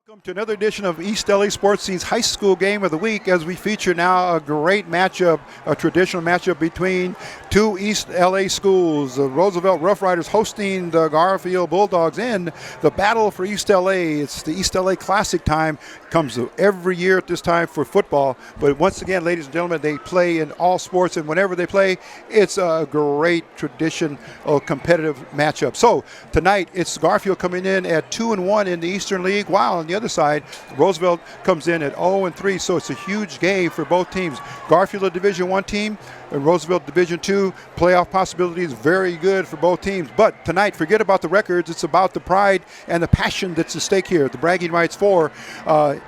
Welcome to another edition of East LA Sports Scene's High School Game of the Week, as we feature now a great matchup, a traditional matchup between two East LA schools. The Roosevelt Rough Riders hosting the Garfield Bulldogs in the battle for East LA. It's the East LA Classic time. Comes every year at this time for football. But once again, ladies and gentlemen, they play in all sports, and whenever they play, it's a great tradition of competitive matchup. So tonight, it's Garfield coming in at 2-1 in the Eastern League, while on the other side, Roosevelt comes in at 0-3, so it's a huge game for both teams. Garfield, a Division I team, and Roosevelt, Division II. Playoff possibilities very good for both teams. But tonight, forget about the records. It's about the pride and the passion that's at stake here. The bragging rights for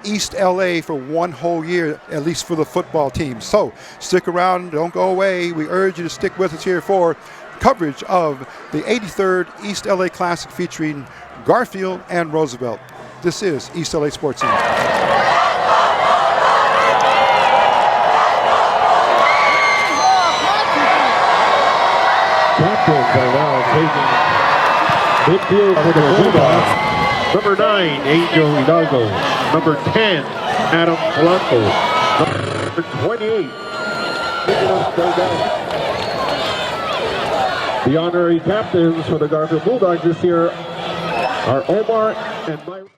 East LA for one whole year, at least for the football team. So stick around. Don't go away. We urge you to stick with us here for coverage of the 83rd East LA Classic featuring Garfield and Roosevelt. This is East LA Sports Scene. Captains are now taking midfield for the Bulldogs. Number 9, Angel Hidalgo. Number 10, Adam Blanco. Number 28, the honorary captains for the Garfield Bulldogs this year are Omar and Myron.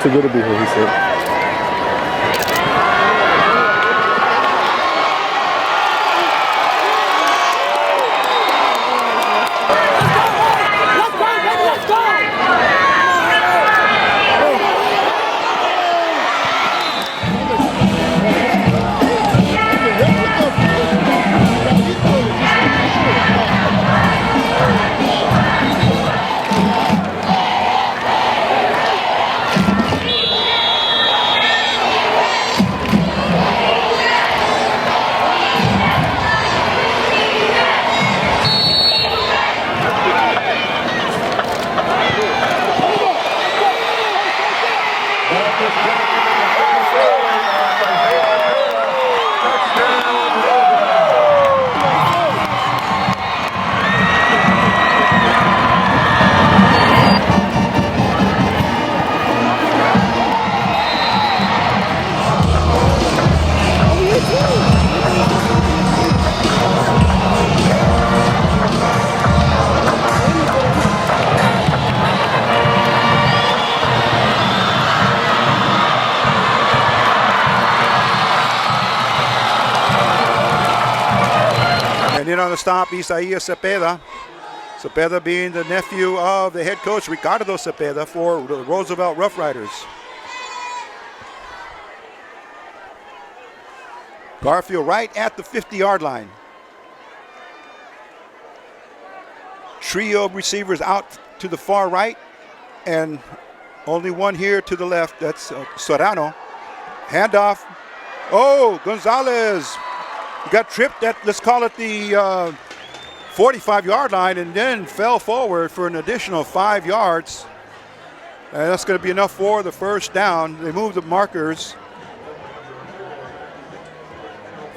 Too good to be here, he said. On the stop, Isaiah Cepeda. Cepeda being the nephew of the head coach, Ricardo Cepeda, for the Roosevelt Rough Riders. Garfield right at the 50-yard line. Trio of receivers out to the far right, and only one here to the left. That's Serrano. Handoff. Oh, Gonzalez. He got tripped at, let's call it the 45-yard line, and then fell forward for an additional 5 yards. And that's going to be enough for the first down. They moved the markers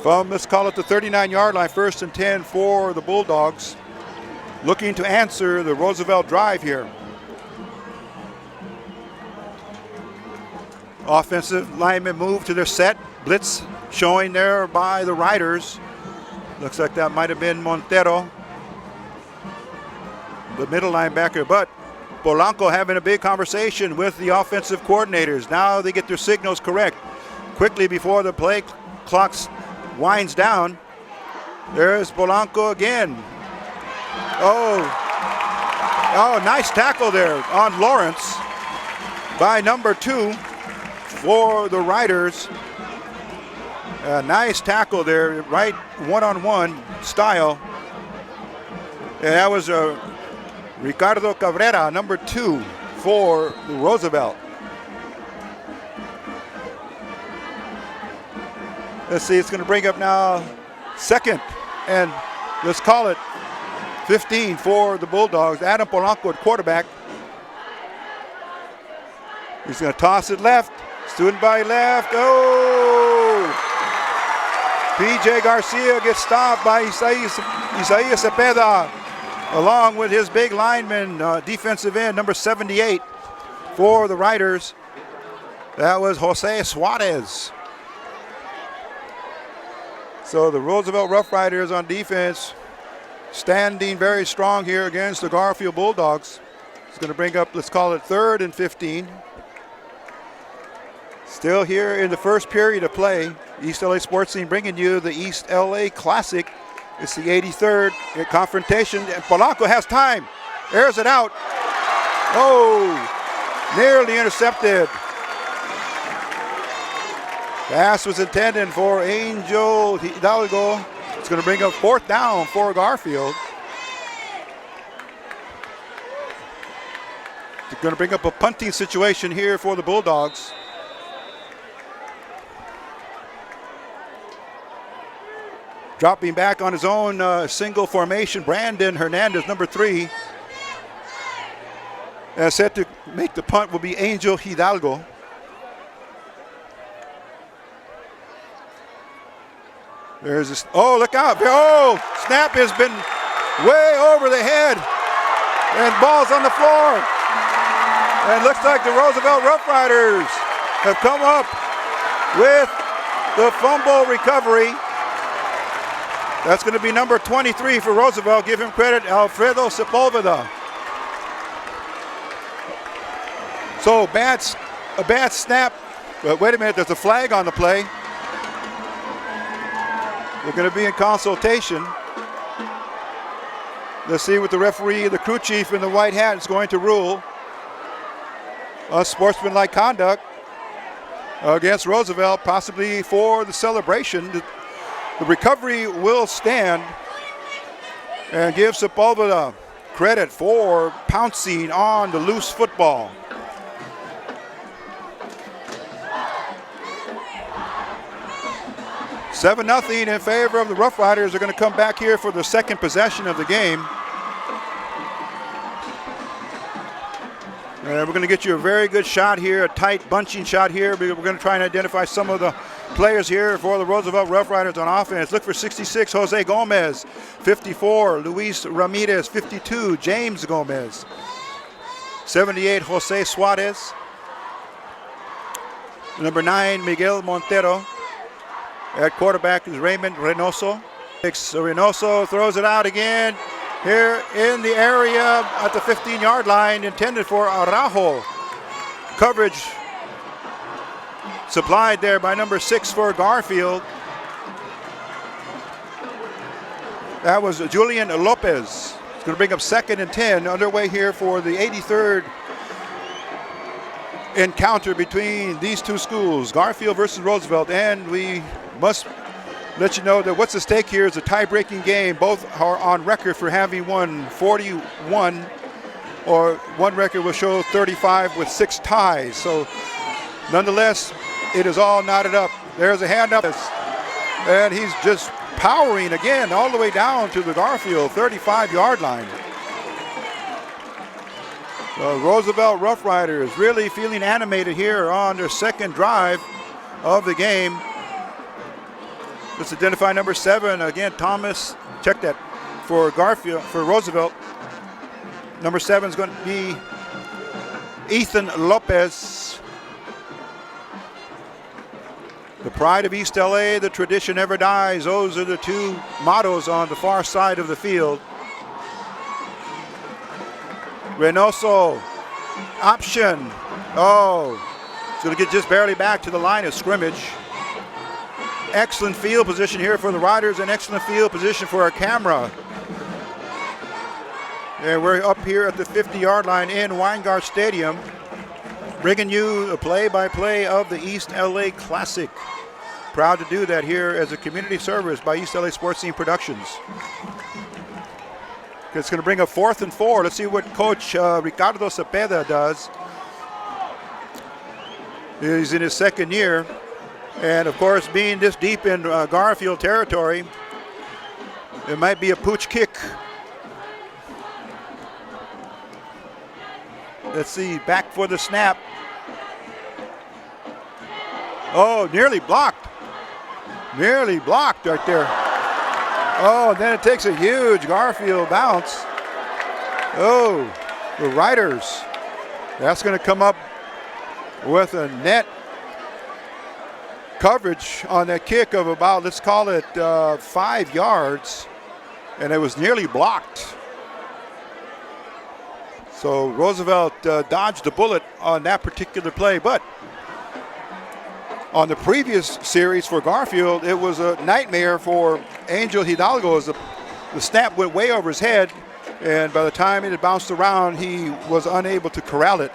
from, let's call it the 39-yard line, 1st and 10 for the Bulldogs, looking to answer the Roosevelt drive here. Offensive linemen move to their set. Blitz showing there by the Riders. Looks like that might have been Montero, the middle linebacker, but Polanco having a big conversation with the offensive coordinators. Now they get their signals correct. Quickly before the play clock winds down, there's Polanco again. Oh, nice tackle there on Lawrence by number 2 for the Riders. A nice tackle there, right one-on-one style. And that was Ricardo Cabrera, number 2 for Roosevelt. Let's see, it's going to bring up now 2nd, and let's call it 15 for the Bulldogs. Adam Polanco at quarterback. He's going to toss it left. Student by left. Oh! P.J. Garcia gets stopped by Isaias Cepeda, along with his big lineman, defensive end, number 78 for the Riders. That was Jose Suarez. So the Roosevelt Rough Riders on defense standing very strong here against the Garfield Bulldogs. It's going to bring up, let's call it 3rd and 15. Still here in the first period of play. East LA Sports Scene bringing you the East LA Classic. It's the 83rd confrontation, and Polanco has time. Airs it out. Oh, nearly intercepted. Pass was intended for Angel Hidalgo. It's going to bring up 4th down for Garfield. It's going to bring up a punting situation here for the Bulldogs. Dropping back on his own single formation, Brandon Hernandez, number 3. And set to make the punt will be Angel Hidalgo. There's this, oh, look out. Oh, snap has been way over the head. And ball's on the floor. And looks like the Roosevelt Rough Riders have come up with the fumble recovery. That's going to be number 23 for Roosevelt. Give him credit, Alfredo Sepulveda. So a bad snap. But wait a minute, there's a flag on the play. They're going to be in consultation. Let's see what the referee, the crew chief in the white hat, is going to rule. Unsportsmanlike conduct against Roosevelt, possibly for the celebration. The recovery will stand, and give Sepulveda credit for pouncing on the loose football. Seven 0 in favor of the Rough Riders. Are going to come back here for the second possession of the game. And we're going to get you a very good shot here, a tight bunching shot here. We're going to try and identify some of the players here for the Roosevelt Rough Riders on offense. Look for 66, Jose Gomez. 54, Luis Ramirez. 52, James Gomez. 78, Jose Suarez. Number 9, Miguel Montero. At quarterback is Raymond Reynoso. Reynoso throws it out again. Here in the area at the 15-yard line, intended for Araujo. Coverage supplied there by number 6 for Garfield. That was Julian Lopez. It's going to bring up 2nd and 10, underway here for the 83rd encounter between these two schools, Garfield versus Roosevelt. And we must let you know that what's at stake here is a tie-breaking game. Both are on record for having won 41, or one record will show 35 with 6 ties. So nonetheless, it is all knotted up. There's a hand up, and he's just powering again all the way down to the Garfield 35-yard line. The Roosevelt Rough Riders really feeling animated here on their second drive of the game. Let's identify number 7 again. Thomas, check that for Garfield, for Roosevelt. Number 7 is going to be Ethan Lopez. The pride of East LA, the tradition never dies. Those are the two mottos on the far side of the field. Reynoso, option. Oh, it's going to get just barely back to the line of scrimmage. Excellent field position here for the Riders and excellent field position for our camera. And we're up here at the 50-yard line in Weingart Stadium, bringing you a play-by-play of the East LA Classic. Proud to do that here as a community service by East LA Sports Scene Productions. It's going to bring a 4th and 4. Let's see what Coach Ricardo Cepeda does. He's in his 2nd year. And, of course, being this deep in Garfield territory, it might be a pooch kick. Let's see, back for the snap. Oh, nearly blocked. Nearly blocked right there. Oh, then it takes a huge Garfield bounce. Oh, the Riders. That's going to come up with a net coverage on that kick of about, let's call it 5 yards. And it was nearly blocked. So Roosevelt dodged the bullet on that particular play. But on the previous series for Garfield, it was a nightmare for Angel Hidalgo as the snap went way over his head, and by the time it had bounced around, he was unable to corral it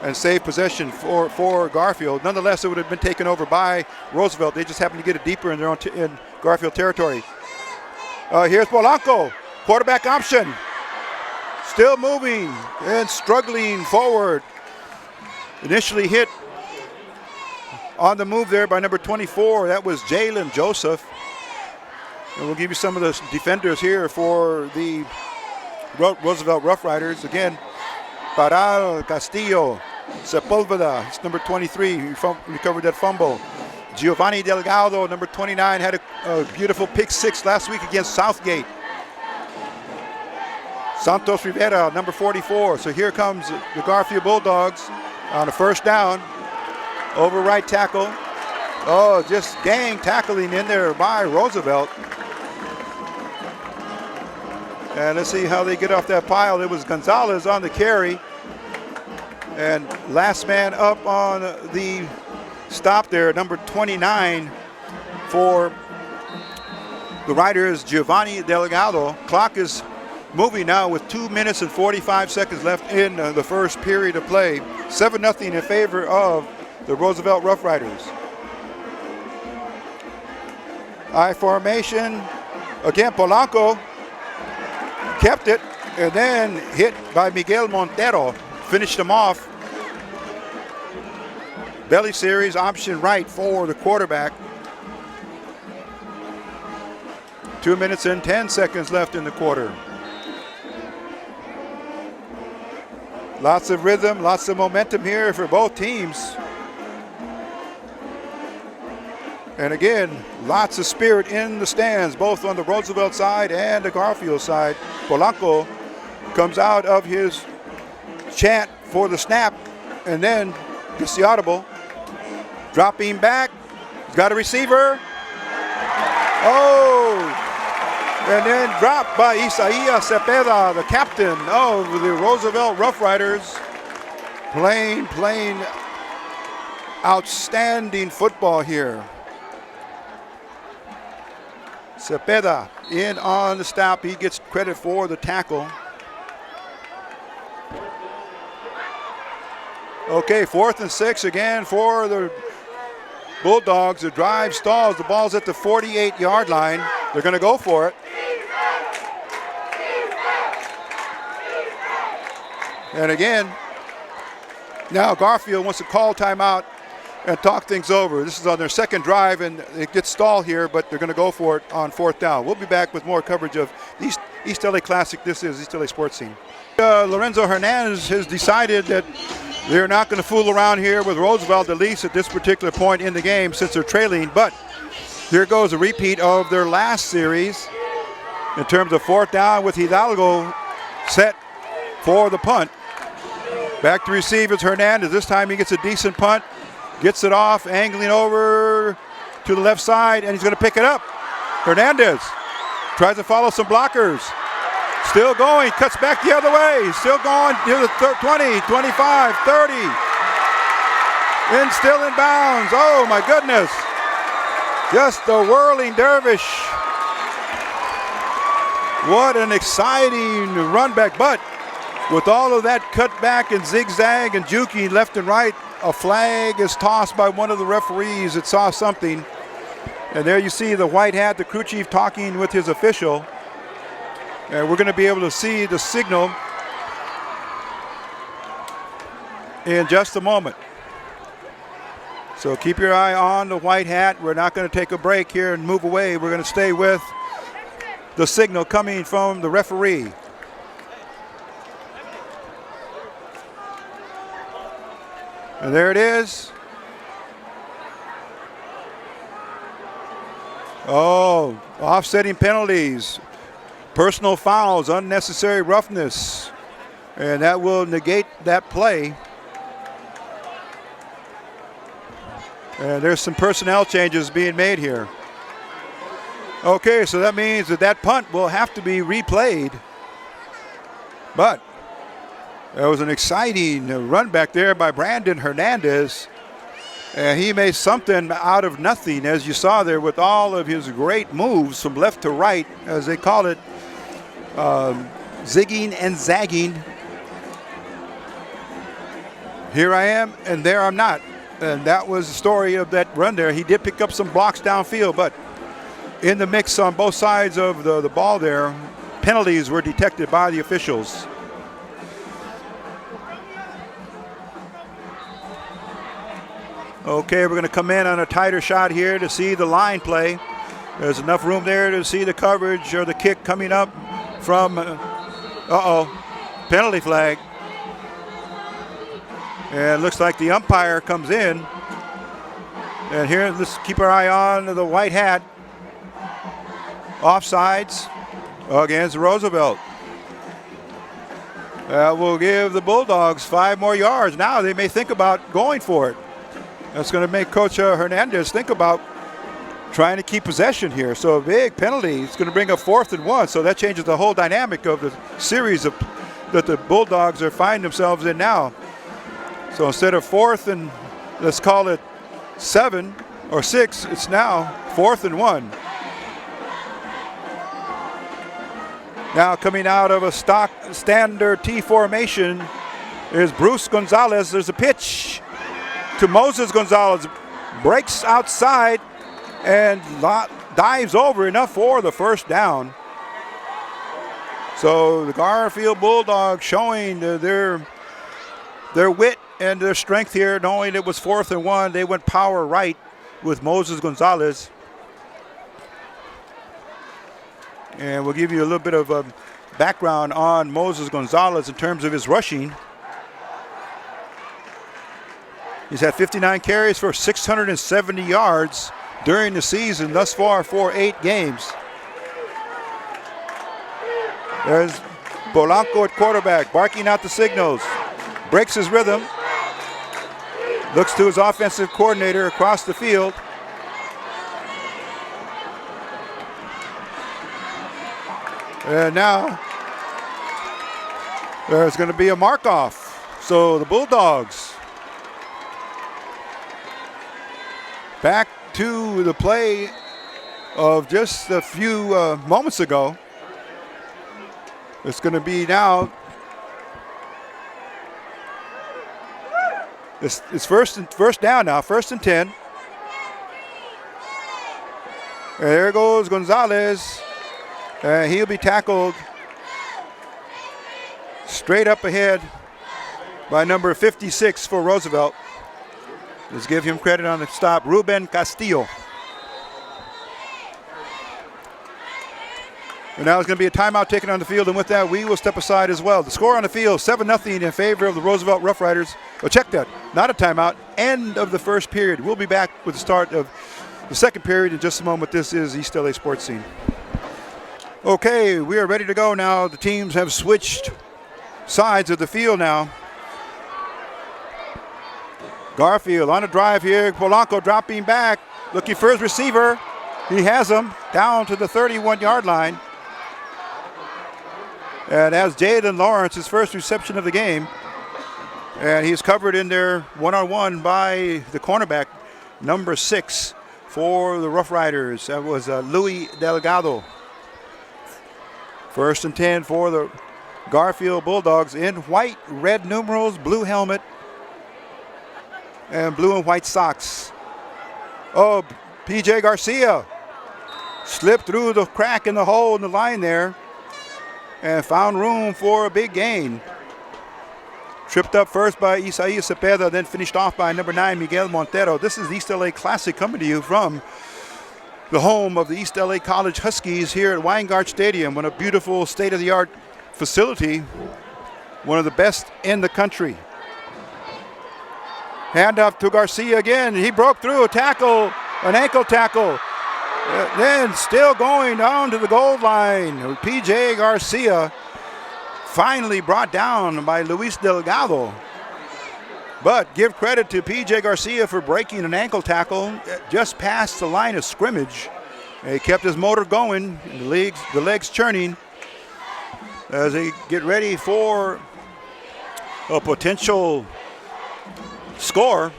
and save possession for Garfield. Nonetheless, it would have been taken over by Roosevelt. They just happened to get it deeper in their own in Garfield territory. Here's Polanco, quarterback option. Still moving and struggling forward. Initially hit on the move there by number 24. That was Jalen Joseph. And we'll give you some of the defenders here for the Roosevelt Rough Riders. Again, Paral, Castillo, Sepulveda, it's number 23, he recovered that fumble. Giovanni Delgado, number 29, had a beautiful pick 6 last week against Southgate. Santos Rivera, number 44. So here comes the Garfield Bulldogs on a 1st down. Over right tackle. Oh, just gang tackling in there by Roosevelt. And let's see how they get off that pile. It was Gonzalez on the carry. And last man up on the stop there, number 29 for the Riders, Giovanni Delgado. Clock is moving now with 2 minutes and 45 seconds left in the first period of play. 7-0 in favor of the Roosevelt Rough Riders. I formation. Again, Polanco kept it and then hit by Miguel Montero. Finished him off. Belly series, option right for the quarterback. 2 minutes and 10 seconds left in the quarter. Lots of rhythm, lots of momentum here for both teams. And again, lots of spirit in the stands, both on the Roosevelt side and the Garfield side. Polanco comes out of his chant for the snap and then gets the audible. Dropping back, he's got a receiver. Oh! And then dropped by Isaiah Cepeda, the captain of the Roosevelt Rough Riders. Playing outstanding football here. Cepeda in on the stop. He gets credit for the tackle. Okay, 4th and 6 again for the Bulldogs. The drive stalls. The ball's at the 48-yard line. They're going to go for it. And again, now Garfield wants to call timeout and talk things over. This is on their 2nd drive, and it gets stalled here, but they're going to go for it on 4th down. We'll be back with more coverage of East LA Classic. This is East LA Sports Scene. Lorenzo Hernandez has decided that they're not going to fool around here with Roosevelt, at least at this particular point in the game, since they're trailing. But here goes a repeat of their last series in terms of 4th down with Hidalgo set for the punt. Back to receivers, Hernandez. This time he gets a decent punt. Gets it off, angling over to the left side, and he's going to pick it up. Hernandez tries to follow some blockers. Still going, cuts back the other way. Still going to the 20, 25, 30. And still in bounds. Oh my goodness. Just a whirling dervish. What an exciting run back. But with all of that cut back and zigzag and juking left and right, a flag is tossed by one of the referees that saw something. And there you see the white hat, the crew chief, talking with his official. And we're going to be able to see the signal in just a moment. So keep your eye on the white hat. We're not going to take a break here and move away. We're going to stay with the signal coming from the referee. And there it is. Oh, offsetting penalties, personal fouls, unnecessary roughness, and that will negate that play. And there's some personnel changes being made here. Okay, so that means that punt will have to be replayed. But there was an exciting run back there by Brandon Hernandez. And he made something out of nothing, as you saw there, with all of his great moves from left to right, as they call it, zigging and zagging. Here I am, and there I'm not. And that was the story of that run there. He did pick up some blocks downfield, but in the mix on both sides of the ball there, penalties were detected by the officials. Okay, we're going to come in on a tighter shot here to see the line play. There's enough room there to see the coverage or the kick coming up from, penalty flag. And it looks like the umpire comes in. And here, let's keep our eye on the white hat. Offsides against Roosevelt. That will give the Bulldogs 5 more yards. Now they may think about going for it. That's going to make Coach Hernandez think about trying to keep possession here. So a big penalty. It's going to bring up 4th and 1. So that changes the whole dynamic of the series that the Bulldogs are finding themselves in now. So instead of 4th and, let's call it 7 or 6, it's now 4th and 1. Now coming out of a stock standard T formation is Bruce Gonzalez. There's a pitch to Moses Gonzalez, breaks outside and dives over, enough for the first down. So the Garfield Bulldogs showing their wit and their strength here, knowing it was 4th and 1. They went power right with Moses Gonzalez. And we'll give you a little bit of a background on Moses Gonzalez in terms of his rushing. He's had 59 carries for 670 yards during the season thus far for 8 games. There's Polanco at quarterback, barking out the signals. Breaks his rhythm. Looks to his offensive coordinator across the field. And now there's going to be a mark-off. So the Bulldogs back to the play of just a few moments ago. It's going to be now, it's first down now, 1st and 10. And there goes Gonzalez. He'll be tackled straight up ahead by number 56 for Roosevelt. Let's give him credit on the stop, Ruben Castillo. And now it's going to be a timeout taken on the field, and with that, we will step aside as well. The score on the field, 7-0 in favor of the Roosevelt Rough Riders. Oh, check that, not a timeout, end of the first period. We'll be back with the start of the second period in just a moment. This is East LA Sports Scene. Okay, we are ready to go now. The teams have switched sides of the field now. Garfield on a drive here. Polanco dropping back, looking for his receiver. He has him down to the 31-yard line. And as Jaden Lawrence, his first reception of the game. And he's covered in there one-on-one by the cornerback, number 6 for the Rough Riders. That was Louis Delgado. 1st and 10 for the Garfield Bulldogs in white, red numerals, blue helmet, and blue and white socks. Oh, P.J. Garcia slipped through the crack in the hole in the line there and found room for a big gain. Tripped up first by Isaias Cepeda, then finished off by number 9, Miguel Montero. This is the East LA Classic coming to you from the home of the East LA College Huskies here at Weingart Stadium, on a beautiful state-of-the-art facility, one of the best in the country. Hand off to Garcia again. He broke through a tackle, an ankle tackle. Then still going down to the goal line. P.J. Garcia finally brought down by Luis Delgado. But give credit to P.J. Garcia for breaking an ankle tackle just past the line of scrimmage. He kept his motor going, the legs churning as they get ready for a potential score.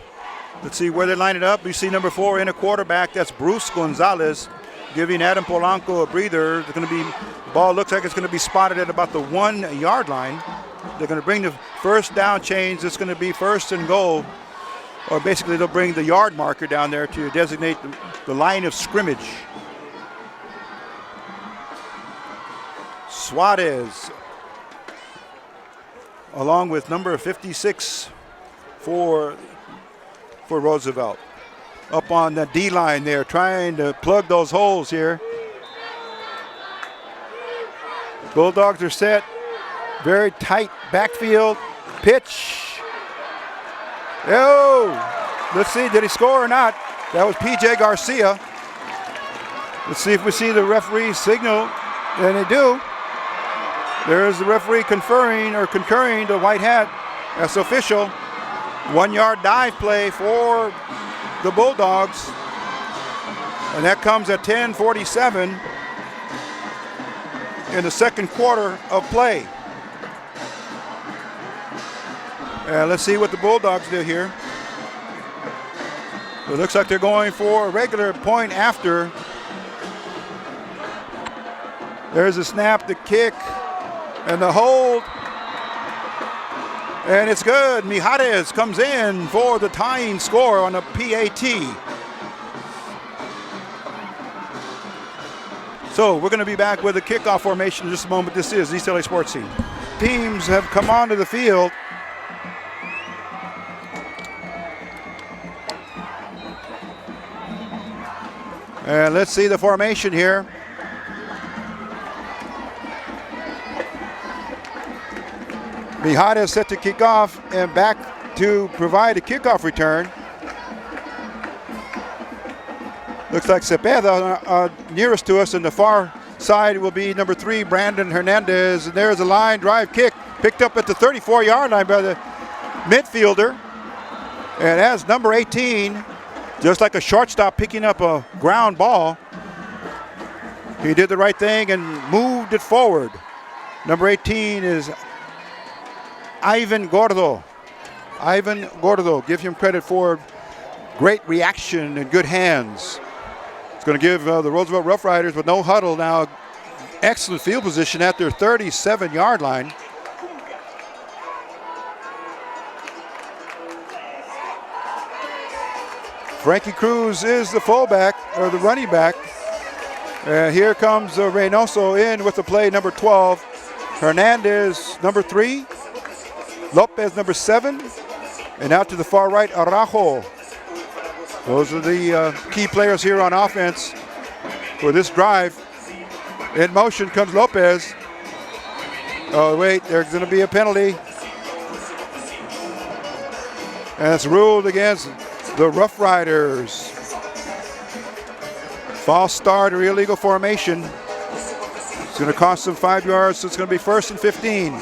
Let's see where they line it up. We see number 4 in a quarterback. That's Bruce Gonzalez, giving Adam Polanco a breather. It's going to be, ball looks like it's going to be spotted at about the 1-yard line. They're going to bring the first down chains. It's going to be 1st and goal. Or basically they'll bring the yard marker down there to designate the line of scrimmage. Suarez, along with number 56 for Roosevelt. Up on the D-line there, trying to plug those holes here. Bulldogs are set. Very tight backfield. Pitch. Oh! Let's see, did he score or not? That was P.J. Garcia. Let's see if we see the referee signal. And they do. There's the referee concurring the white hat. That's official. 1-yard dive play for the Bulldogs. And that comes at 10:47 in the second quarter of play. Let's see what the Bulldogs do here. It looks like they're going for a regular point after. There's a snap, the kick, and the hold. And it's good. Mijares comes in for the tying score on a PAT. So we're going to be back with a kickoff formation in just a moment. This is East LA Sports Scene. Teams have come onto the field. And let's see the formation here. Mijares set to kick off and back to provide a kickoff return. Looks like Cepeda nearest to us, and the far side will be number 3, Brandon Hernandez. And there's a line drive kick picked up at the 34-yard line by the midfielder. And as number 18, just like a shortstop picking up a ground ball, he did the right thing and moved it forward. Number 18 is Ivan Gordo. Ivan Gordo, give him credit for great reaction and good hands. It's going to give the Roosevelt Rough Riders with no huddle now excellent field position at their 37-yard line. Frankie Cruz is the fullback, or the running back. Here comes Reynoso in with the play, number 12. Hernandez, number 3. Lopez, number 7. And out to the far right, Araujo. Those are the key players here on offense for this drive. In motion comes Lopez. Oh, wait, there's going to be a penalty. And it's ruled against the Rough Riders. False start or illegal formation. It's going to cost them 5 yards, so it's going to be 1st and 15.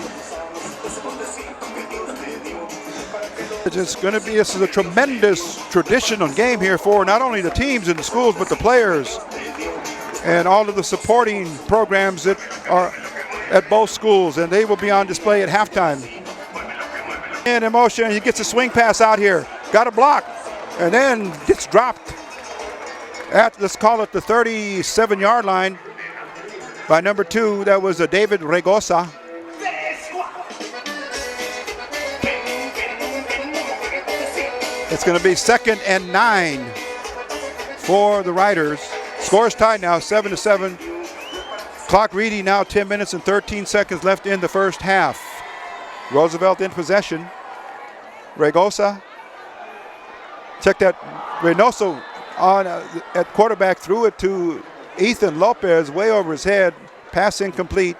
This is a tremendous traditional game here for not only the teams in the schools, but the players and all of the supporting programs that are at both schools, and they will be on display at halftime. And in motion, he gets a swing pass out here, got a block, and then gets dropped at, let's call it the 37-yard line by number 2. That was David Regosa. It's going to be 2nd and 9 for the Riders. Score's tied now, 7-7. Clock reading now, 10 minutes and 13 seconds left in the first half. Roosevelt in possession. Regosa. Check that. Reynoso on at quarterback, threw it to Ethan Lopez way over his head. Pass incomplete.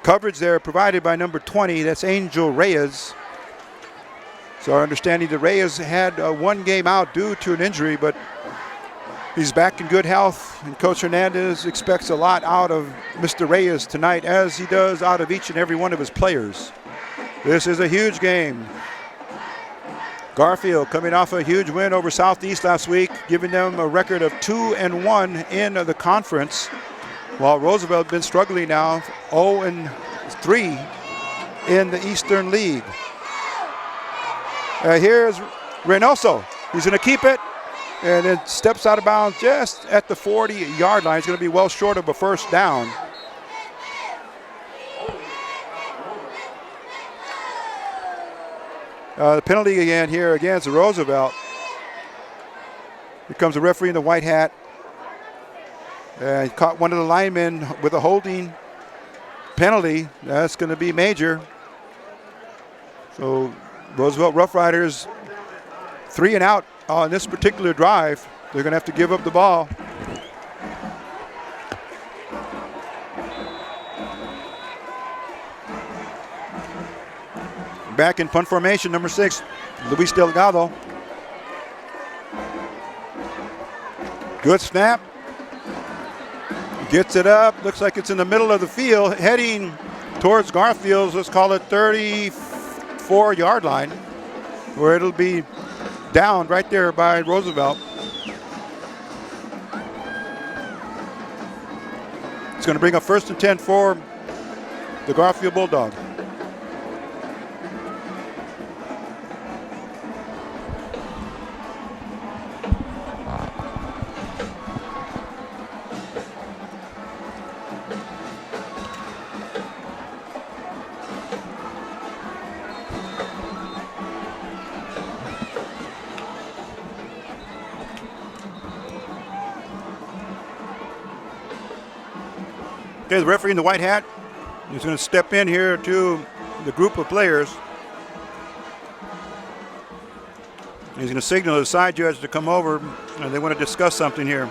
Coverage there provided by number 20. That's Angel Reyes. So our understanding that Reyes had one game out due to an injury, but he's back in good health, and Coach Hernandez expects a lot out of Mr. Reyes tonight, as he does out of each and every one of his players. This is a huge game. Garfield coming off a huge win over Southeast last week, giving them a record of 2-1 in the conference, while Roosevelt been struggling now, 0-3 in the Eastern League. Here's Reynoso. He's going to keep it, and then steps out of bounds just at the 40-yard line. It's going to be well short of a first down. The penalty again here against Roosevelt. Here comes the referee in the white hat. He caught one of the linemen with a holding penalty. That's going to be major. So Roosevelt Rough Riders 3 and out on this particular drive. They're going to have to give up the ball. Back in punt formation, number 6, Luis Delgado. Good snap. Gets it up. Looks like it's in the middle of the field, heading towards Garfield's, let's call it 34-yard line, where it'll be down right there by Roosevelt. It's going to bring up 1st and 10 for the Garfield Bulldogs. Okay, the referee in the white hat is going to step in here to the group of players. He's going to signal the side judge to come over, and they want to discuss something here.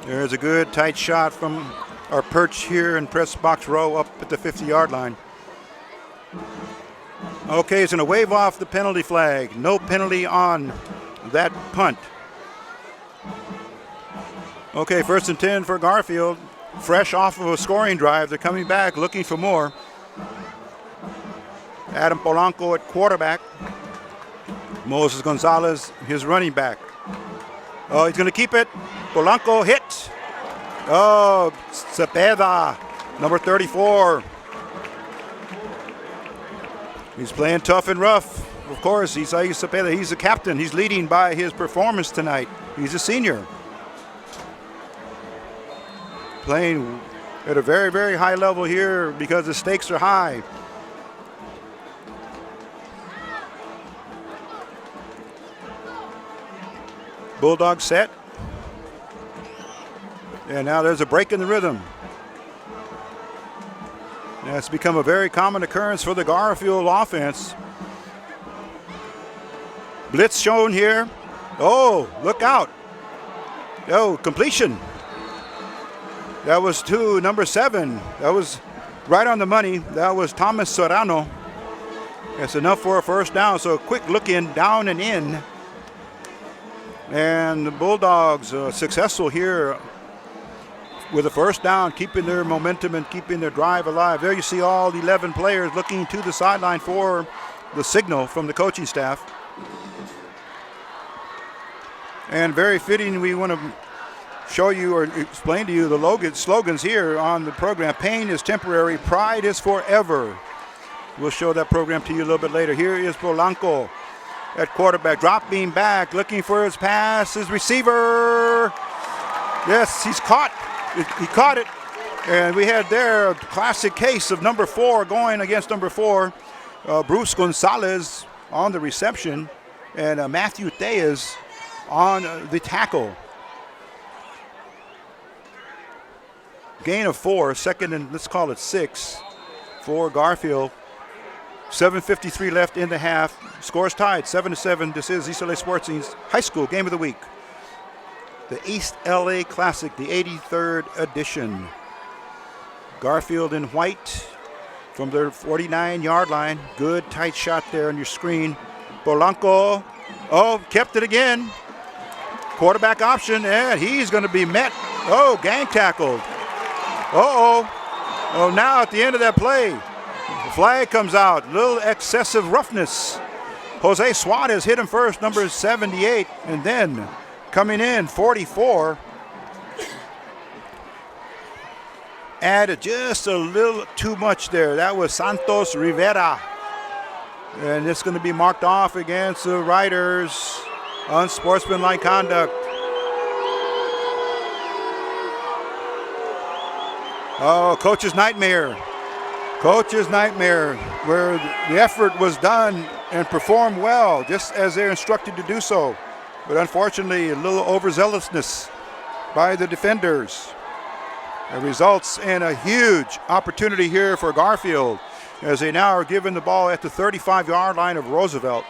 There's a good tight shot from our perch here in press box row up at the 50-yard line. Okay, he's going to wave off the penalty flag. No penalty on that punt. Okay, 1st and 10 for Garfield. Fresh off of a scoring drive. They're coming back looking for more. Adam Polanco at quarterback. Moses Gonzalez, his running back. Oh, he's going to keep it. Polanco hit. Oh, Cepeda, number 34. He's playing tough and rough. Of course, Isaiah Cepeda, he's the captain. He's leading by his performance tonight. He's a senior. Playing at a very, very high level here because the stakes are high. Bulldogs set. And now there's a break in the rhythm. That's become a very common occurrence for the Garfield offense. Blitz shown here. Oh, look out. Oh, completion. That was to number 7. That was right on the money. That was Thomas Serrano. That's enough for a first down. So a quick look in, down and in. And the Bulldogs successful here with a first down, keeping their momentum and keeping their drive alive. There you see all 11 players looking to the sideline for the signal from the coaching staff. And very fitting, we want to show you or explain to you the slogans here on the program. Pain is temporary, pride is forever. We'll show that program to you a little bit later. Here is Polanco at quarterback, dropping back, looking for his pass, his receiver. Yes, he's caught. He caught it. And we had there a classic case of number 4 going against number 4. Bruce Gonzalez on the reception, and Matthew Theas on the tackle. Gain of 4, second and let's call it 6 for Garfield. 7:53 left in the half. Scores tied, 7-7. This is East LA Sports Scene's high school game of the week. The East LA Classic, the 83rd edition. Garfield in white from their 49-yard line. Good tight shot there on your screen. Polanco, kept it again. Quarterback option, and he's going to be met. Gang tackled. Now at the end of that play, the flag comes out. A little excessive roughness. Jose Suarez hit him first, number 78, and then coming in, 44. Added just a little too much there. That was Santos Rivera. And it's going to be marked off against the Riders. Unsportsmanlike conduct. Coach's nightmare. Coach's nightmare, where the effort was done and performed well, just as they're instructed to do so. But unfortunately, a little overzealousness by the defenders. It results in a huge opportunity here for Garfield, as they now are given the ball at the 35-yard line of Roosevelt.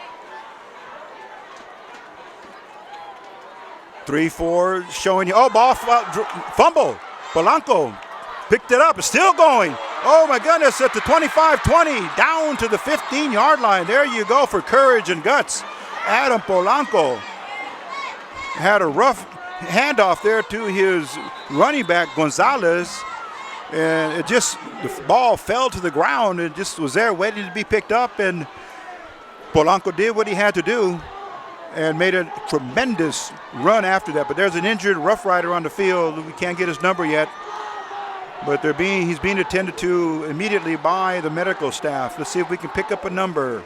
3-4 showing you. Ball fumble. Polanco picked it up. It's still going. Oh, my goodness, at the 25-20, down to the 15-yard line. There you go for courage and guts. Adam Polanco had a rough handoff there to his running back, Gonzalez, and the ball fell to the ground and just was there waiting to be picked up, and Polanco did what he had to do and made a tremendous run after that. But there's an injured Rough Rider on the field. We can't get his number yet, but he's being attended to immediately by the medical staff. Let's see if we can pick up a number.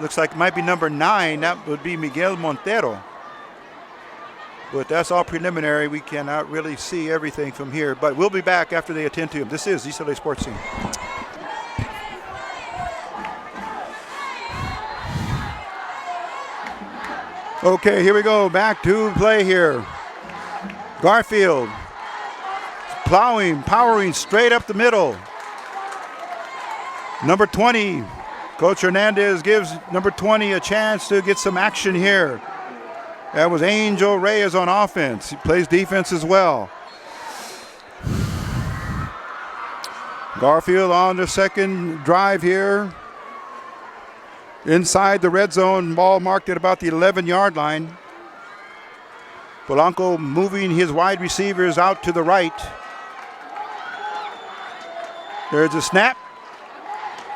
Looks like it might be number 9. That would be Miguel Montero. But that's all preliminary. We cannot really see everything from here. But we'll be back after they attend to him. This is East LA Sports Scene. Okay, here we go. Back to play here. Garfield powering straight up the middle. Number 20, Coach Hernandez gives number 20 a chance to get some action here. That was Angel Reyes on offense. He plays defense as well. Garfield on the second drive here. Inside the red zone, ball marked at about the 11-yard line. Polanco moving his wide receivers out to the right. There's a snap,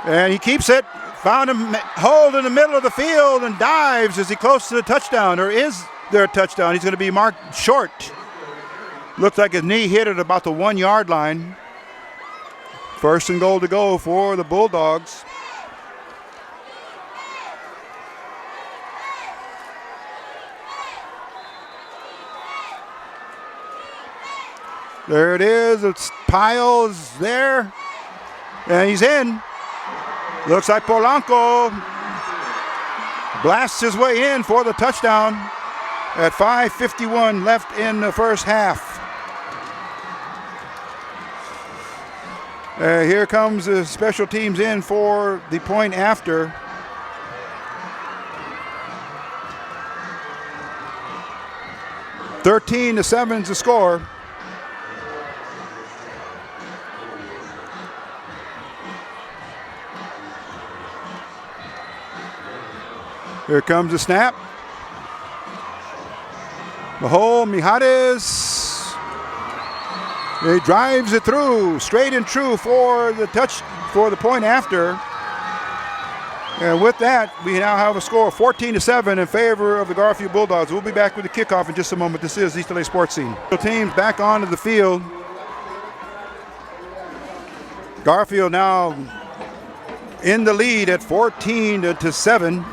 and he keeps it. Found him hold in the middle of the field and dives as he close to the touchdown. Or is there a touchdown? He's going to be marked short. Looks like his knee hit at about the 1-yard line. First and goal to go for the Bulldogs. There it is. It's Piles there. And he's in. Looks like Polanco blasts his way in for the touchdown at 5:51 left in the first half. Here comes the special teams in for the point after. (13-7) is the score. Here comes the snap. Mijares. He drives it through, straight and true for the touch, for the point after. And with that, we now have a score of 14-7 in favor of the Garfield Bulldogs. We'll be back with the kickoff in just a moment. This is East LA Sports Scene. The teams back onto the field. Garfield now in the lead at 14-7.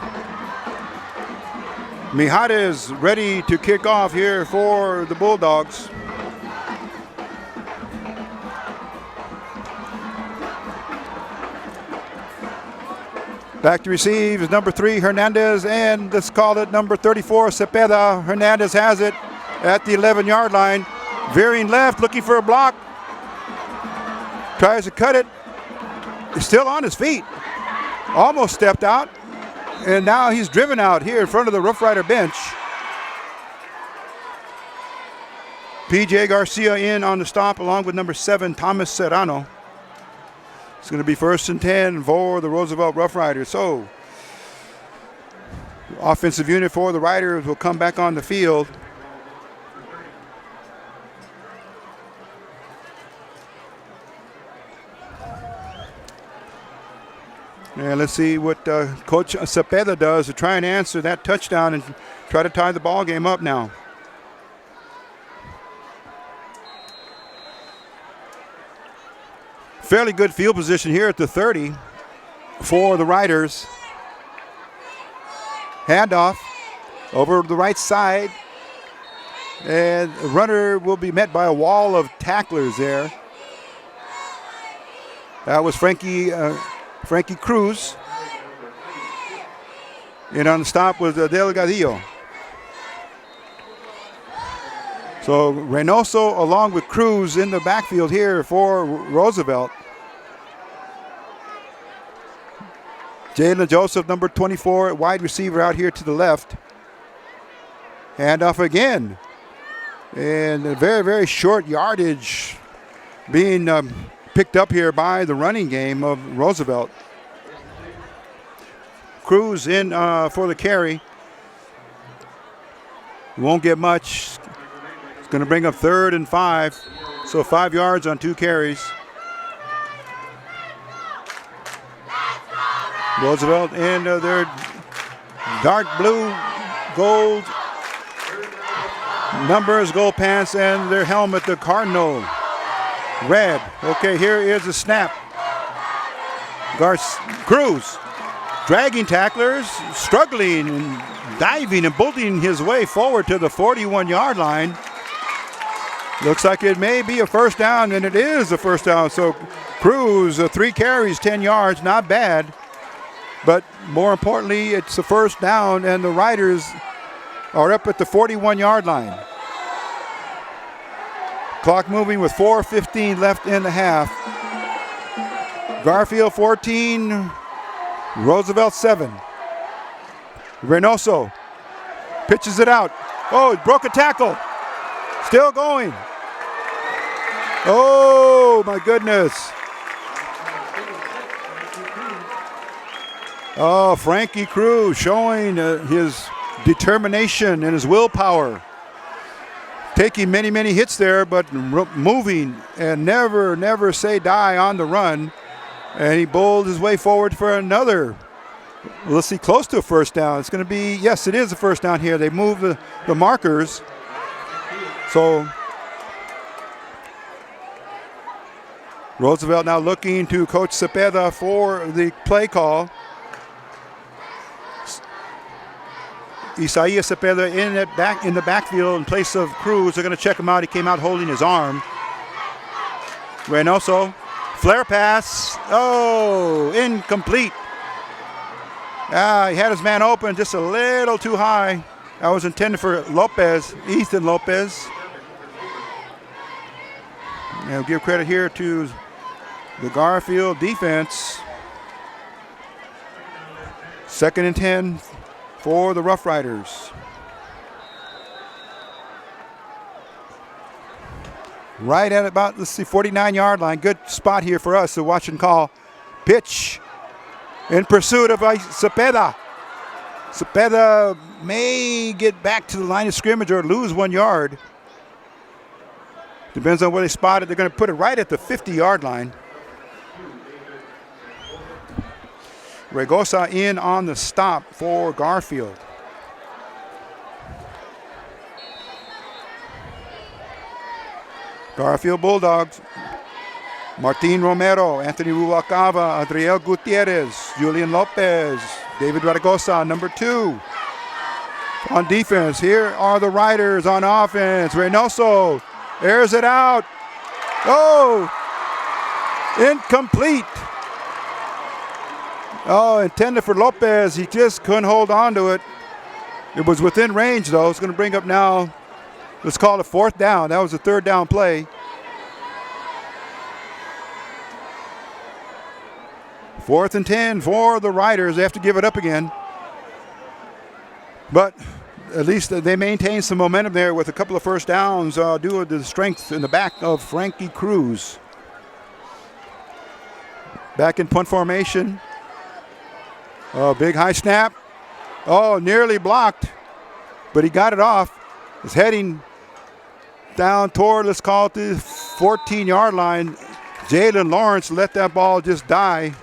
Mijares ready to kick off here for the Bulldogs. Back to receive is number 3, Hernandez, and let's call it number 34, Cepeda. Hernandez has it at the 11-yard line. Veering left, looking for a block. Tries to cut it. He's still on his feet. Almost stepped out. And now he's driven out here in front of the Rough Rider bench. P.J. Garcia in on the stop along with number 7, Thomas Serrano. It's going to be 1st and 10 for the Roosevelt Rough Riders. So, offensive unit for the Riders will come back on the field. And let's see what Coach Cepeda does to try and answer that touchdown and try to tie the ball game up now. Fairly good field position here at the 30 for the Riders. Handoff over the right side. And the runner will be met by a wall of tacklers there. That was Frankie Cruz. And on the stop was Delgadillo. So Reynoso along with Cruz in the backfield here for Roosevelt. Jalen Joseph, number 24, wide receiver out here to the left. Handoff again. And a very, very short yardage being picked up here by the running game of Roosevelt. Cruz in for the carry. Won't get much. It's going to bring up 3rd and 5. So 5 yards on 2 carries. Roosevelt in their dark blue, gold numbers, gold pants, and their helmet, the Cardinal red. Okay, here is the snap. Cruz dragging tacklers, struggling and diving and bullying his way forward to the 41-yard line. Looks like it may be a first down, and it is a first down. So Cruz, 3 carries, 10 yards, not bad. But more importantly, it's a first down, and the Riders are up at the 41-yard line. Clock moving with 4:15 left in the half. Garfield 14, Roosevelt 7. Reynoso pitches it out. Oh, broke a tackle. Still going. Oh, my goodness. Oh, Frankie Cruz showing his determination and his willpower. Taking many, many hits there, but moving and never say die on the run. And he bowled his way forward for another, let's see, close to a first down. It's going to be, yes, it is a first down here. They move the markers. So Roosevelt now looking to Coach Cepeda for the play call. Isaiah Cepeda in the backfield in place of Cruz. They're going to check him out. He came out holding his arm. Reynoso, flare pass. Oh, incomplete. He had his man open just a little too high. That was intended for Lopez, Ethan Lopez. And we'll give credit here to the Garfield defense. 2nd and 10. For the Rough Riders. Right at about, let's see, 49-yard line. Good spot here for us to watch and call. Pitch in pursuit of Cepeda. Cepeda may get back to the line of scrimmage or lose 1 yard. Depends on where they spot it. They're going to put it right at the 50-yard line. Regosa in on the stop for Garfield. Garfield Bulldogs. Martin Romero, Anthony Rubalcaba, Adriel Gutierrez, Julian Lopez, David Regosa, number 2. On defense, here are the Riders on offense. Reynoso airs it out. Oh, incomplete. Oh, intended for Lopez. He just couldn't hold on to it. It was within range, though. It's going to bring up now, let's call it 4th down. That was a 3rd down play. 4th and 10 for the Riders. They have to give it up again. But at least they maintain some momentum there with a couple of first downs due to the strength in the back of Frankie Cruz. Back in punt formation. Oh, big high snap. Oh, nearly blocked, but he got it off. He's heading down toward, let's call it the 14-yard line. Jalen Lawrence let that ball just die.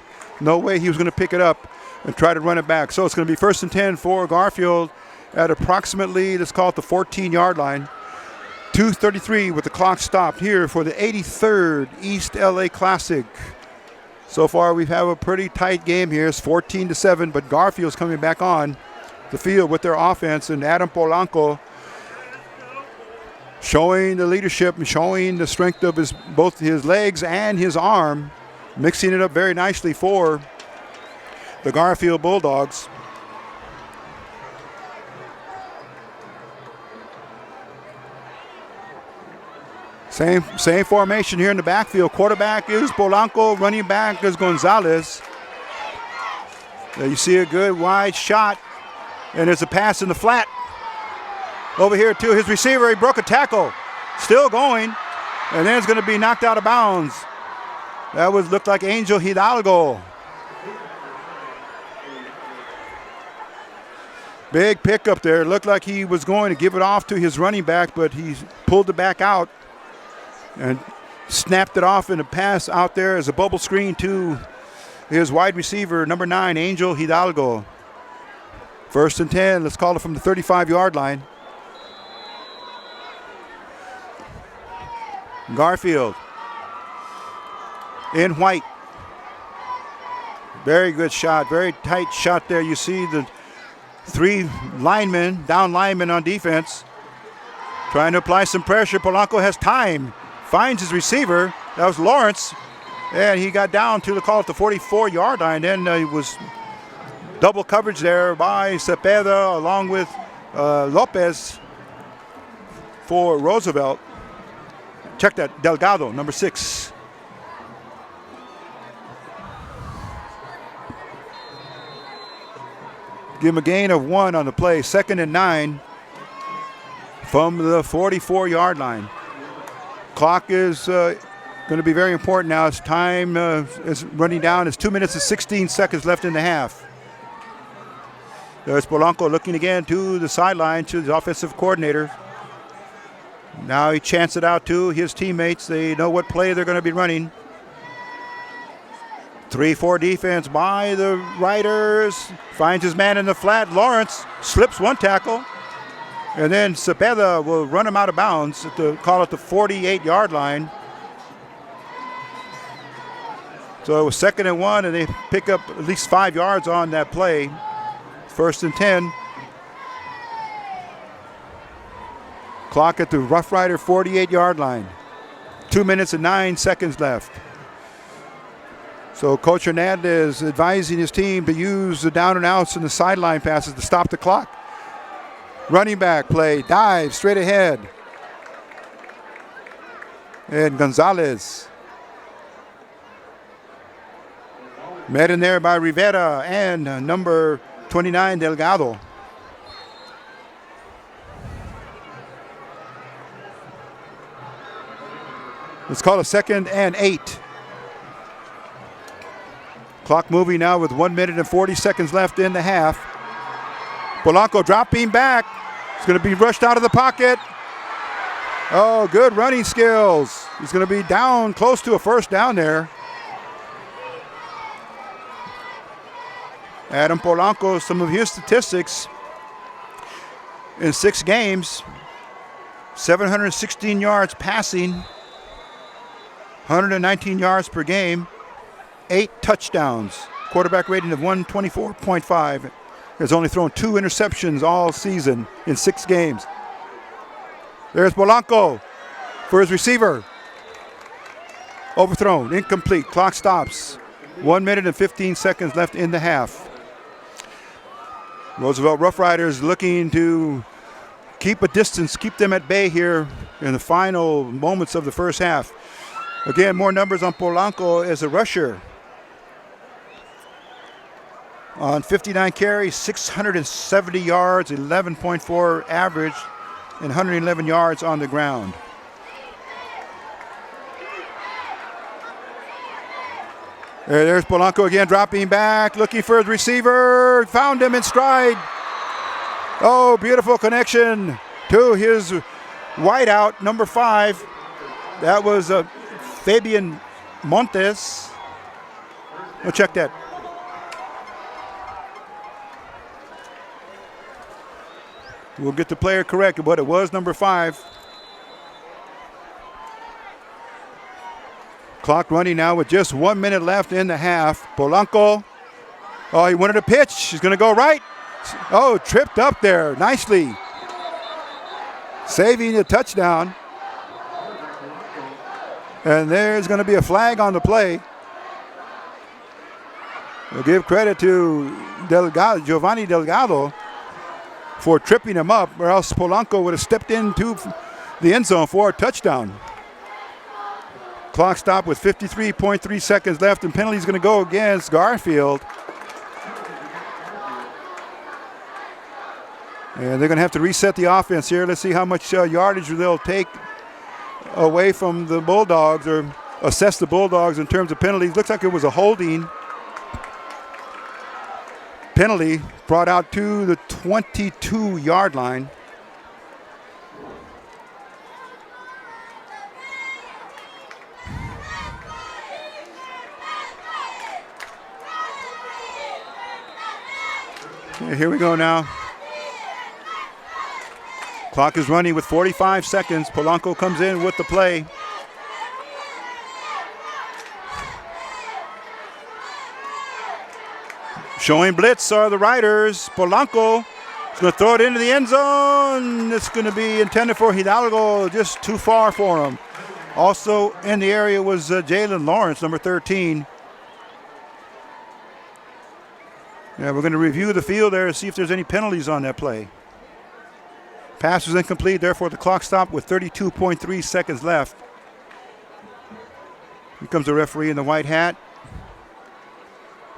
No way he was going to pick it up and try to run it back. So it's going to be 1st and 10 for Garfield at approximately, let's call it the 14-yard line. 2:33 with the clock stopped here for the 83rd East LA Classic. So far, we have a pretty tight game here. It's 14-7, but Garfield's coming back on the field with their offense, and Adam Polanco showing the leadership and showing the strength of both his legs and his arm, mixing it up very nicely for the Garfield Bulldogs. Same formation here in the backfield. Quarterback is Polanco. Running back is Gonzalez. There you see a good wide shot. And there's a pass in the flat. Over here to his receiver. He broke a tackle. Still going. And then it's going to be knocked out of bounds. That looked like Angel Hidalgo. Big pickup there. Looked like he was going to give it off to his running back, but he pulled it back out and snapped it off in a pass out there as a bubble screen to his wide receiver, number 9, Angel Hidalgo. 1st and 10, let's call it from the 35-yard line. Garfield in white. Very good shot, very tight shot there. You see the 3 linemen, down linemen on defense, trying to apply some pressure. Polanco has time. Finds his receiver. That was Lawrence. And he got down to the 44-yard line. Then he was double coverage there by Cepeda along with Lopez for Roosevelt. Check that. Delgado, number 6. Give him a gain of 1 on the play. 2nd and 9 from the 44-yard line. Clock is going to be very important now. As time is running down. It's 2 minutes and 16 seconds left in the half. There's Polanco looking again to the sideline, to the offensive coordinator. Now he chants it out to his teammates. They know what play they're going to be running. 3-4 defense by the Riders. Finds his man in the flat. Lawrence slips 1 tackle. And then Cepeda will run him out of bounds at the 48-yard line. So it was 2nd and 1, and they pick up at least 5 yards on that play. 1st and 10. Clock at the Rough Rider 48-yard line. 2 minutes and 9 seconds left. So Coach Hernandez advising his team to use the down and outs and the sideline passes to stop the clock. Running back play, dive straight ahead. And Gonzalez. Met in there by Rivera and number 29, Delgado. Let's call it 2nd and 8. Clock moving now with 1 minute and 40 seconds left in the half. Polanco dropping back. It's going to be rushed out of the pocket. Oh, good running skills. He's going to be down close to a first down there. Adam Polanco, some of his statistics in 6 games, 716 yards passing, 119 yards per game, 8 touchdowns, quarterback rating of 124.5. Has only thrown 2 interceptions all season in 6 games. There's Polanco for his receiver. Overthrown, incomplete, clock stops. 1 minute and 15 seconds left in the half. Roosevelt Rough Riders looking to keep a distance, keep them at bay here in the final moments of the first half. Again, more numbers on Polanco as a rusher. On 59 carries, 670 yards, 11.4 average, and 111 yards on the ground. There's Polanco again, dropping back, looking for his receiver. Found him in stride. Oh, beautiful connection to his wideout, number 5. That was Fabian Montes. We'll check that. We'll get the player correct, but it was number 5. Clock running now with just 1 minute left in the half. Polanco, oh, he wanted a pitch. He's going to go right. Oh, tripped up there nicely. Saving a touchdown. And there's going to be a flag on the play. We'll give credit to Giovanni Delgado for tripping him up, or else Polanco would have stepped into the end zone for a touchdown. Clock stop with 53.3 seconds left, and penalty is going to go against Garfield. And they're going to have to reset the offense here. Let's see how much yardage they'll take away from the Bulldogs, or assess the Bulldogs in terms of penalties. Looks like it was a holding penalty brought out to the 22-yard line. Here we go now. Clock is running with 45 seconds. Polanco comes in with the play. Showing blitz are the Riders. Polanco is going to throw it into the end zone. It's going to be intended for Hidalgo, just too far for him. Also in the area was Jalen Lawrence, number 13. Yeah, we're going to review the field there to see if there's any penalties on that play. Pass was incomplete, therefore the clock stopped with 32.3 seconds left. Here comes the referee in the white hat.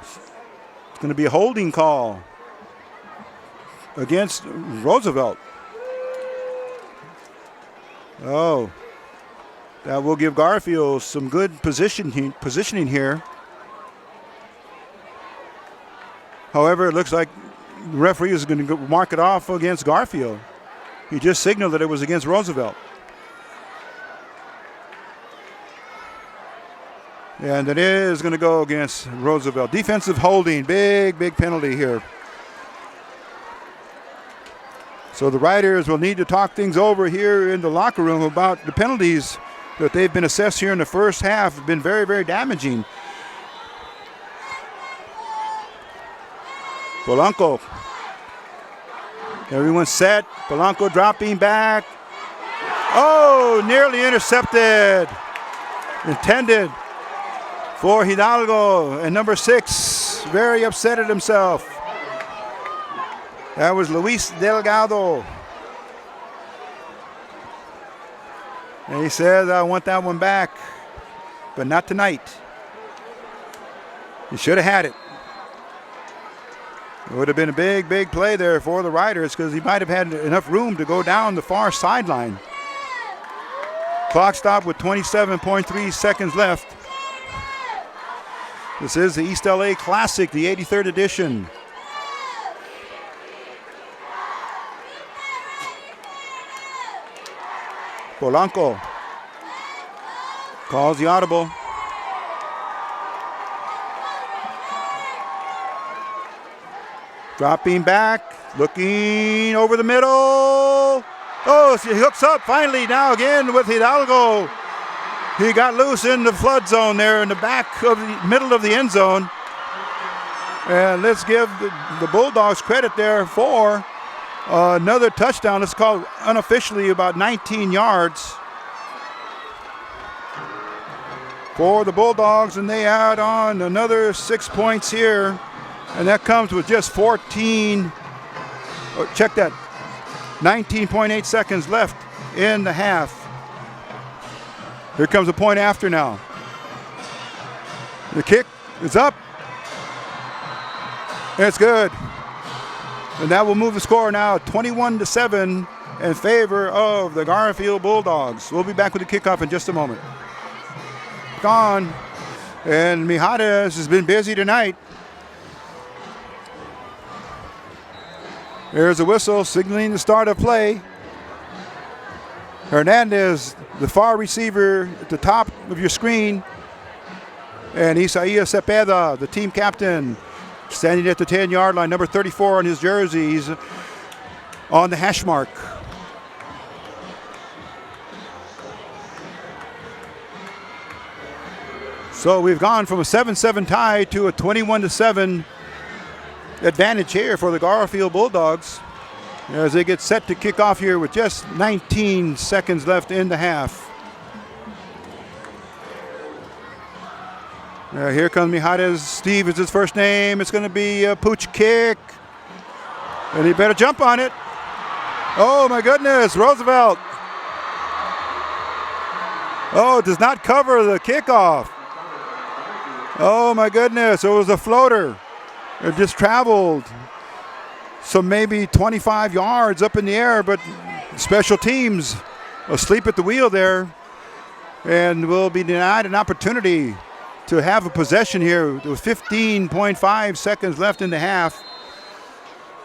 It's going to be a holding call against Roosevelt. Oh, that will give Garfield some good positioning here. However, it looks like the referee is going to mark it off against Garfield. He just signaled that it was against Roosevelt. And it is going to go against Roosevelt. Defensive holding, big penalty here. So the Riders will need to talk things over here in the locker room about the penalties that they've been assessed here in the first half. Have been very, very damaging. Polanco. Everyone's set. Polanco dropping back. Oh, nearly intercepted. Intended for Hidalgo. And number 6, very upset at himself. That was Luis Delgado. And he says, I want that one back, but not tonight. He should have had it. It would have been a big play there for the Riders, because he might have had enough room to go down the far sideline. Clock stopped with 27.3 seconds left. This is the East LA Classic, the 83rd edition. Polanco calls the audible. Dropping back, looking over the middle. Oh, he hooks up finally now again with Hidalgo. He got loose in the flood zone there in the back of the middle of the end zone. And let's give the Bulldogs credit there for another touchdown. It's called unofficially about 19 yards for the Bulldogs, and they add on another 6 points here. And that comes with just 14, check that, 19.8 seconds left in the half. Here comes a point after now. The kick is up. It's good. And that will move the score now 21-7 in favor of the Garfield Bulldogs. We'll be back with the kickoff in just a moment. Gone. And Mijares has been busy tonight. There's a whistle signaling the start of play. Hernandez, the far receiver at the top of your screen. And Isaiah Cepeda, the team captain, standing at the 10-yard line, number 34 on his jersey. He's on the hash mark. So we've gone from a 7-7 tie to a 21-7 advantage here for the Garfield Bulldogs as they get set to kick off here with just 19 seconds left in the half. Here comes Mijares. Steve is his first name. It's going to be a pooch kick. And he better jump on it. Oh, my goodness. Roosevelt. Oh, does not cover the kickoff. Oh, my goodness. It was a floater. It just traveled some maybe 25 yards up in the air, but special teams asleep at the wheel there and will be denied an opportunity to have a possession here with 15.5 seconds left in the half.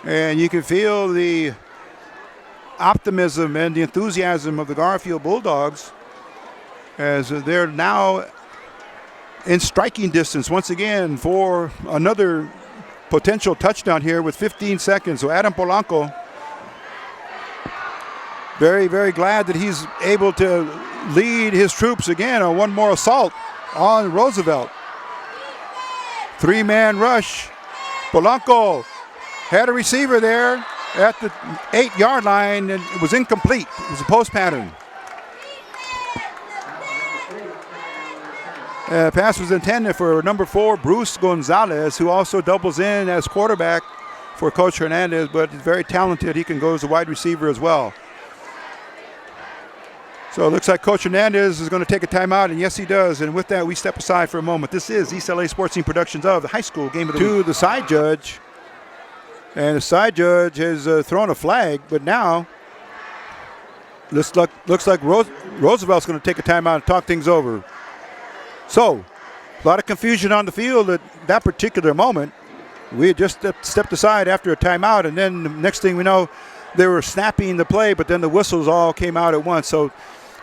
And you can feel the optimism and the enthusiasm of the Garfield Bulldogs as they're now in striking distance once again for another potential touchdown here with 15 seconds. So Adam Polanco, very, very glad that he's able to lead his troops again on one more assault on Roosevelt. Three-man rush. Polanco had a receiver there at the 8-yard line, and it was incomplete. It was a post pattern. Pass was intended for number 4, Bruce Gonzalez, who also doubles in as quarterback for Coach Hernandez, but he's very talented. He can go as a wide receiver as well. So it looks like Coach Hernandez is going to take a timeout, and yes, he does. And with that, we step aside for a moment. This is East LA Sports Team Productions of the high school game of the week. To the side judge, and the side judge has thrown a flag, but now looks like Roosevelt's going to take a timeout and talk things over. So, a lot of confusion on the field at that particular moment. We had just stepped aside after a timeout, and then the next thing we know, they were snapping the play, but then the whistles all came out at once. So,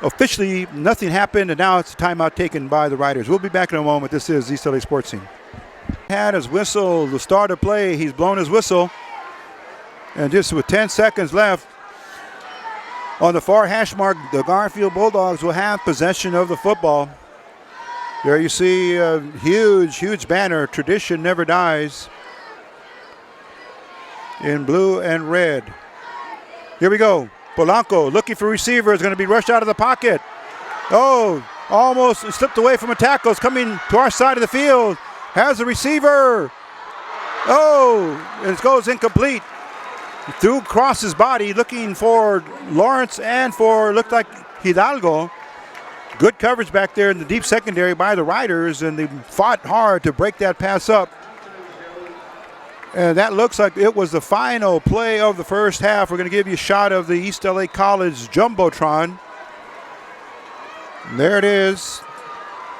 officially, nothing happened, and now it's a timeout taken by the Riders. We'll be back in a moment. This is East LA Sports Team. Had his whistle, the start of play. He's blown his whistle, and just with 10 seconds left, on the far hash mark, the Garfield Bulldogs will have possession of the football. There you see a huge, huge banner, Tradition Never Dies, in blue and red. Here we go. Polanco looking for receiver, is going to be rushed out of the pocket. Oh, almost slipped away from a tackle. It's coming to our side of the field. Has a receiver. Oh, and it goes incomplete. Threw across his body looking for Lawrence and for, looked like Hidalgo. Good coverage back there in the deep secondary by the Riders, and they fought hard to break that pass up. And that looks like it was the final play of the first half. We're going to give you a shot of the East LA College Jumbotron. And there it is.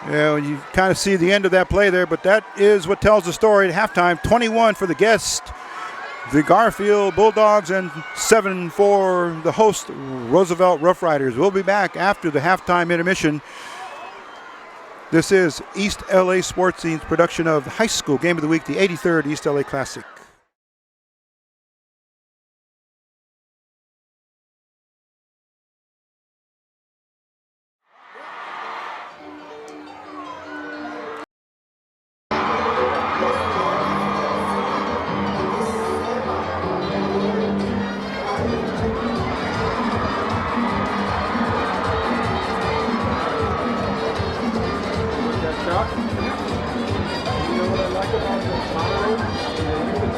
You kind of see the end of that play there, but that is what tells the story at halftime. 21 for the guest the Garfield Bulldogs and 7 for the host Roosevelt Rough Riders. We'll be back after the halftime intermission. This is East LA Sports Scene's production of High School Game of the Week, the 83rd East LA Classic. You know what I like about the power?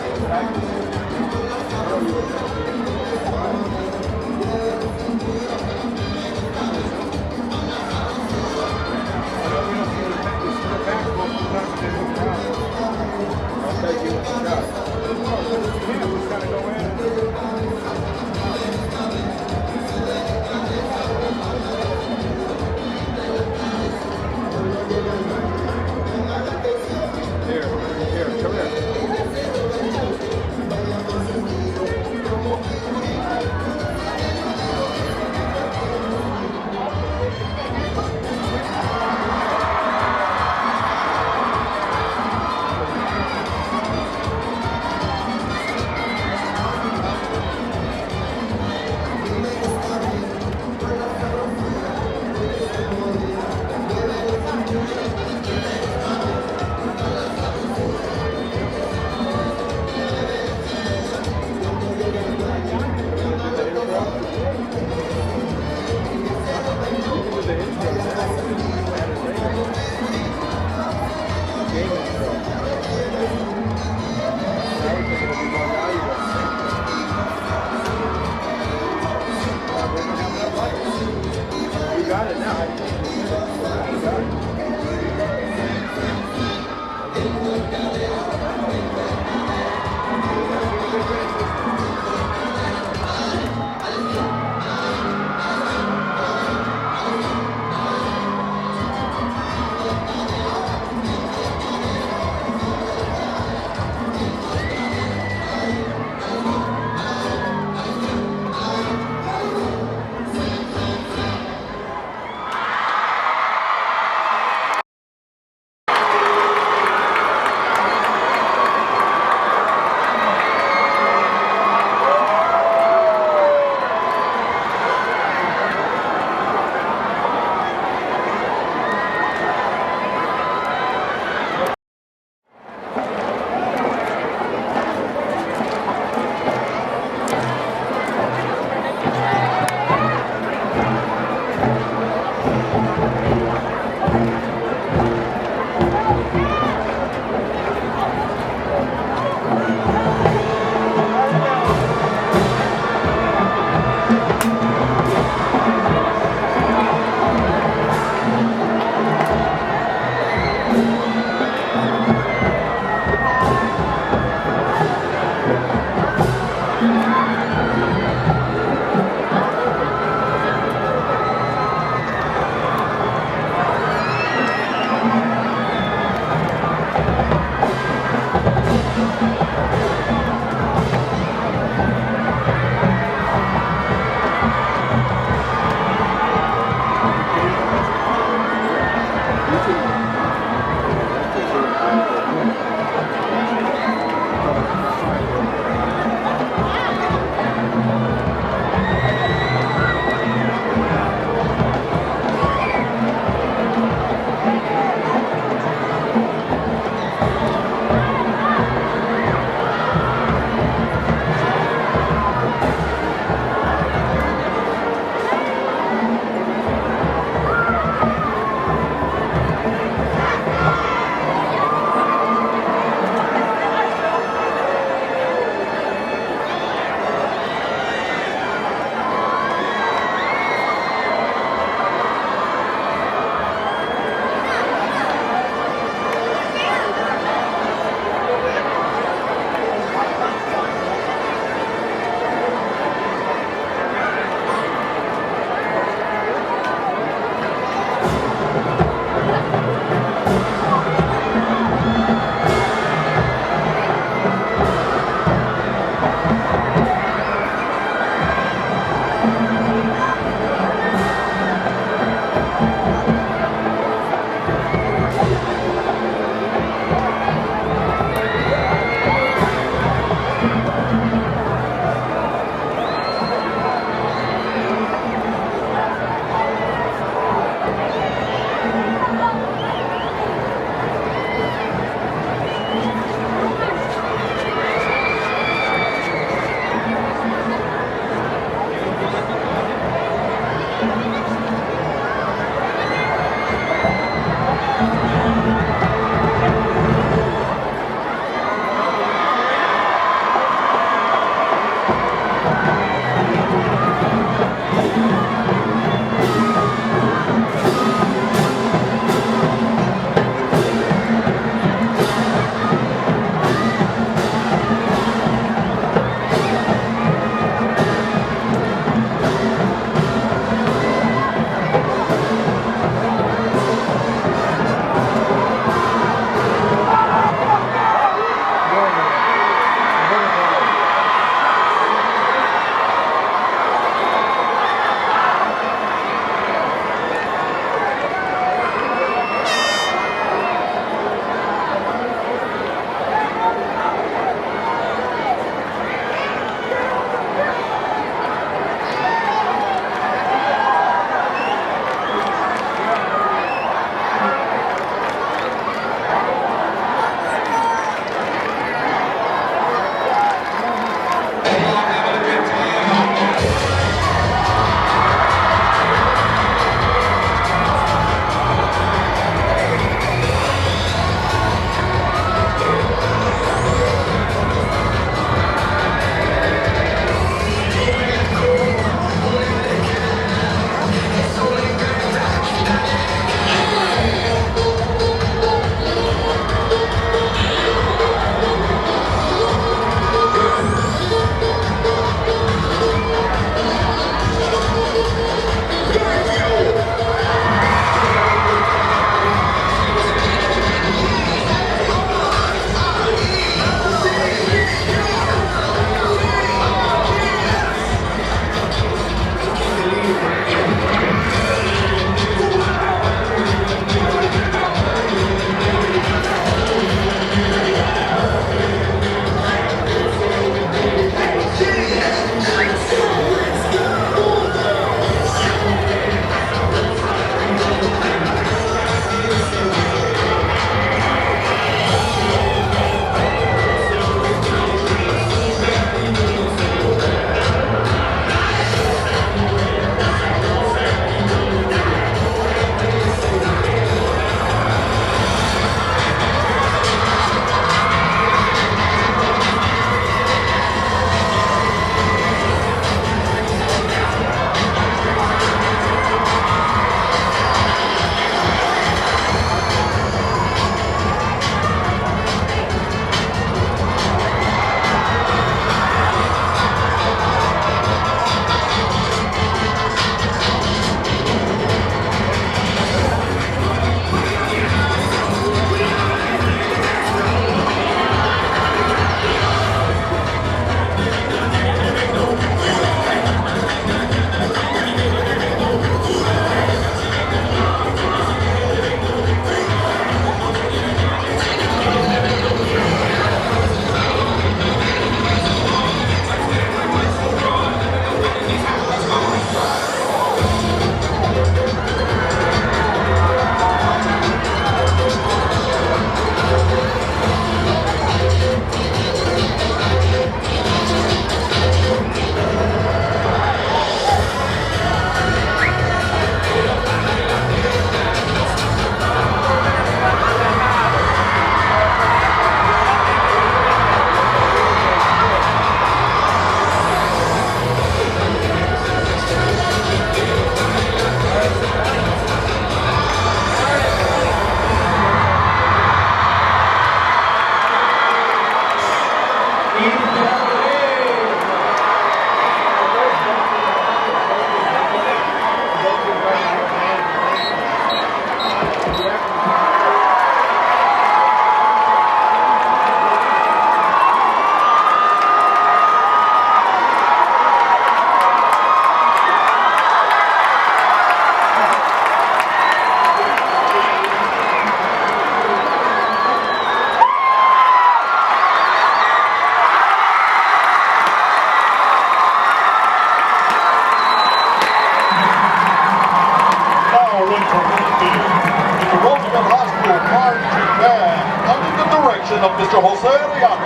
of Mr. Jose Arellano.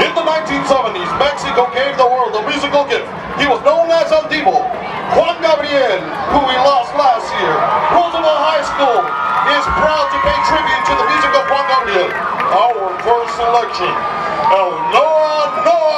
In the 1970s, Mexico gave the world a musical gift. He was known as El Divo. Juan Gabriel, who we lost last year. Roosevelt High School is proud to pay tribute to the music of Juan Gabriel. Our first selection, El Noah Noah.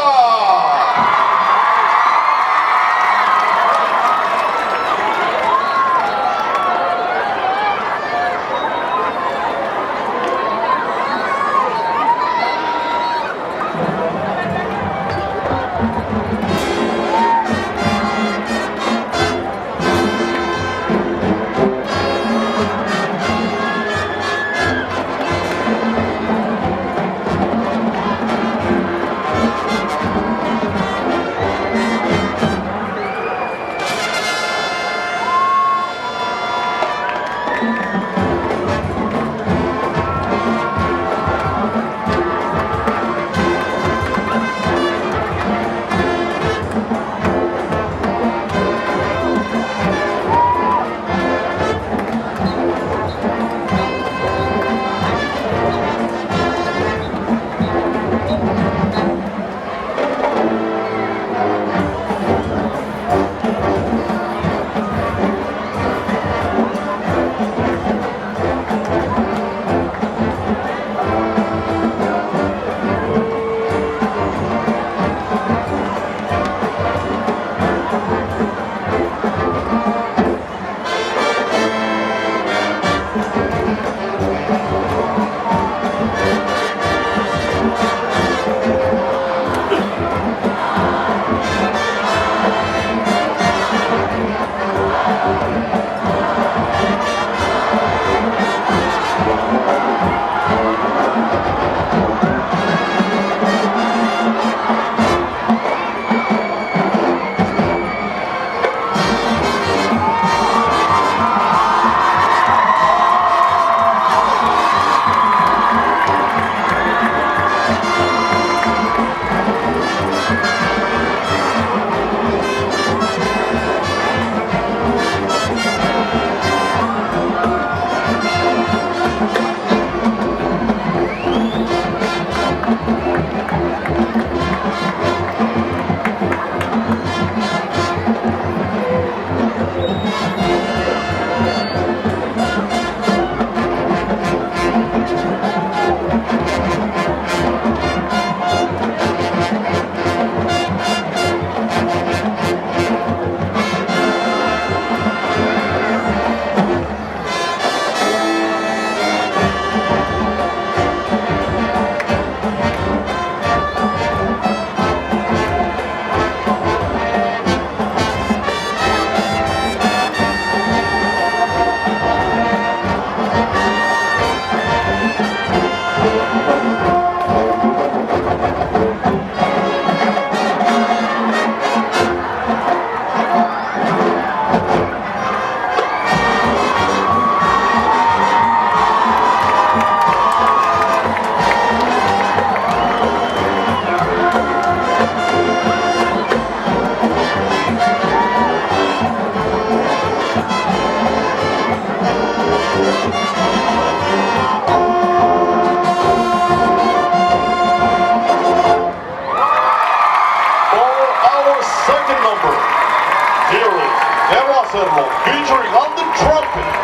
Featuring on the trumpet,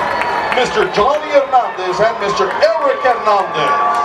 Mr. Johnny Hernandez and Mr. Eric Hernandez.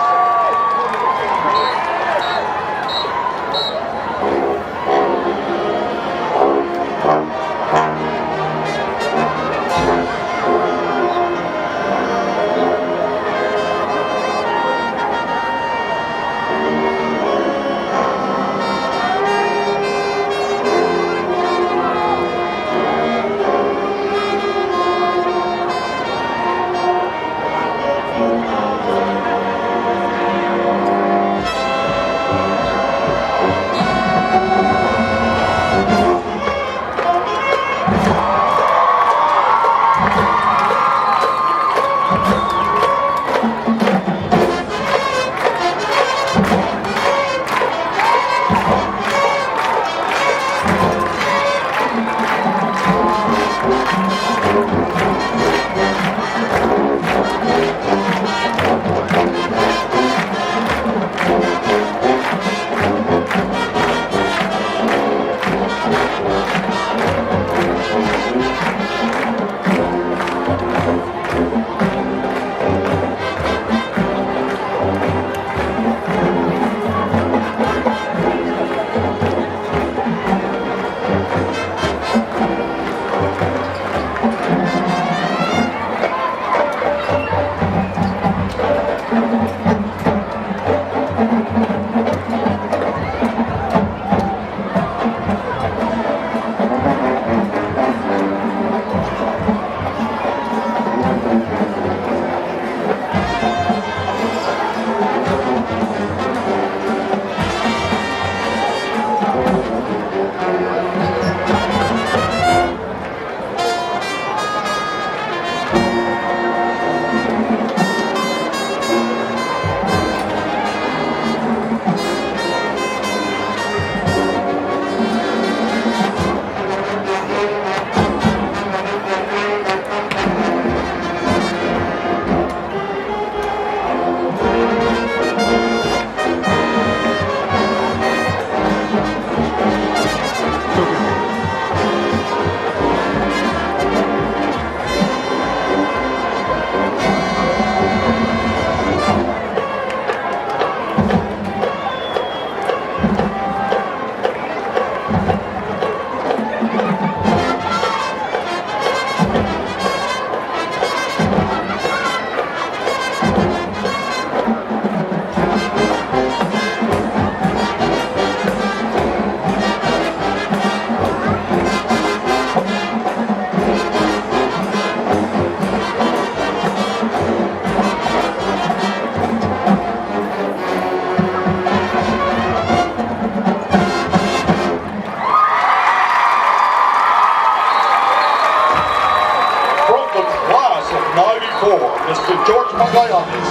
34, Mr. George Magallanes,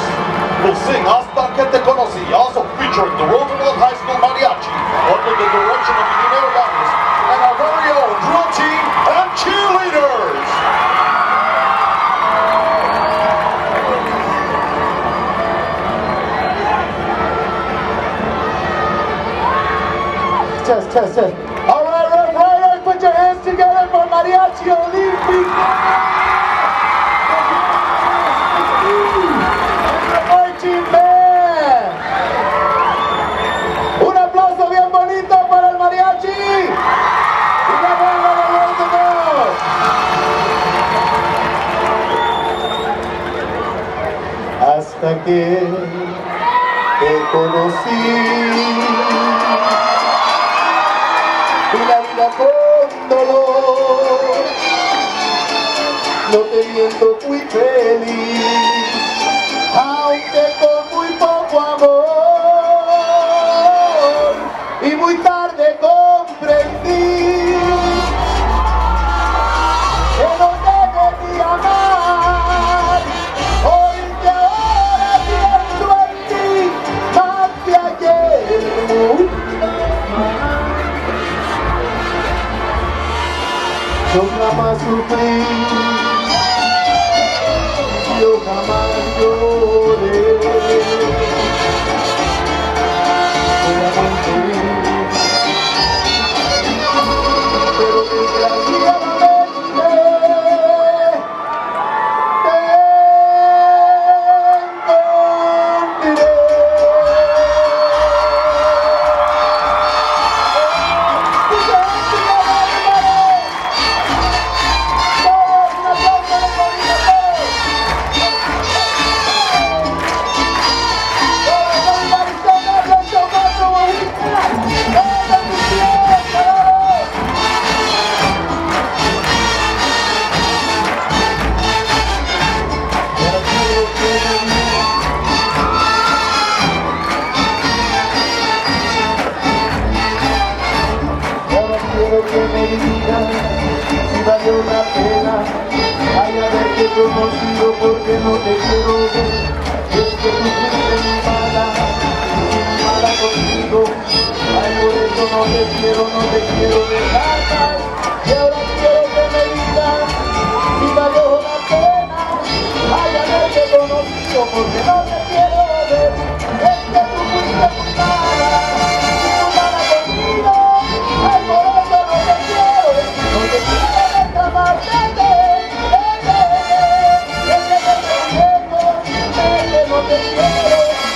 will sing Hasta que te conocí, also featuring the Roosevelt High School Mariachi under the direction of Ingeniero Llanes and our very own drill team and cheerleaders. Test. All right, Rough Riders, put your hands together for Mariachi Olímpico. Marching Band. Un aplauso bien bonito para el mariachi. Y la banda de Roosevelt. Hasta que te conocí. Y la vida con dolor, no te miento, fui feliz, aunque con muy poco amor, y muy tarde comprendí que no debí amar, hoy que ahora pienso en ti, más que ayer. Yo jamás sufrí, yo jamás lloré, solamente, pero desgraciadamente te encontré. Que me digas si valió la pena ay haberte conocido porque no te quiero ver es que tú fuiste muy mala conmigo ay por eso no te quiero dejar más y ahora quiero que me digas si valió la pena ay haberte conocido porque no te quiero ver es que tú fuiste muy mala conmigo ay por eso no te quiero dejar más no te quiero dejar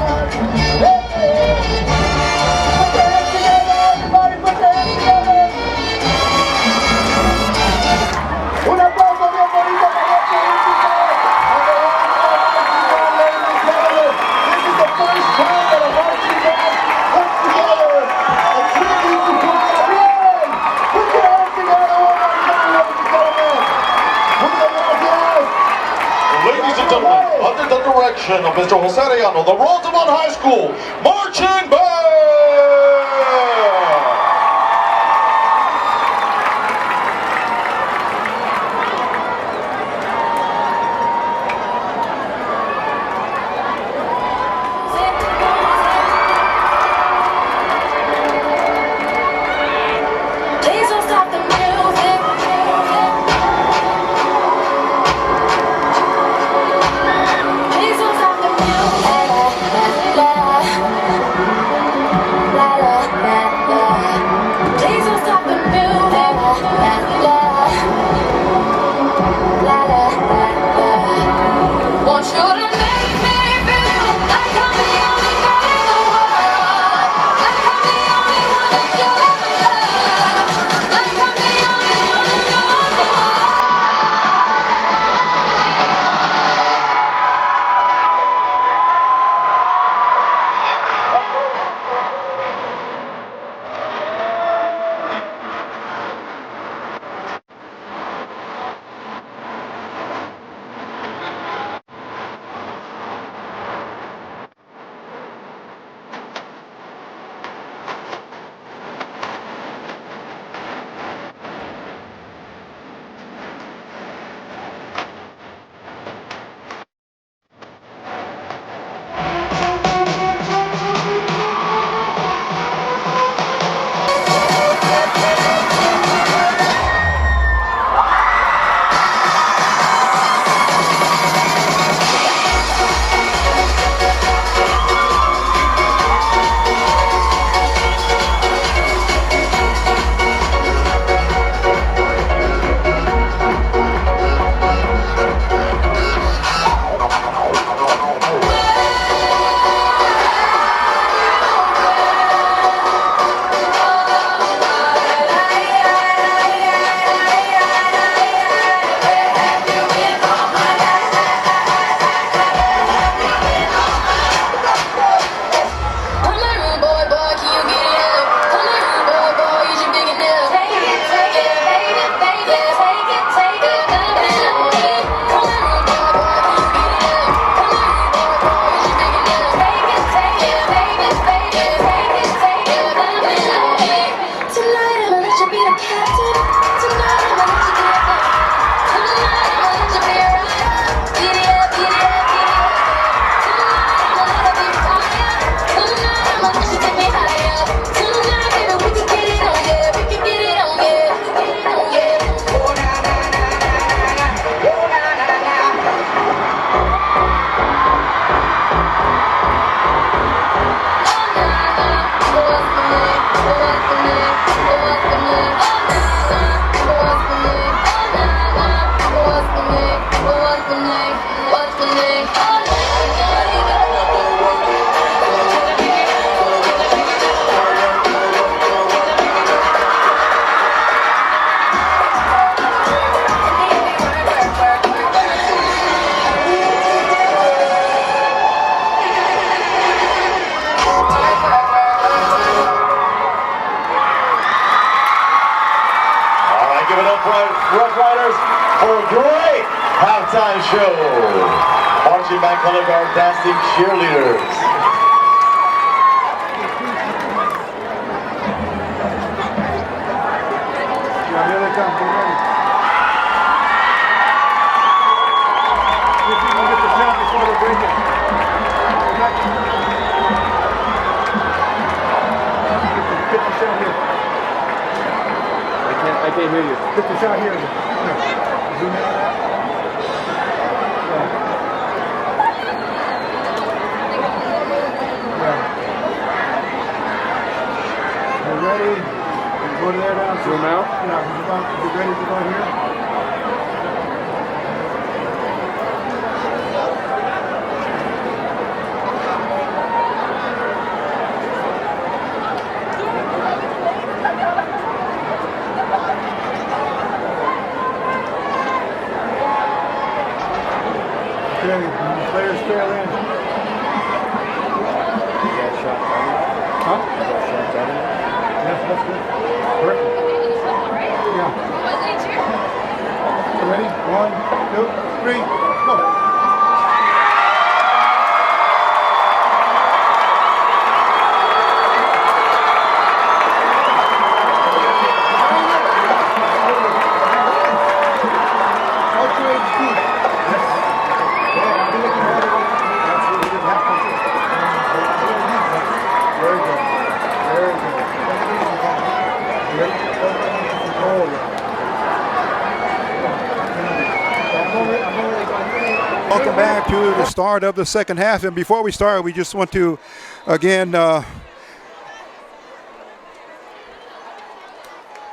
más un aplauso bien bonito para este músico. This is the first time that a marching band comes together and tribute to Juan Gabriel. Put your hands together one more time, ladies and gentlemen. Muchas gracias. Ladies and gentlemen, under the direction of Mr. Jose Arellano, the Roosevelt High School Marching Band! Please don't stop the music. Please don't stop the music. give it up for Rough Riders for a great halftime show. Marching band, color guard, dancing cheerleaders. Yeah, here they come. Get ready. See if you can get the shot before they break it. Get the shot here. I can't hear you. Get the shot here. Zoom in on that. You ready? Go to there now. Zoom out. Yeah, you ready to go here? Okay, the players trail in. Huh? Yes, that's good. Perfect. Yeah. Ready? 1, 2, 3, go. Welcome back to the start of the second half. And before we start, we just want to, again,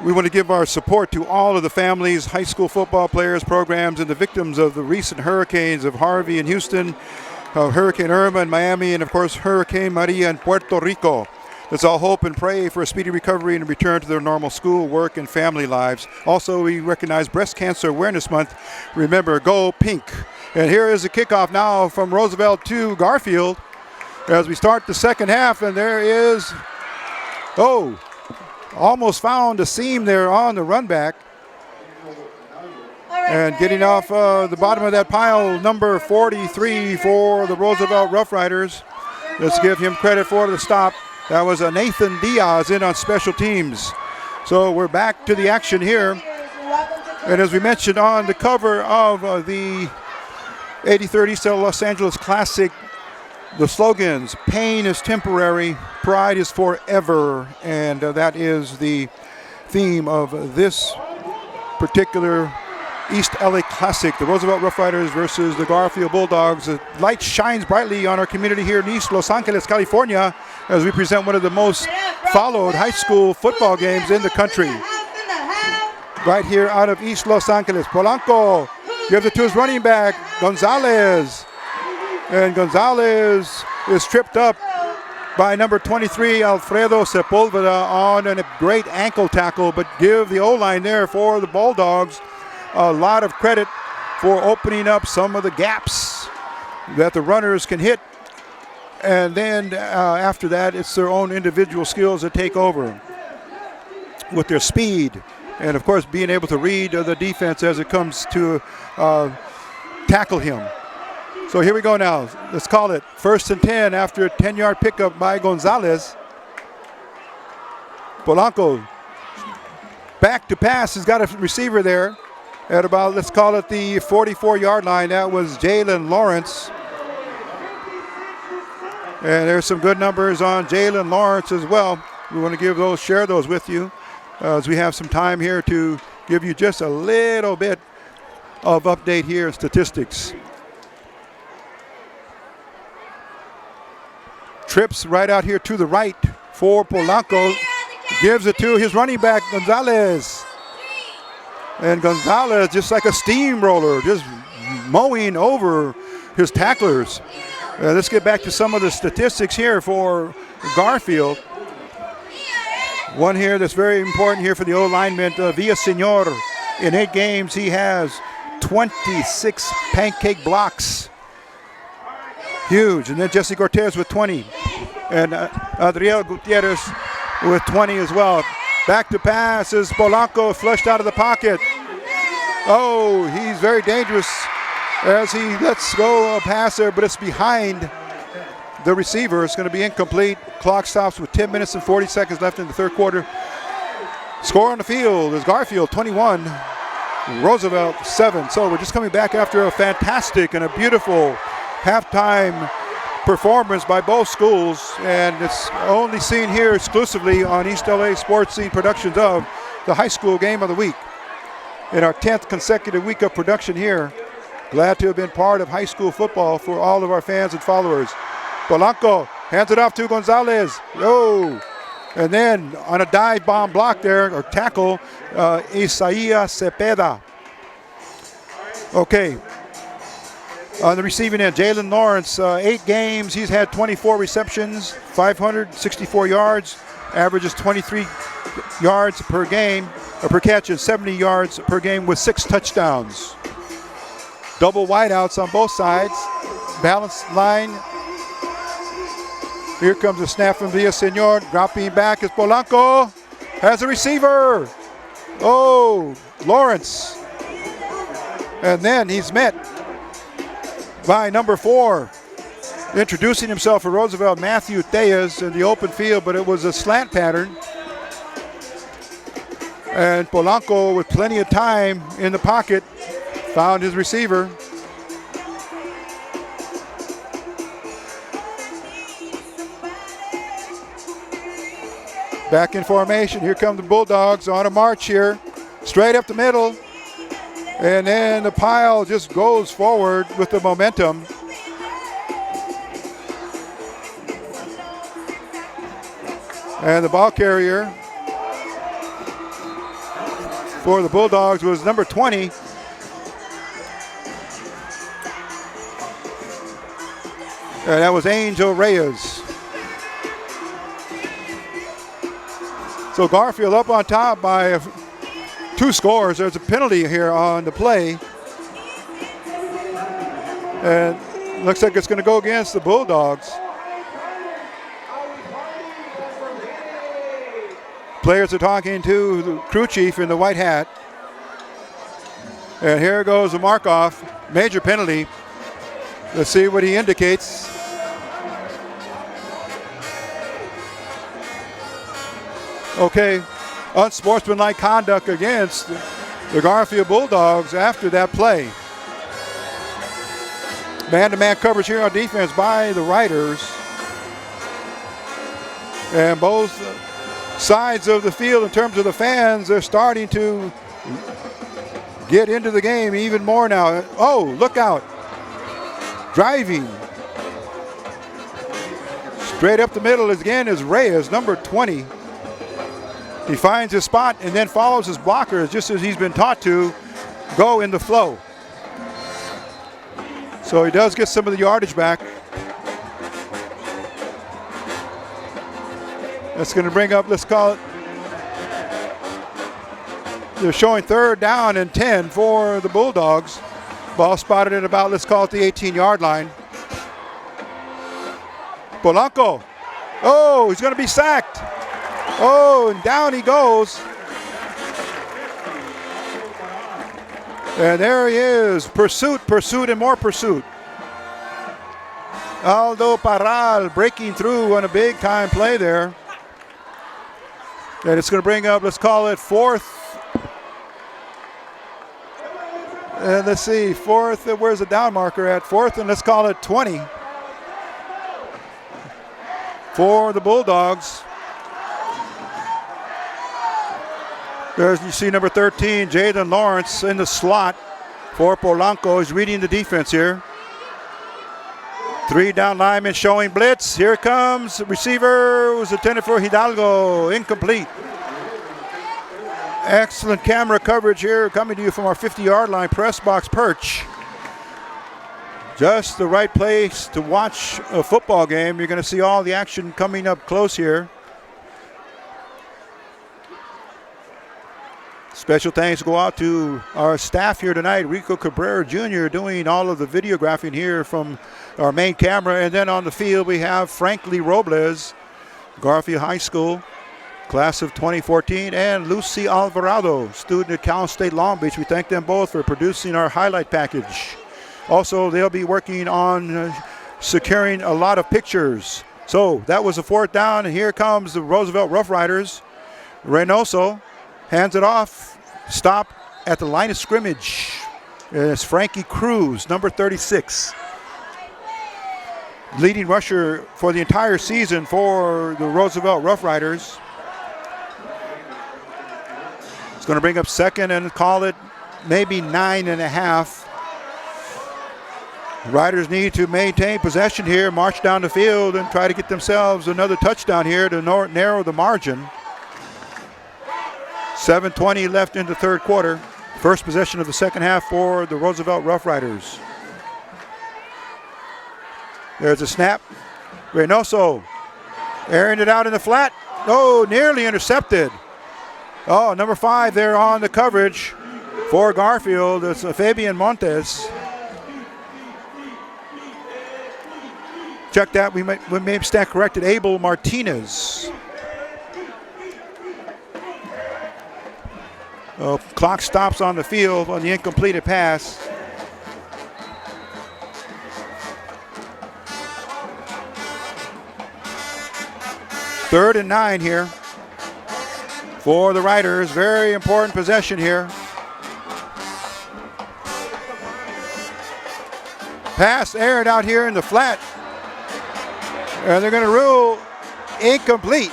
we want to give our support to all of the families, high school football players, programs, and the victims of the recent hurricanes of Harvey in Houston, Hurricane Irma in Miami, and of course Hurricane Maria in Puerto Rico. Let's all hope and pray for a speedy recovery and a return to their normal school, work, and family lives. Also, we recognize Breast Cancer Awareness Month. Remember, go pink. And here is the kickoff now from Roosevelt to Garfield as we start the second half. And there is, almost found a seam there on the run back. And getting off the bottom of that pile, number 43 for the Roosevelt Rough Riders. Let's give him credit for the stop. That was a Nathan Diaz in on special teams. So we're back to the action here. And as we mentioned on the cover of the 83rd East Los Angeles Classic, the slogans, pain is temporary, pride is forever. And that is the theme of this particular East LA Classic, the Roosevelt Rough Riders versus the Garfield Bulldogs. The light shines brightly on our community here in East Los Angeles, California, as we present one of the most followed high school football games in the country. Right here out of East Los Angeles. Polanco gives it to his running back, Gonzalez. And Gonzalez is tripped up by number 23, Alfredo Sepulveda, on a great ankle tackle, but give the O-line there for the Bulldogs a lot of credit for opening up some of the gaps that the runners can hit. And then after that, it's their own individual skills that take over with their speed. And of course, being able to read the defense as it comes to tackle him. So here we go now. Let's call it 1st and 10 after a 10-yard pickup by Gonzalez. Polanco back to pass. He's got a receiver there at about, let's call it the 44-yard line. That was Jalen Lawrence. And there's some good numbers on Jalen Lawrence as well. We want to share those with you as we have some time here to give you just a little bit of update here in statistics. Trips right out here to the right for Polanco. Gives it to his running back, Gonzalez. And Gonzalez, just like a steamroller, just mowing over his tacklers. Let's get back to some of the statistics here for Garfield. One here that's very important here for the O-lineman, Villaseñor. In 8 games, he has 26 pancake blocks. Huge. And then Jesse Cortez with 20. And Adriel Gutierrez with 20 as well. Back to pass is Polanco, flushed out of the pocket. Oh, he's very dangerous as he lets go a pass there, but it's behind the receiver. It's going to be incomplete. Clock stops with 10 minutes and 40 seconds left in the third quarter. Score on the field is Garfield 21, Roosevelt 7. So we're just coming back after a fantastic and a beautiful halftime performance by both schools, and it's only seen here exclusively on East LA Sports Scene Productions of the high school game of the week. In our 10th consecutive week of production here, glad to have been part of high school football for all of our fans and followers. Polanco hands it off to Gonzalez. Oh, and then on a dive bomb block there, or tackle, Isaiah Cepeda. Okay. On the receiving end, Jalen Lawrence, 8 games. He's had 24 receptions, 564 yards, averages 23 yards per game, or per catch, and 70 yards per game with 6 touchdowns. Double wideouts on both sides. Balanced line. Here comes the snap from Villaseñor. Dropping back is Polanco. Has a receiver. Oh, Lawrence. And then he's met by number 4, introducing himself for Roosevelt, Matthew Theas, in the open field, but it was a slant pattern. And Polanco, with plenty of time in the pocket, found his receiver. Back in formation. Here come the Bulldogs on a march here, straight up the middle. And then the pile just goes forward with the momentum. And the ball carrier for the Bulldogs was number 20. And that was Angel Reyes. So Garfield up on top by 2 scores. There's a penalty here on the play. And looks like it's going to go against the Bulldogs. Players are talking to the crew chief in the white hat. And here goes the mark-off. Major penalty. Let's see what he indicates. Okay. Unsportsmanlike conduct against the Garfield Bulldogs after that play. Man-to-man coverage here on defense by the Riders. And both sides of the field, in terms of the fans, they're starting to get into the game even more now. Oh, look out. Driving. Straight up the middle again is Reyes, number 20. He finds his spot and then follows his blockers just as he's been taught to go in the flow. So he does get some of the yardage back. That's going to bring up, let's call it, they're showing 3rd down and 10 for the Bulldogs. Ball spotted at about, let's call it the 18-yard line. Polanco. Oh, he's going to be sacked. Oh, and down he goes. And there he is. Pursuit, and more pursuit. Aldo Parral breaking through on a big-time play there. And it's going to bring up, let's call it 4th. And let's see, 4th, where's the down marker at? 4th, and let's call it 20 for the Bulldogs. There's, you see number 13, Jaden Lawrence in the slot for Polanco. He's reading the defense here. 3 down linemen showing blitz. Here comes the receiver. It was intended for Hidalgo. Incomplete. Excellent camera coverage here coming to you from our 50-yard line press box perch. Just the right place to watch a football game. You're going to see all the action coming up close here. Special thanks go out to our staff here tonight. Rico Cabrera Jr. doing all of the videographing here from our main camera. And then on the field we have Franklin Robles, Garfield High School. class of 2014, and Lucy Alvarado, student at Cal State Long Beach. We thank them both for producing our highlight package. Also, they'll be working on securing a lot of pictures. So that was a 4th down, and here comes the Roosevelt Rough Riders. Reynoso hands it off, stop at the line of scrimmage. It's Frankie Cruz, number 36. Leading rusher for the entire season for the Roosevelt Rough Riders. It's going to bring up 2nd and call it maybe 9.5. Riders need to maintain possession here, march down the field, and try to get themselves another touchdown here to narrow the margin. 7:20 left in the 3rd quarter. First possession of the 2nd half for the Roosevelt Rough Riders. There's a snap. Reynoso airing it out in the flat. Oh, nearly intercepted. Oh, number 5 there on the coverage for Garfield. It's Fabian Montes. Check that. We may stand corrected. Abel Martinez. Clock stops on the field on the incompleted pass. Third and 9 here for the Riders. Very important possession here. Pass aired out here in the flat. And they're going to rule incomplete.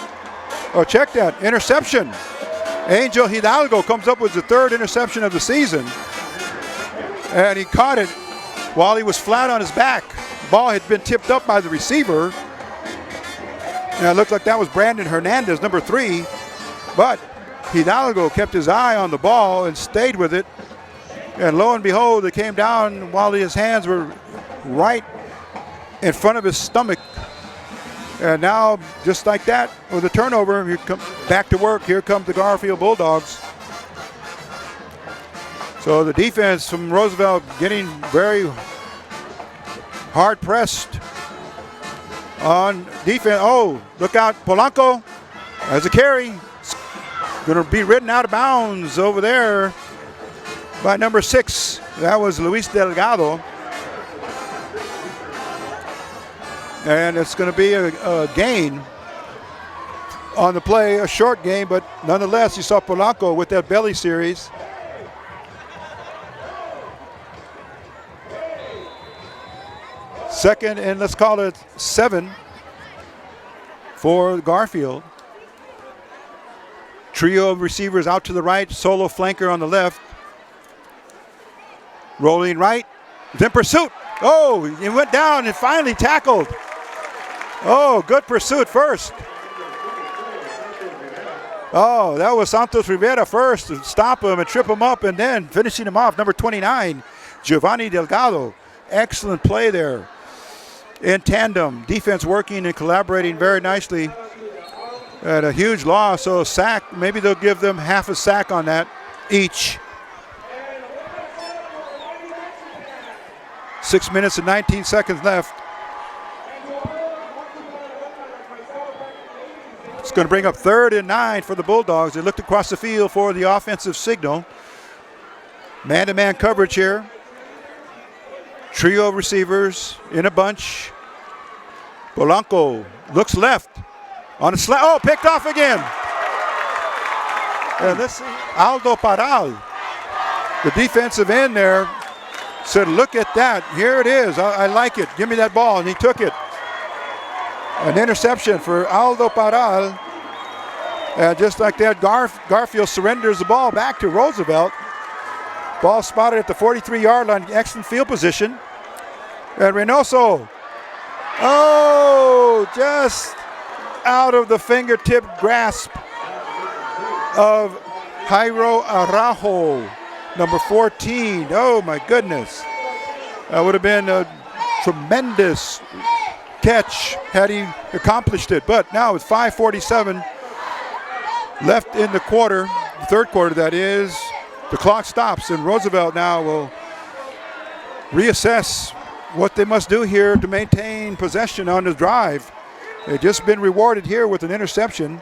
Oh, check that. Interception. Angel Hidalgo comes up with the 3rd interception of the season. And he caught it while he was flat on his back. The ball had been tipped up by the receiver. And it looked like that was Brandon Hernandez, number 3. But Hidalgo kept his eye on the ball and stayed with it. And lo and behold, it came down while his hands were right in front of his stomach. And now, just like that, with a turnover, here come back to work. Here come the Garfield Bulldogs. So the defense from Roosevelt getting very hard pressed on defense. Oh, look out, Polanco has a carry. Going to be ridden out of bounds over there by number 6. That was Luis Delgado. And it's going to be a gain on the play, a short gain, but nonetheless, you saw Polanco with that belly series. Second and let's call it 7 for Garfield. Trio of receivers out to the right, solo flanker on the left. Rolling right, then pursuit. Oh, he went down and finally tackled. Oh, good pursuit first. Oh, that was Santos Rivera first to stop him and trip him up, and then finishing him off, number 29, Giovanni Delgado. Excellent play there. In tandem, defense working and collaborating very nicely. At a huge loss, so a sack, maybe they'll give them half a sack on that each. 6 minutes and 19 seconds left. It's going to bring up 3rd and 9 for the Bulldogs. They looked across the field for the offensive signal. Man-to-man coverage here. Trio of receivers in a bunch. Polanco looks left. On a slant. Oh, picked off again. And let's see. Aldo Paral, the defensive end there, said, look at that. Here it is. I like it. Give me that ball. And he took it. An interception for Aldo Paral. And just like that, Garfield surrenders the ball back to Roosevelt. Ball spotted at the 43-yard line. Excellent field position. And Reynoso. Oh, just out of the fingertip grasp of Jairo Araujo, number 14. Oh, my goodness. That would have been a tremendous catch had he accomplished it. But now with 5:47 left in the quarter, the 3rd quarter that is, the clock stops, and Roosevelt now will reassess what they must do here to maintain possession on the drive. They've just been rewarded here with an interception.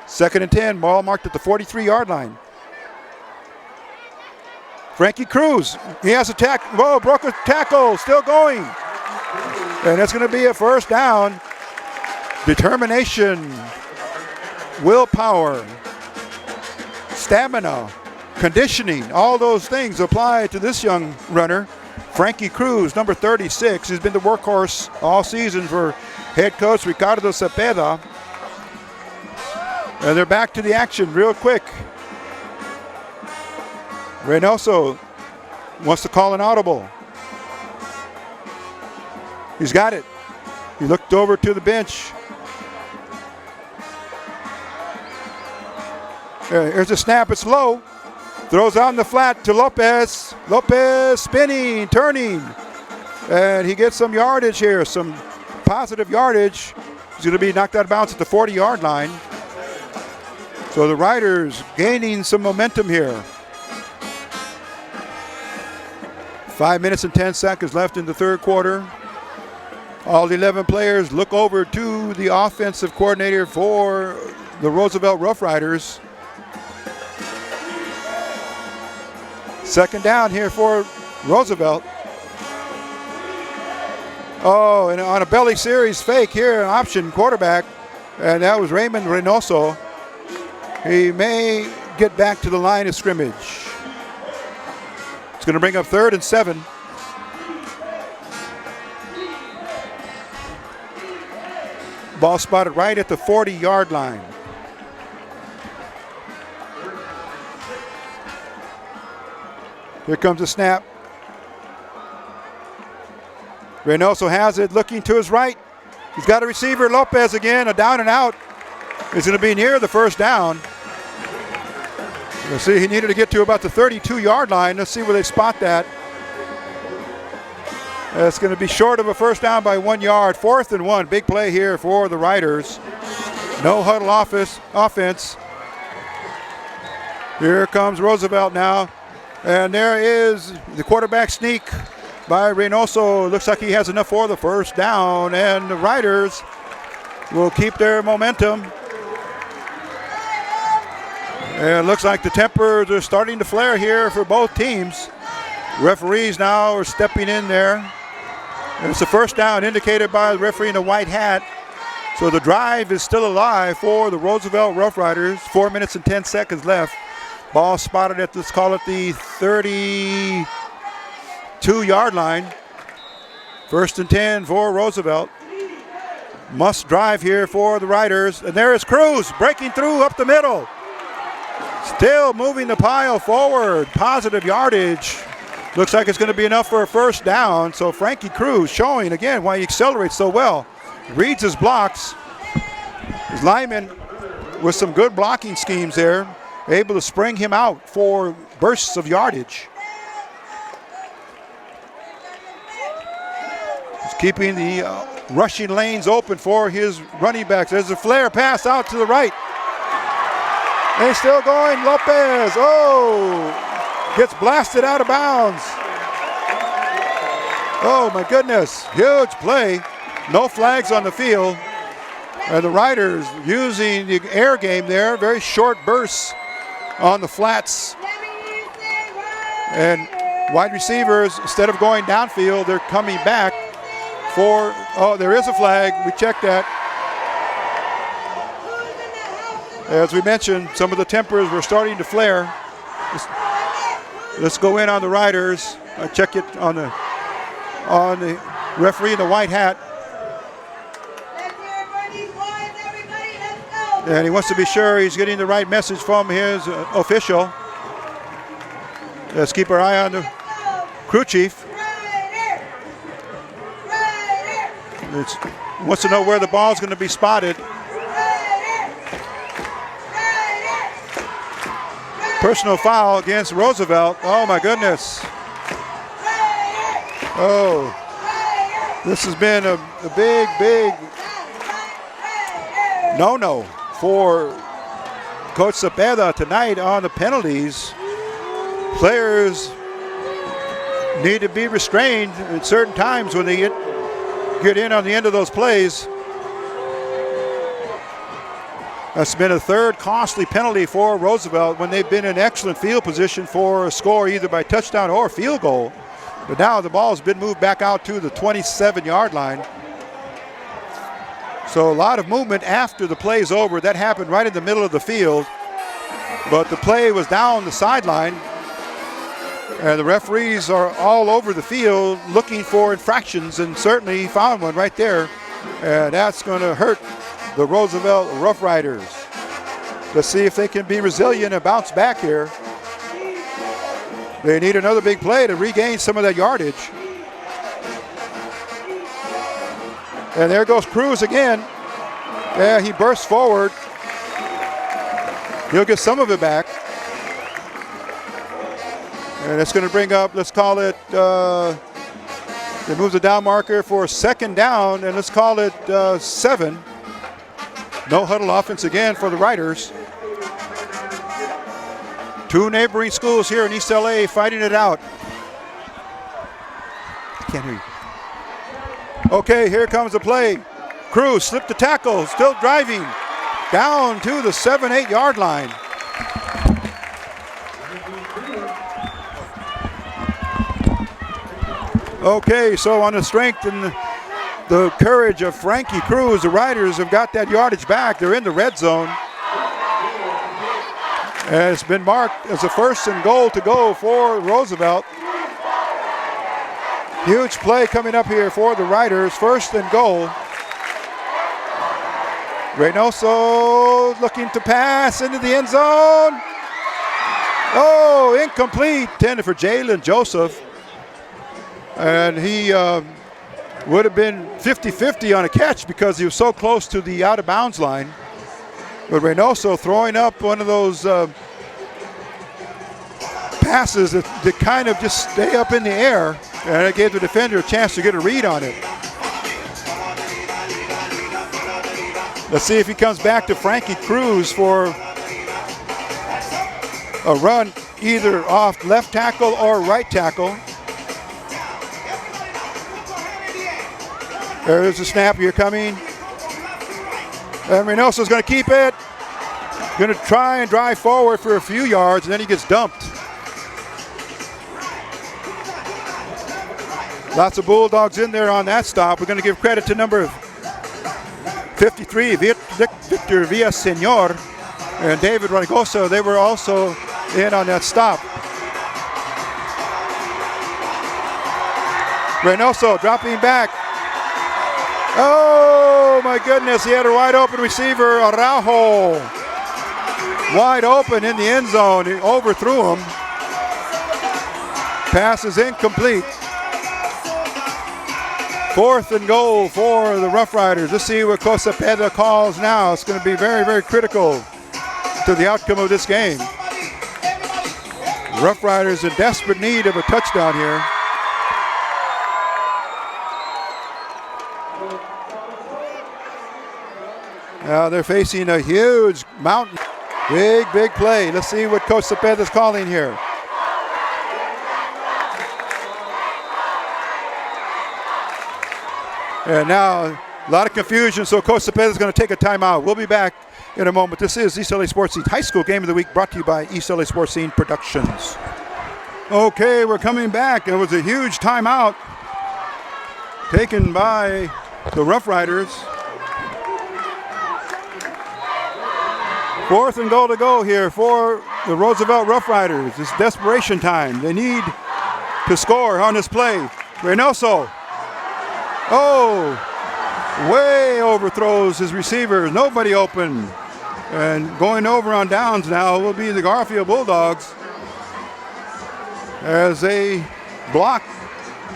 2nd and 10, ball marked at the 43-yard line. Frankie Cruz, he has a tackle. Whoa, broke a tackle, still going. And it's going to be a first down. Determination, willpower, stamina, conditioning, all those things apply to this young runner. Frankie Cruz, number 36, has been the workhorse all season for head coach Ricardo Cepeda. And they're back to the action real quick. Reynoso wants to call an audible. He's got it. He looked over to the bench. Here's a snap. It's low. Throws on the flat to Lopez. Lopez spinning, turning. And he gets some yardage here, some positive yardage. He's going to be knocked out of bounds at the 40-yard line. So the Riders gaining some momentum here. 5 minutes and 10 seconds left in the third quarter. All 11 players look over to the offensive coordinator for the Roosevelt Rough Riders. Second down here for Roosevelt. Oh, and on a belly series fake here, an option quarterback, and that was Raymond Reynoso. He may get back to the line of scrimmage. It's going to bring up 3rd and 7. Ball spotted right at the 40-yard line. Here comes the snap. Reynoso has it, looking to his right. He's got a receiver, Lopez again, a down and out. It's going to be near the first down. You'll see he needed to get to about the 32-yard line. Let's see where they spot that. It's going to be short of a first down by 1 yard. 4th and 1, big play here for the Riders. No huddle offense. Here comes Roosevelt now. And there is the quarterback sneak by Reynoso. Looks like he has enough for the first down. And the Riders will keep their momentum. And it looks like the tempers are starting to flare here for both teams. Referees now are stepping in there. And it's a first down indicated by the referee in the white hat. So the drive is still alive for the Roosevelt Rough Riders. 4 minutes and 10 seconds left. Ball spotted at, let's call it the 32-yard line. 1st and 10 for Roosevelt. Must drive here for the Riders. And there is Cruz breaking through up the middle. Still moving the pile forward. Positive yardage. Looks like it's going to be enough for a first down. So Frankie Cruz showing again why he accelerates so well. Reads his blocks. His lineman with some good blocking schemes there. Able to spring him out for bursts of yardage. He's keeping the rushing lanes open for his running backs. There's a flare pass out to the right. And he's still going. Lopez, gets blasted out of bounds. Oh my goodness, huge play. No flags on the field. And the Riders using the air game there, very short bursts on the flats. And wide receivers, instead of going downfield, they're coming back for, there is a flag. We checked that. As we mentioned, some of the tempers were starting to flare. Let's go in on the Riders. I check it on the referee in the white hat. And he wants to be sure he's getting the right message from his official. Let's keep our eye on the crew chief. Wants to know where the ball is going to be spotted. Personal foul against Roosevelt. Oh my goodness. Oh, this has been a big no-no for Coach Cepeda tonight on the penalties. Players need to be restrained at certain times when they get in on the end of those plays. That's been a third costly penalty for Roosevelt when they've been in excellent field position for a score either by touchdown or field goal. But now the ball's been moved back out to the 27-yard line. So a lot of movement after the play's over. That happened right in the middle of the field. But the play was down the sideline. And the referees are all over the field looking for infractions, and certainly found one right there. And that's going to hurt the Roosevelt Rough Riders. Let's see if they can be resilient and bounce back here. They need another big play to regain some of that yardage. And there goes Cruz again. Yeah, he bursts forward. He'll get some of it back. And it's going to bring up, let's call it, it moves the down marker for second down, and let's call it 7. No huddle offense again for the Riders. Two neighboring schools here in East LA fighting it out. Can't hear you. Okay, here comes the play. Cruz slipped the tackle, still driving. Down to the 7-8 yard line. Okay, so on the strength and the courage of Frankie Cruz, the Riders have got that yardage back. They're in the red zone. And it's been marked as a 1st and goal to go for Roosevelt. Huge play coming up here for the Riders. 1st and goal. Reynoso looking to pass into the end zone. Oh, incomplete. Intended for Jalen Joseph. And he would have been 50-50 on a catch because he was so close to the out of bounds line. But Reynoso throwing up one of those passes that kind of just stay up in the air, and it gave the defender a chance to get a read on it. Let's see if he comes back to Frankie Cruz for a run either off left tackle or right tackle. There's a snap here coming. And Reynoso's going to keep it. Going to try and drive forward for a few yards, and then he gets dumped. Lots of Bulldogs in there on that stop. We're going to give credit to number 53, Victor Villaseñor, and David Rodrigoso. They were also in on that stop. Reynoso dropping back. Oh my goodness, he had a wide open receiver, Araujo. Wide open in the end zone, he overthrew him. Pass is incomplete. 4th and goal for the Rough Riders. Let's see what Cosapeda calls now. It's going to be very, very critical to the outcome of this game. Rough Riders in desperate need of a touchdown here. Now they're facing a huge mountain. Big, big play. Let's see what Coach Cepeda is calling here. And now a lot of confusion, so Coach Cepeda is going to take a timeout. We'll be back in a moment. This is East LA Sports Scene High School Game of the Week, brought to you by East LA Sports Scene Productions. Okay, we're coming back. It was a huge timeout taken by the Rough Riders. 4th and goal to go here for the Roosevelt Rough Riders. It's desperation time. They need to score on this play. Reynoso. Oh, way overthrows his receiver. Nobody open. And going over on downs now will be the Garfield Bulldogs as they block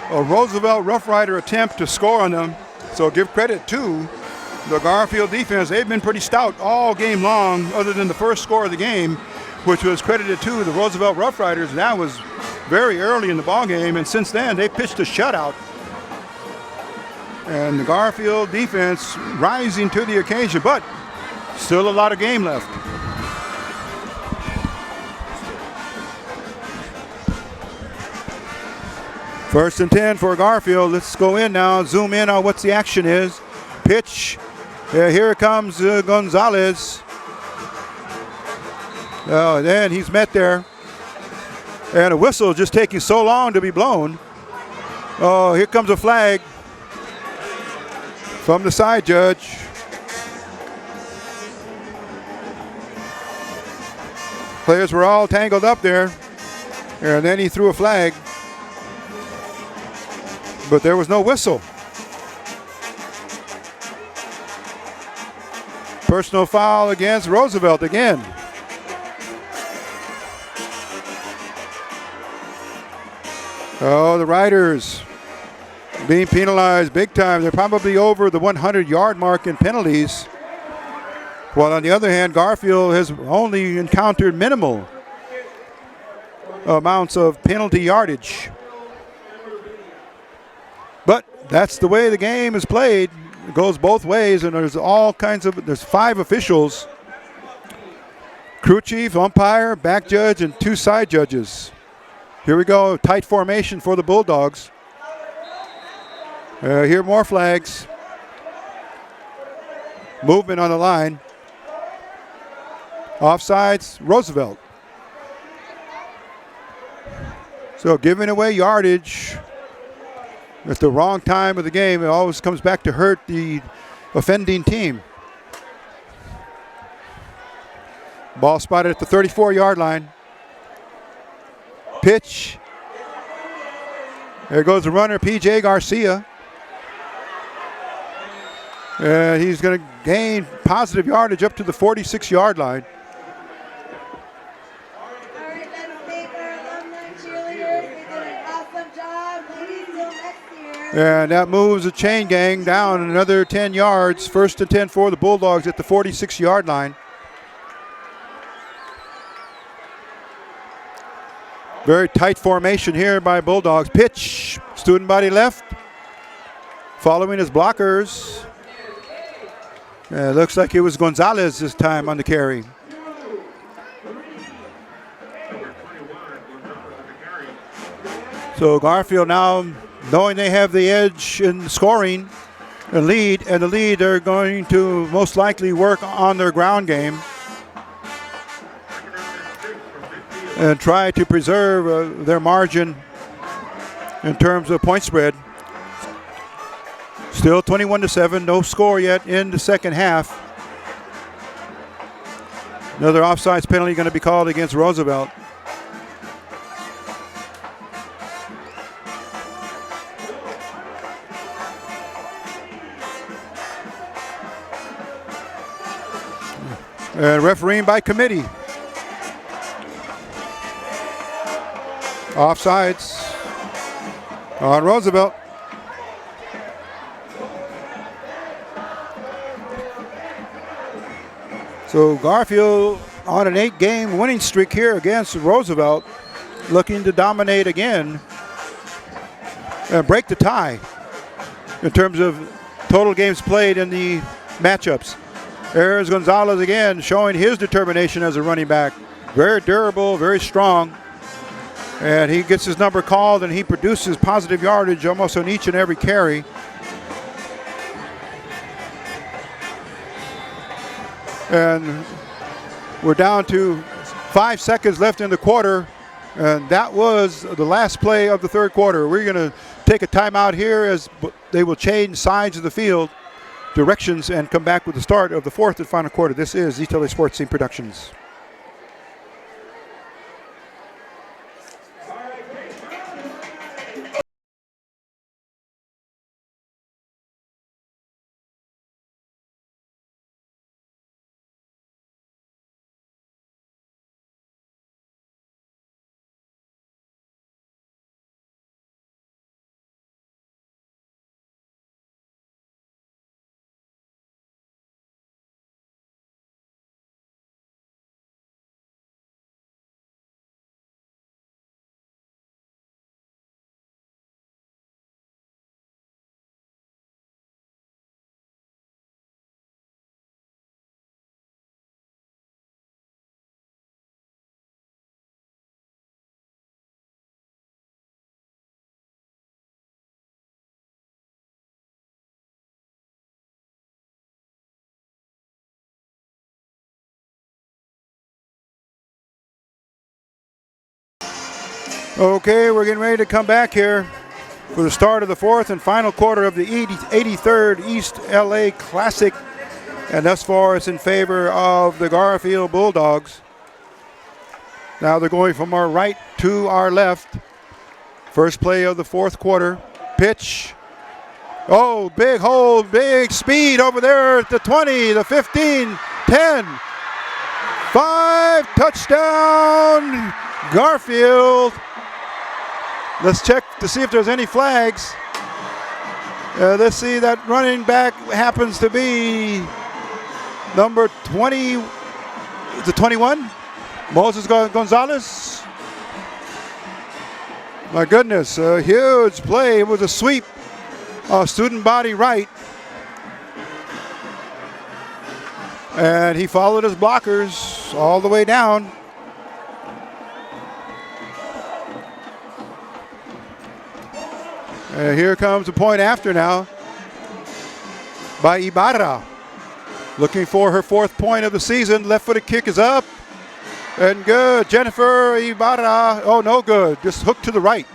a Roosevelt Rough Rider attempt to score on them. So give credit to the Garfield defense. They've been pretty stout all game long, other than the first score of the game, which was credited to the Roosevelt Rough Riders. That was very early in the ball game, and since then they pitched a shutout. And the Garfield defense rising to the occasion, but still a lot of game left. First and 10 for Garfield. Let's go in now, zoom in on what the action is. Pitch. Here it comes Gonzalez. Oh, then he's met there. And a whistle just taking so long to be blown. Oh, here comes a flag from the side judge. Players were all tangled up there. And then he threw a flag. But there was no whistle. Personal foul against Roosevelt again. Oh, the Riders being penalized big time. They're probably over the 100-yard mark in penalties. While on the other hand, Garfield has only encountered minimal amounts of penalty yardage. But that's the way the game is played. It goes both ways, and there's all kinds of, there's 5 officials. Crew chief, umpire, back judge, and 2 side judges. Here we go, tight formation for the Bulldogs. Here more flags. Movement on the line. Offsides, Roosevelt. So giving away yardage at the wrong time of the game, it always comes back to hurt the offending team. Ball spotted at the 34-yard line. Pitch. There goes the runner, P.J. Garcia. He's going to gain positive yardage up to the 46-yard line. All right, let's thank our alumni cheerleaders. They did an awesome job. Ladies, till next year. And that moves the chain gang down another 10 yards. 1st and 10 for the Bulldogs at the 46-yard line. Very tight formation here by Bulldogs. Pitch, student body left. Following his blockers. Looks like it was Gonzalez this time on the carry. So Garfield now, knowing they have the edge in scoring, the lead, they're going to most likely work on their ground game and try to preserve their margin in terms of point spread. Still 21-7, no score yet in the second half. Another offsides penalty going to be called against Roosevelt. And refereeing by committee. Offsides on Roosevelt. So Garfield on an 8-game winning streak here against Roosevelt, looking to dominate again and break the tie in terms of total games played in the matchups. There's Gonzalez again, showing his determination as a running back. Very durable, very strong. And he gets his number called, and he produces positive yardage almost on each and every carry. And we're down to 5 seconds left in the quarter, and that was the last play of the third quarter. We're going to take a timeout here as they will change sides of the field, directions, and come back with the start of the fourth and final quarter. This is East LA Sports Team Productions. Okay, we're getting ready to come back here for the start of the fourth and final quarter of the 83rd East LA Classic. And thus far, it's in favor of the Garfield Bulldogs. Now they're going from our right to our left. First play of the fourth quarter. Pitch. Oh, big hole, big speed over there at the 20, the 15, 10, 5, touchdown, Garfield. Let's check to see if there's any flags. Let's see, that running back happens to be number 20, the 21, Moses Gonzalez. My goodness, a huge play. It was a sweep, student body right. And he followed his blockers all the way down. And here comes the point after now by Ibarra. Looking for her fourth point of the season. Left-footed kick is up. And good. Jennifer Ibarra. Oh, no good. Just hooked to the right.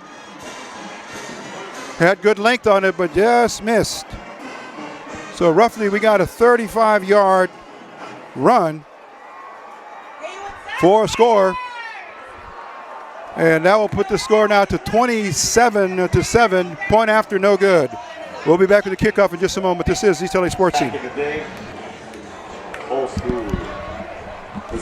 Had good length on it, but just missed. So roughly we got a 35-yard run for a score. And that will put the score now to 27-7. Point after, no good. We'll be back with the kickoff in just a moment. This is East LA Sports Scene.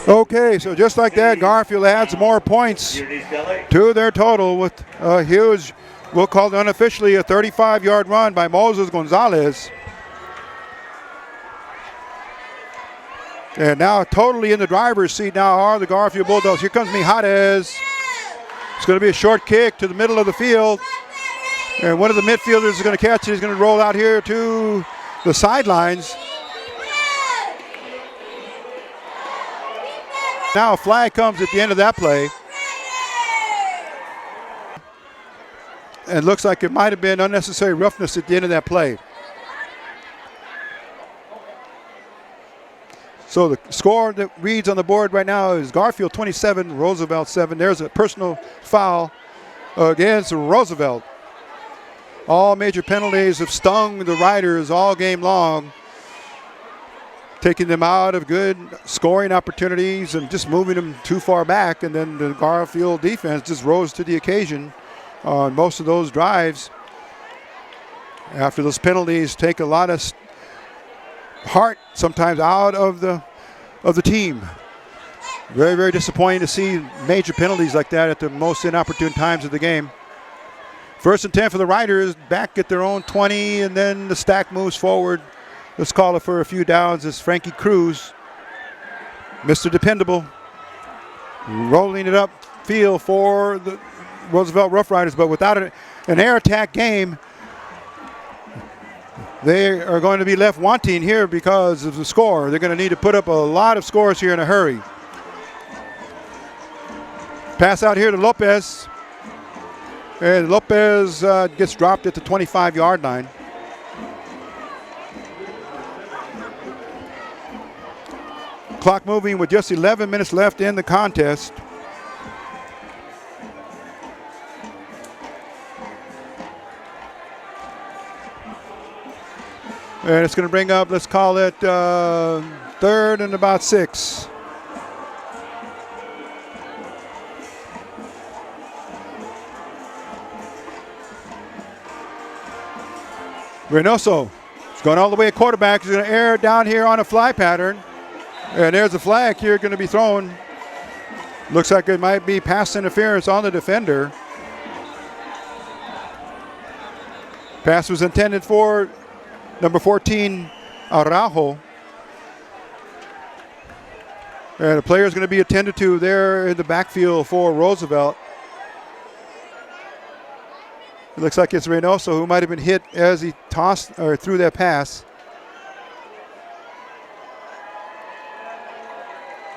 Okay, so just like that, Garfield adds more points to their total with a huge, we'll call it unofficially, a 35-yard run by Moses Gonzalez. And now totally in the driver's seat now are the Garfield Bulldogs. Here comes Mijares. It's going to be a short kick to the middle of the field. And one of the midfielders is going to catch it. He's going to roll out here to the sidelines. Now a flag comes at the end of that play. And looks like it might have been unnecessary roughness at the end of that play. So the score that reads on the board right now is Garfield 27, Roosevelt 7. There's a personal foul against Roosevelt. All major penalties have stung the Riders all game long, taking them out of good scoring opportunities and just moving them too far back. And then the Garfield defense just rose to the occasion on most of those drives. After those penalties, take a lot of heart sometimes out of the team. Very, very disappointing to see major penalties like that at the most inopportune times of the game. First and 10 for the Riders, back at their own 20, and then the stack moves forward. Let's call it for a few downs as Frankie Cruz, Mr. Dependable, rolling it up field for the Roosevelt Rough Riders, but without an air attack game, they are going to be left wanting here because of the score. They're going to need to put up a lot of scores here in a hurry. Pass out here to Lopez. And Lopez gets dropped at the 25-yard line. Clock moving with just 11 minutes left in the contest. And it's going to bring up, let's call it third and about 6. Reynoso is going all the way at quarterback. He's going to air down here on a fly pattern. And there's a flag here going to be thrown. Looks like it might be pass interference on the defender. Pass was intended for number 14, Araujo. And the player is going to be attended to there in the backfield for Roosevelt. It looks like it's Reynoso who might have been hit as he tossed or threw that pass.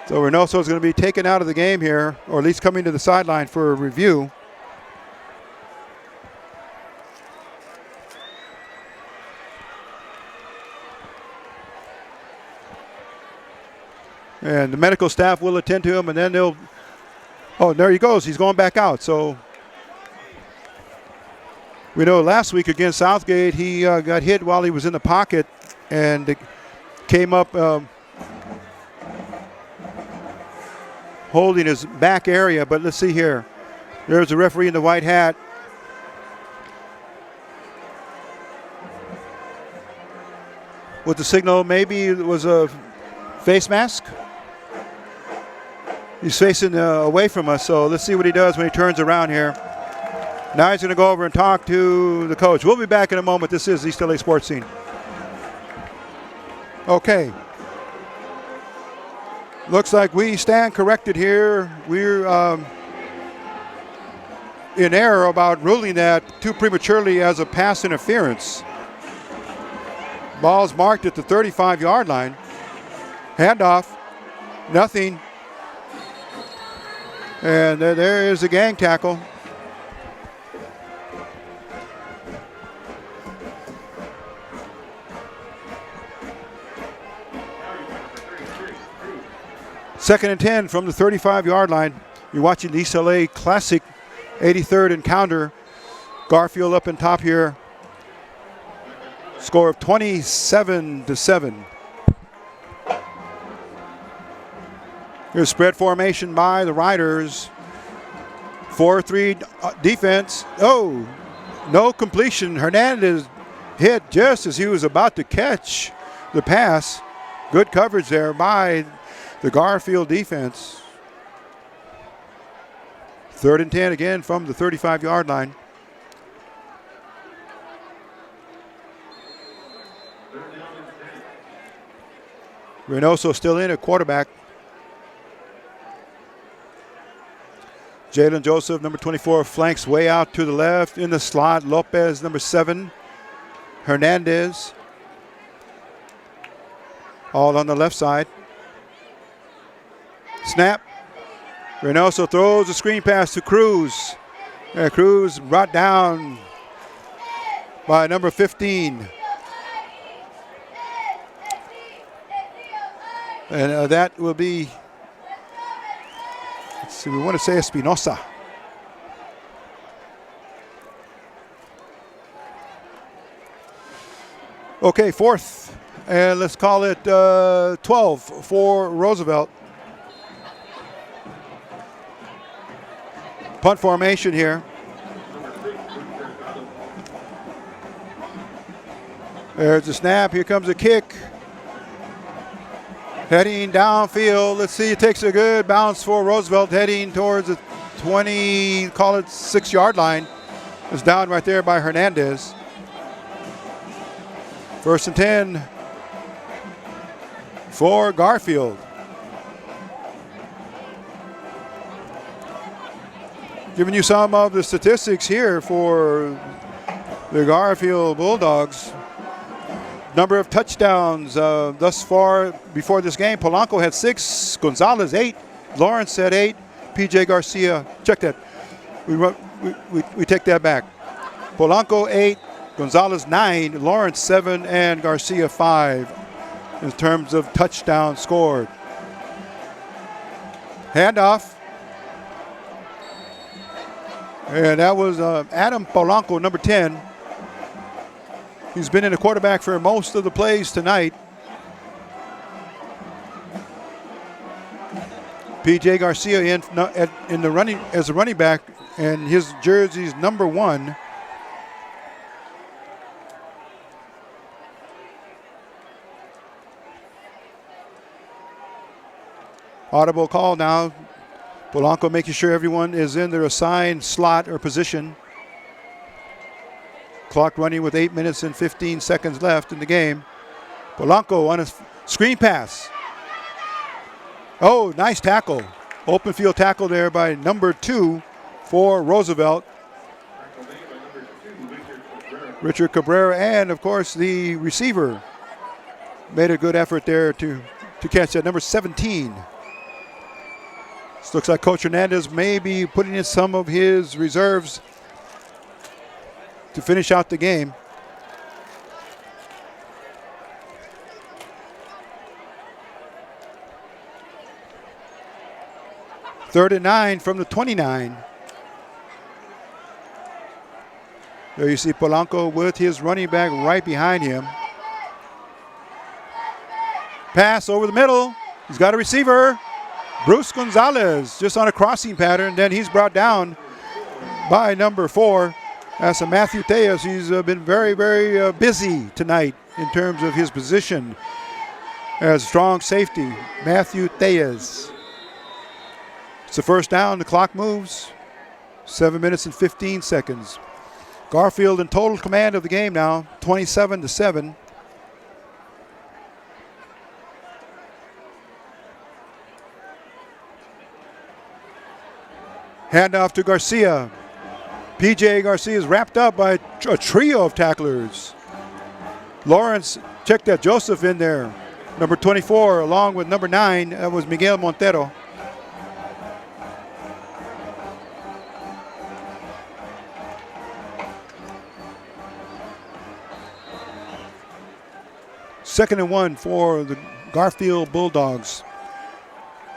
So Reynoso is going to be taken out of the game here, or at least coming to the sideline for a review. And the medical staff will attend to him, and then they'll, oh, there he goes. He's going back out. So We know last week against Southgate, he got hit while he was in the pocket and came up holding his back area. But let's see here. There's the referee in the white hat. With the signal, maybe it was a face mask. He's facing away from us, so let's see what he does when he turns around here. Now he's going to go over and talk to the coach. We'll be back in a moment. This is East LA Sports Scene. Okay. Looks like we stand corrected here. We're in error about ruling that too prematurely as a pass interference. Ball's marked at the 35-yard line. Handoff. Nothing. And there is a gang tackle. Second and 10 from the 35-yard line. You're watching the East LA Classic 83rd encounter. Garfield up in top here. Score of 27-7. Here's spread formation by the Riders. 4-3 defense. Oh, no completion. Hernandez hit just as he was about to catch the pass. Good coverage there by the Garfield defense. 3rd and 10 again from the 35-yard line. Reynoso still in at quarterback. Jalen Joseph, number 24, flanks way out to the left. In the slot, Lopez, number 7. Hernandez. All on the left side. Snap. Reynoso throws a screen pass to Cruz. And Cruz brought down by number 15. And that will be, let's see, we want to say Espinosa. Okay, 4th. And let's call it 12 for Roosevelt. Punt formation here. There's the snap. Here comes the kick. Heading downfield. Let's see. It takes a good bounce for Roosevelt heading towards the 20, call it 6-yard line. It's down right there by Hernandez. 1st and 10 for Garfield. Giving you some of the statistics here for the Garfield Bulldogs. Number of touchdowns thus far before this game. Polanco had 6, Gonzalez 8, Lawrence had 8, PJ Garcia, check that. We take that back. Polanco 8, Gonzalez 9, Lawrence 7, and Garcia 5 in terms of touchdowns scored. Handoff. And that was Adam Polanco, number 10. He's been in the quarterback for most of the plays tonight. PJ Garcia in the running as a running back, and his jersey's number 1. Audible call now. Polanco making sure everyone is in their assigned slot or position. Clock running with 8 minutes and 15 seconds left in the game. Polanco on a screen pass. Oh, nice tackle. Open field tackle there by number 2 for Roosevelt. Richard Cabrera, and of course the receiver made a good effort there to catch that, number 17. This looks like Coach Hernandez may be putting in some of his reserves to finish out the game. Third and 9 from the 29. There you see Polanco with his running back right behind him. Pass over the middle. He's got a receiver. Bruce Gonzalez just on a crossing pattern. Then he's brought down by number 4. That's a Matthew Tejas. He's been very, very busy tonight in terms of his position as strong safety. Matthew Tejas. It's a first down. The clock moves. 7 minutes and 15 seconds. Garfield in total command of the game now, 27-7. Handoff to Garcia. PJ Garcia is wrapped up by a trio of tacklers. Lawrence, check that, Joseph in there. Number 24 along with number 9, that was Miguel Montero. Second and 1 for the Garfield Bulldogs.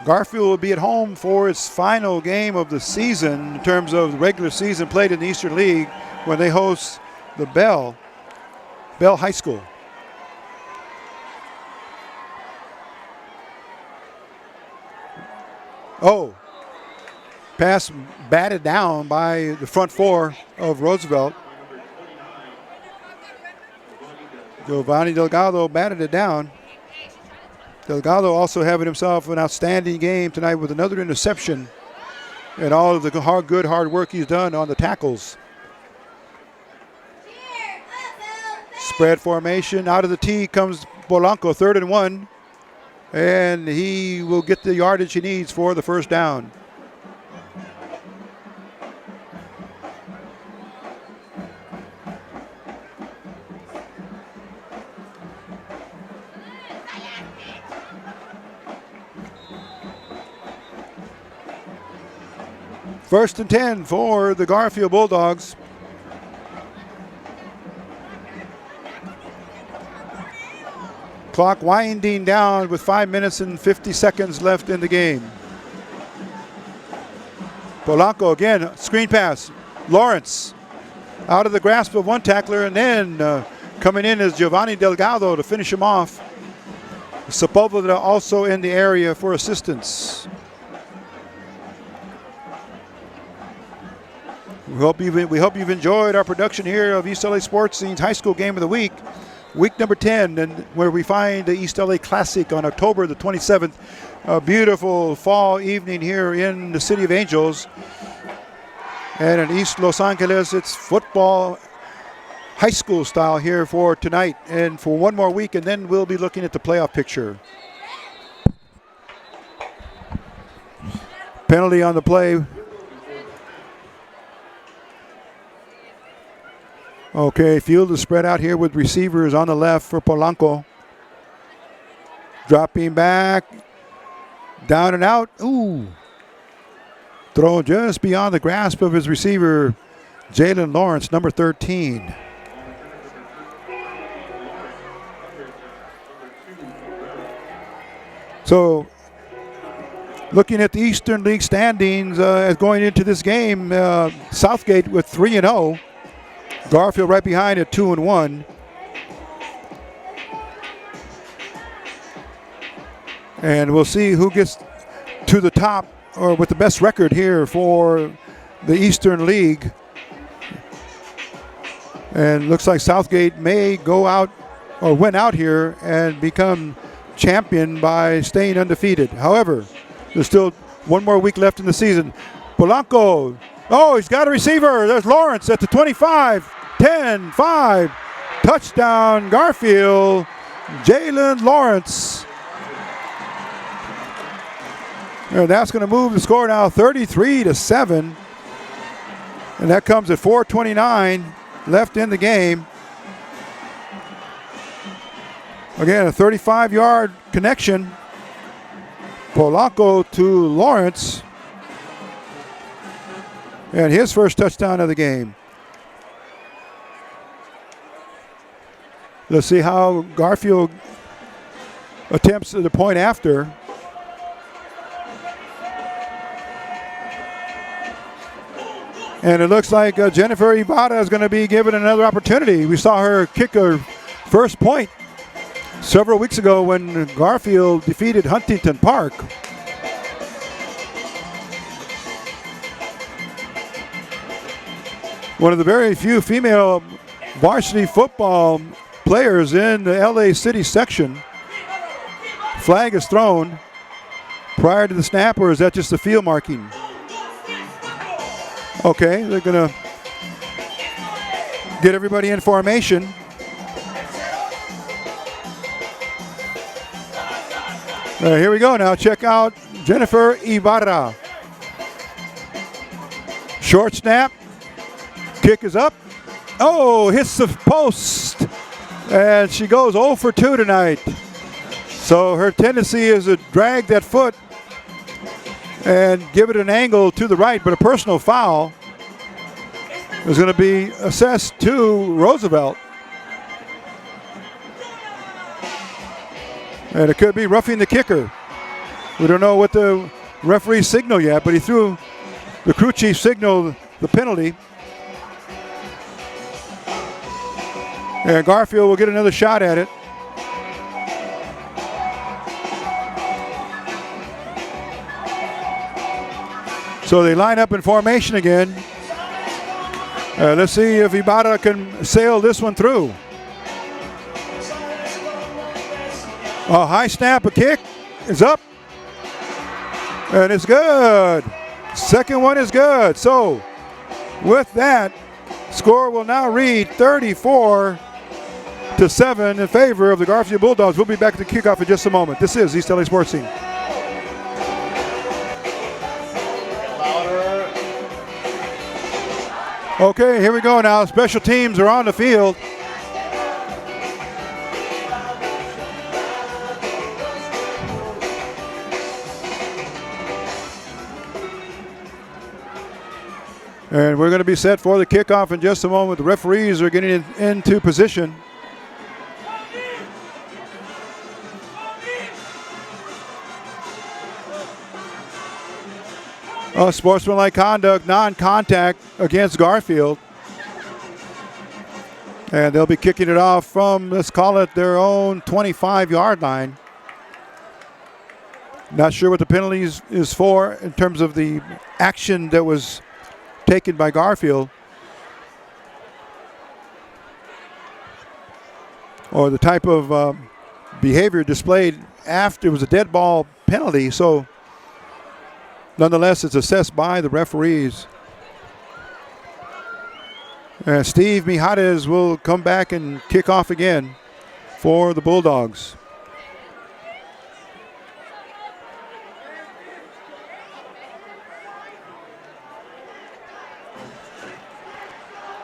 Garfield will be at home for its final game of the season in terms of the regular season played in the Eastern League when they host the Bell High School. Oh, pass batted down by the front 4 of Roosevelt. Giovanni Delgado batted it down. Delgado also having himself an outstanding game tonight with another interception and all of the good hard work he's done on the tackles. Spread formation. Out of the tee comes Polanco, 3rd and 1. And he will get the yardage he needs for the first down. First and 10 for the Garfield Bulldogs. Clock winding down with 5 minutes and 50 seconds left in the game. Polanco again, screen pass. Lawrence out of the grasp of one tackler, and then coming in is Giovanni Delgado to finish him off. Sepulveda also in the area for assistance. We hope you've enjoyed our production here of East LA Sports Scene's High School Game of the Week. Week number 10, and where we find the East LA Classic on October the 27th. A beautiful fall evening here in the City of Angels. And in East Los Angeles, it's football high school style here for tonight and for one more week, and then we'll be looking at the playoff picture. Penalty on the play. Okay, field is spread out here with receivers on the left for Polanco. Dropping back, down and out. Ooh. Throw just beyond the grasp of his receiver, Jalen Lawrence, number 13. So, looking at the Eastern League standings as going into this game, Southgate with 3-0. Garfield right behind at 2-1. And we'll see who gets to the top or with the best record here for the Eastern League. And looks like Southgate may go out or win out here and become champion by staying undefeated. However, there's still one more week left in the season. Polanco. Oh, he's got a receiver. There's Lawrence at the 25, 10, 5. Touchdown, Garfield. Jalen Lawrence. And that's going to move the score now 33-7. And that comes at 4:29 left in the game. Again, a 35-yard connection. Polanco to Lawrence. And his first touchdown of the game. Let's see how Garfield attempts the point after. And it looks like Jennifer Ibarra is going to be given another opportunity. We saw her kick her first point several weeks ago when Garfield defeated Huntington Park. One of the very few female varsity football players in the LA City section. Flag is thrown prior to the snap, or is that just a field marking? Okay, they're going to get everybody in formation. Here we go now. Check out Jennifer Ibarra. Short snap. Kick is up. Oh, hits the post. And she goes 0 for 2 tonight. So her tendency is to drag that foot and give it an angle to the right, but a personal foul is going to be assessed to Roosevelt. And it could be roughing the kicker. We don't know what the referee signaled yet, but he threw the crew chief signaled the penalty. And Garfield will get another shot at it. So they line up in formation again. Let's see if Ibarra can sail this one through. A high snap, a kick is up. And it's good. Second one is good. So with that, score will now read 34-7 in favor of the Garfield Bulldogs. We'll be back at the kickoff in just a moment. This is East LA Sports Scene. Okay, here we go now. Special teams are on the field. And we're going to be set for the kickoff in just a moment. The referees are getting into position. Sportsmanlike conduct, non-contact against Garfield. And they'll be kicking it off from, let's call it, their own 25-yard line. Not sure what the penalty is for in terms of the action that was taken by Garfield, or the type of behavior displayed after it was a dead ball penalty. So nonetheless, it's assessed by the referees. And Steve Mijares will come back and kick off again for the Bulldogs.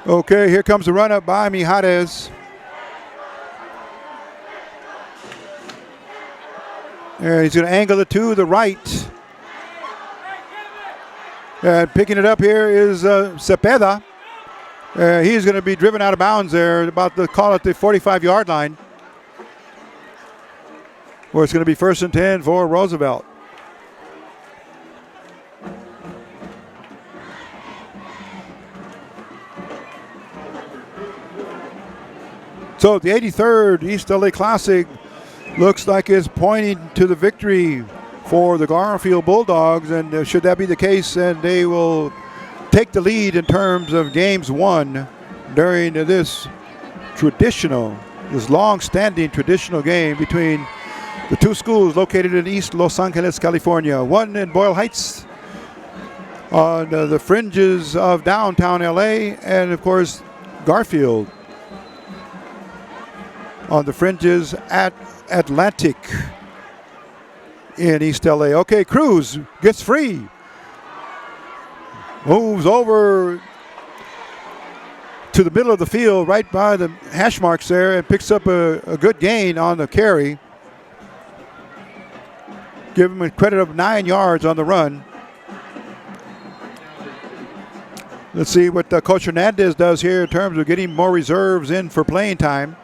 Okay, here comes the run up by Mijares. And he's going to angle it to the right. And picking it up here is Cepeda. He's going to be driven out of bounds there, about to call it the 45-yard line, where it's going to be 1st and 10 for Roosevelt. So the 83rd East LA Classic looks like it's pointing to the victory for the Garfield Bulldogs, and should that be the case, then they will take the lead in terms of games won during this long-standing traditional game between the two schools located in East Los Angeles, California. One in Boyle Heights on the fringes of downtown LA, and of course Garfield on the fringes at Atlantic in East LA. Okay, Cruz gets free. Moves over to the middle of the field right by the hash marks there and picks up a good gain on the carry. Give him a credit of 9 yards on the run. Let's see what Coach Hernandez does here in terms of getting more reserves in for playing time.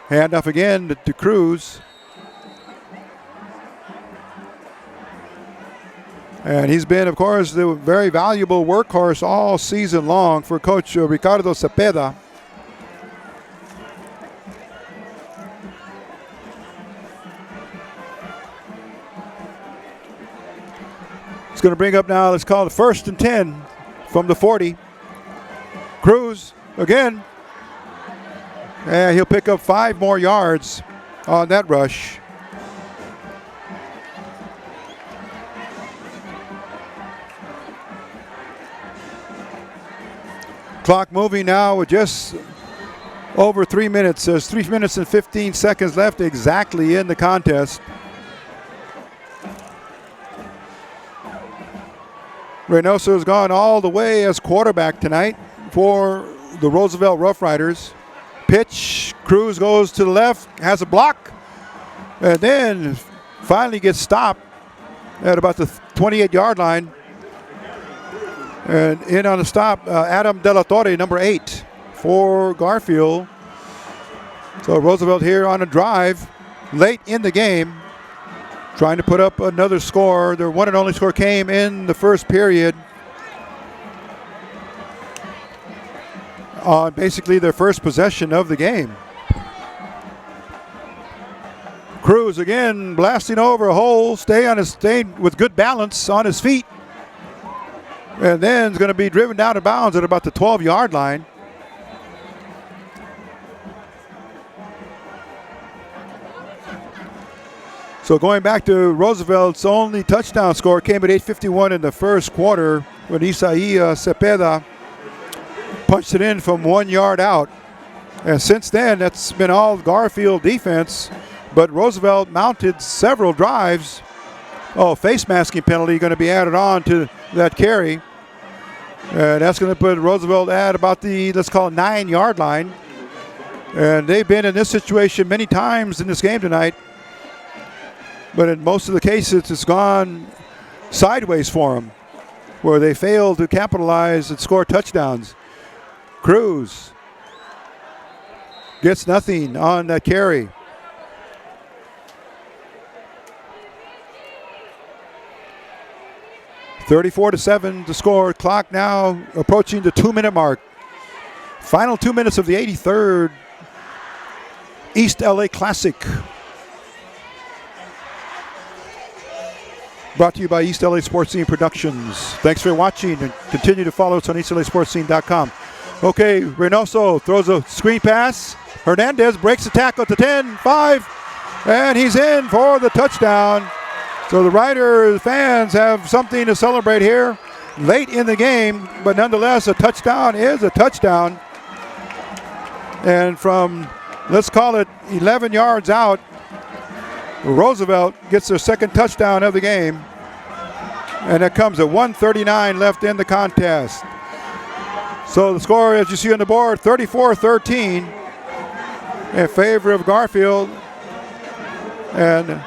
Handoff again to Cruz. And he's been, of course, the very valuable workhorse all season long for Coach Ricardo Cepeda. It's going to bring up now, let's call it 1st and 10 from the 40. Cruz again. And he'll pick up 5 more yards on that rush. Clock moving now with just over 3 minutes. There's 3 minutes and 15 seconds left exactly in the contest. Reynoso has gone all the way as quarterback tonight for the Roosevelt Rough Riders. Pitch, Cruz goes to the left, has a block, and then finally gets stopped at about the 28-yard line. And in on the stop, Adam De La Torre, number 8 for Garfield. So Roosevelt here on a drive late in the game, trying to put up another score. Their one and only score came in the first period on basically their first possession of the game. Cruz again blasting over a hole, staying with good balance on his feet. And then is going to be driven down to bounds at about the 12-yard line. So going back to Roosevelt's only touchdown score came at 8:51 in the first quarter when Isaiah Cepeda punched it in from 1 yard out. And since then, that's been all Garfield defense. But Roosevelt mounted several drives. Oh, face masking penalty going to be added on to that carry. That's going to put Roosevelt at about the, let's call it, 9-yard line. And they've been in this situation many times in this game tonight. But in most of the cases, it's gone sideways for them, where they failed to capitalize and score touchdowns. Cruz gets nothing on that carry. (34-7) to score. Clock now approaching the 2-minute mark. Final 2 minutes of the 83rd East LA Classic. Brought to you by East LA Sports Scene Productions. Thanks for watching and continue to follow us on EastLASportsScene.com. Okay, Reynoso throws a screen pass. Hernandez breaks the tackle at the 10, 5, and he's in for the touchdown. So the Rider fans have something to celebrate here late in the game, but nonetheless, a touchdown is a touchdown. And from, let's call it 11 yards out, Roosevelt gets their second touchdown of the game. And it comes at 1:39 left in the contest. So the score, as you see on the board, 34-13 in favor of Garfield. And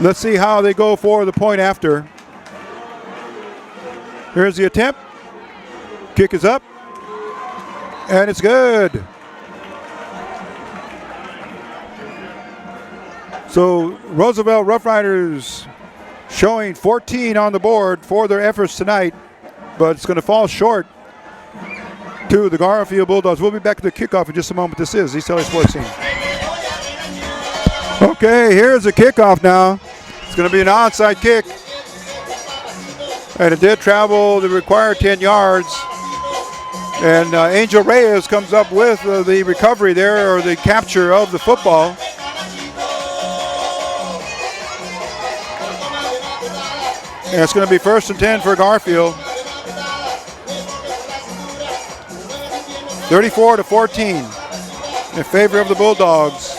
let's see how they go for the point after. Here's the attempt. Kick is up. And it's good. So Roosevelt Rough Riders showing 14 on the board for their efforts tonight, but it's going to fall short to the Garfield Bulldogs. We'll be back to the kickoff in just a moment. This is East LA Sports Scene. Okay, here's the kickoff now. It's going to be an onside kick. And it did travel the required 10 yards. And Angel Reyes comes up with the recovery there, or the capture of the football. And it's going to be 1st and 10 for Garfield. 34-14 in favor of the Bulldogs.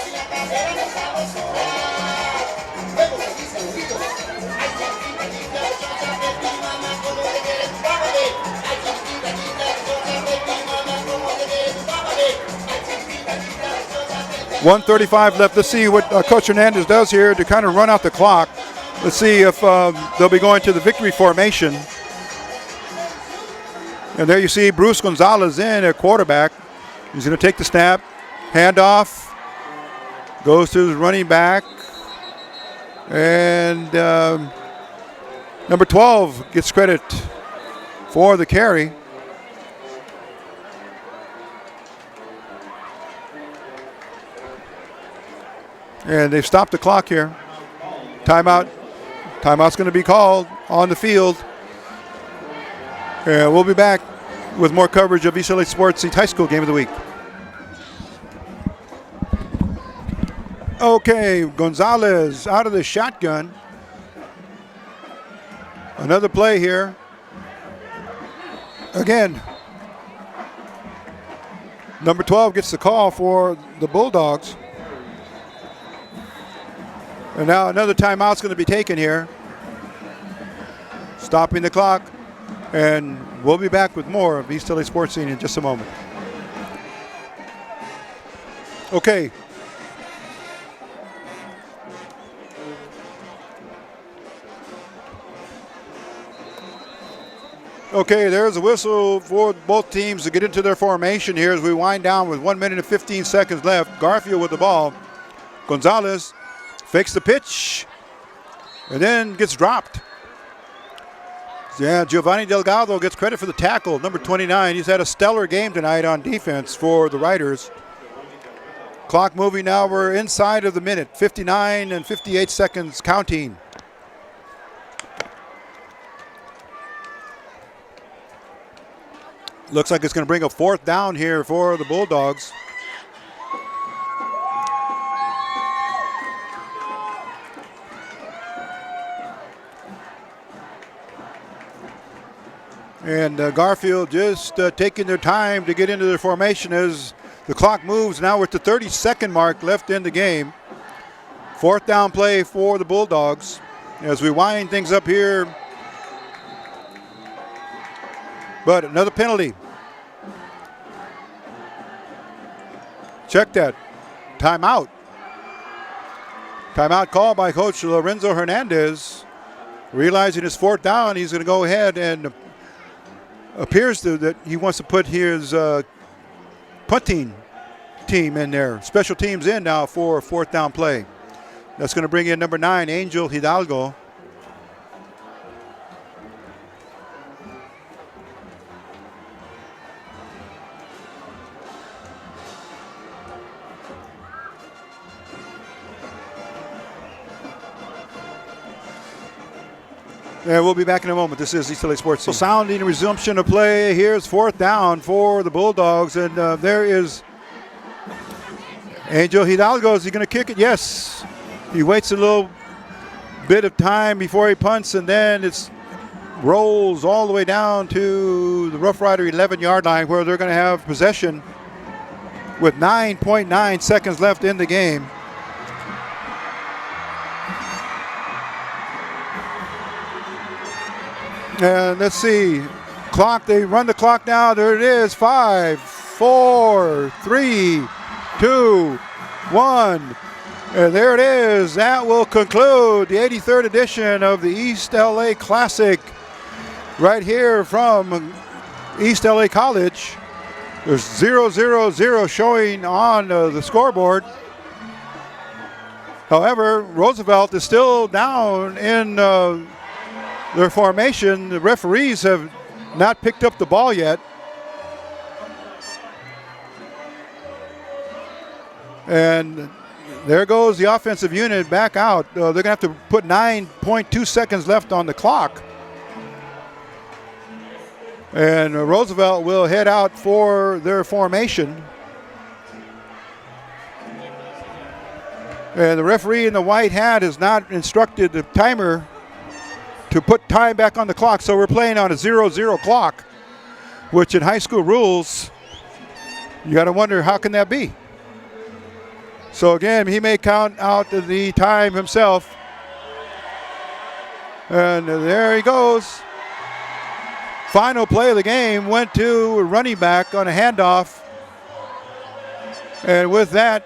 .135 left. Let's see what Coach Hernandez does here to kind of run out the clock. Let's see if they'll be going to the victory formation. And there you see Bruce Gonzalez in at quarterback. He's going to take the snap, handoff, goes to his running back, and Number 12 gets credit for the carry. And they've stopped the clock here. Timeout. Timeout's going to be called on the field. And we'll be back with more coverage of East LA Sports High School Game of the Week. Okay, Gonzalez out of the shotgun. Another play here. Again, number 12 gets the call for the Bulldogs. And now another timeout's going to be taken here. Stopping the clock. And we'll be back with more of East LA Sports Scene in just a moment. Okay. Okay, there's a whistle for both teams to get into their formation here as we wind down with 1 minute and 15 seconds left. Garfield with the ball. Gonzalez fakes the pitch and then gets dropped. Yeah, Giovanni Delgado gets credit for the tackle. Number 29, he's had a stellar game tonight on defense for the Riders. Clock moving now, we're inside of the minute. 59 and 58 seconds counting. Looks like it's going to bring a fourth down here for the Bulldogs. And Garfield just taking their time to get into their formation as the clock moves. Now we're at the 30-second mark left in the game. Fourth down play for the Bulldogs as we wind things up here. But another penalty. Check that. Timeout. Timeout called by Coach Lorenzo Hernandez. Realizing his fourth down, he's going to go ahead and appears that he wants to put his punting team in there. Special teams in now for fourth down play. That's going to bring in number 9, Angel Hidalgo. And we'll be back in a moment. This is East LA Sports. So sounding resumption of play. Here's fourth down for the Bulldogs. And there is Angel Hidalgo. Is he going to kick it? Yes. He waits a little bit of time before he punts, and then it rolls all the way down to the Rough Rider 11-yard line where they're going to have possession with 9.9 seconds left in the game. And let's see, clock, they run the clock now. There it is, 5, 4, 3, 2, 1. And there it is. That will conclude the 83rd edition of the East LA Classic right here from East LA College. There's 0-0-0 showing on the scoreboard. However, Roosevelt is still down in their formation. The referees have not picked up the ball yet. And there goes the offensive unit back out. They're going to have to put 9.2 seconds left on the clock. And Roosevelt will head out for their formation. And the referee in the white hat has not instructed the timer to put time back on the clock, so we're playing on a 0-0 clock, which in high school rules, you got to wonder how can that be. So again, he may count out the time himself. And there he goes. Final play of the game went to a running back on a handoff. And with that,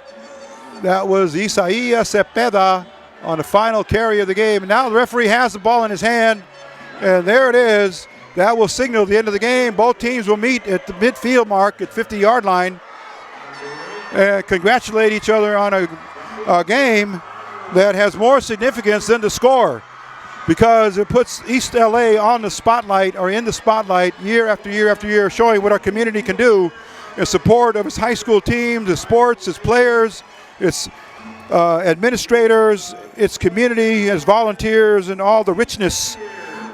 that was Isaiah Cepeda on the final carry of the game. And now the referee has the ball in his hand, and there it is. That will signal the end of the game. Both teams will meet at the midfield mark at 50-yard line and congratulate each other on a game that has more significance than the score. because it puts East LA on the spotlight or in the spotlight year after year after year, showing what our community can do in support of its high school teams, its sports, its players, its administrators, its community, its volunteers, and all the richness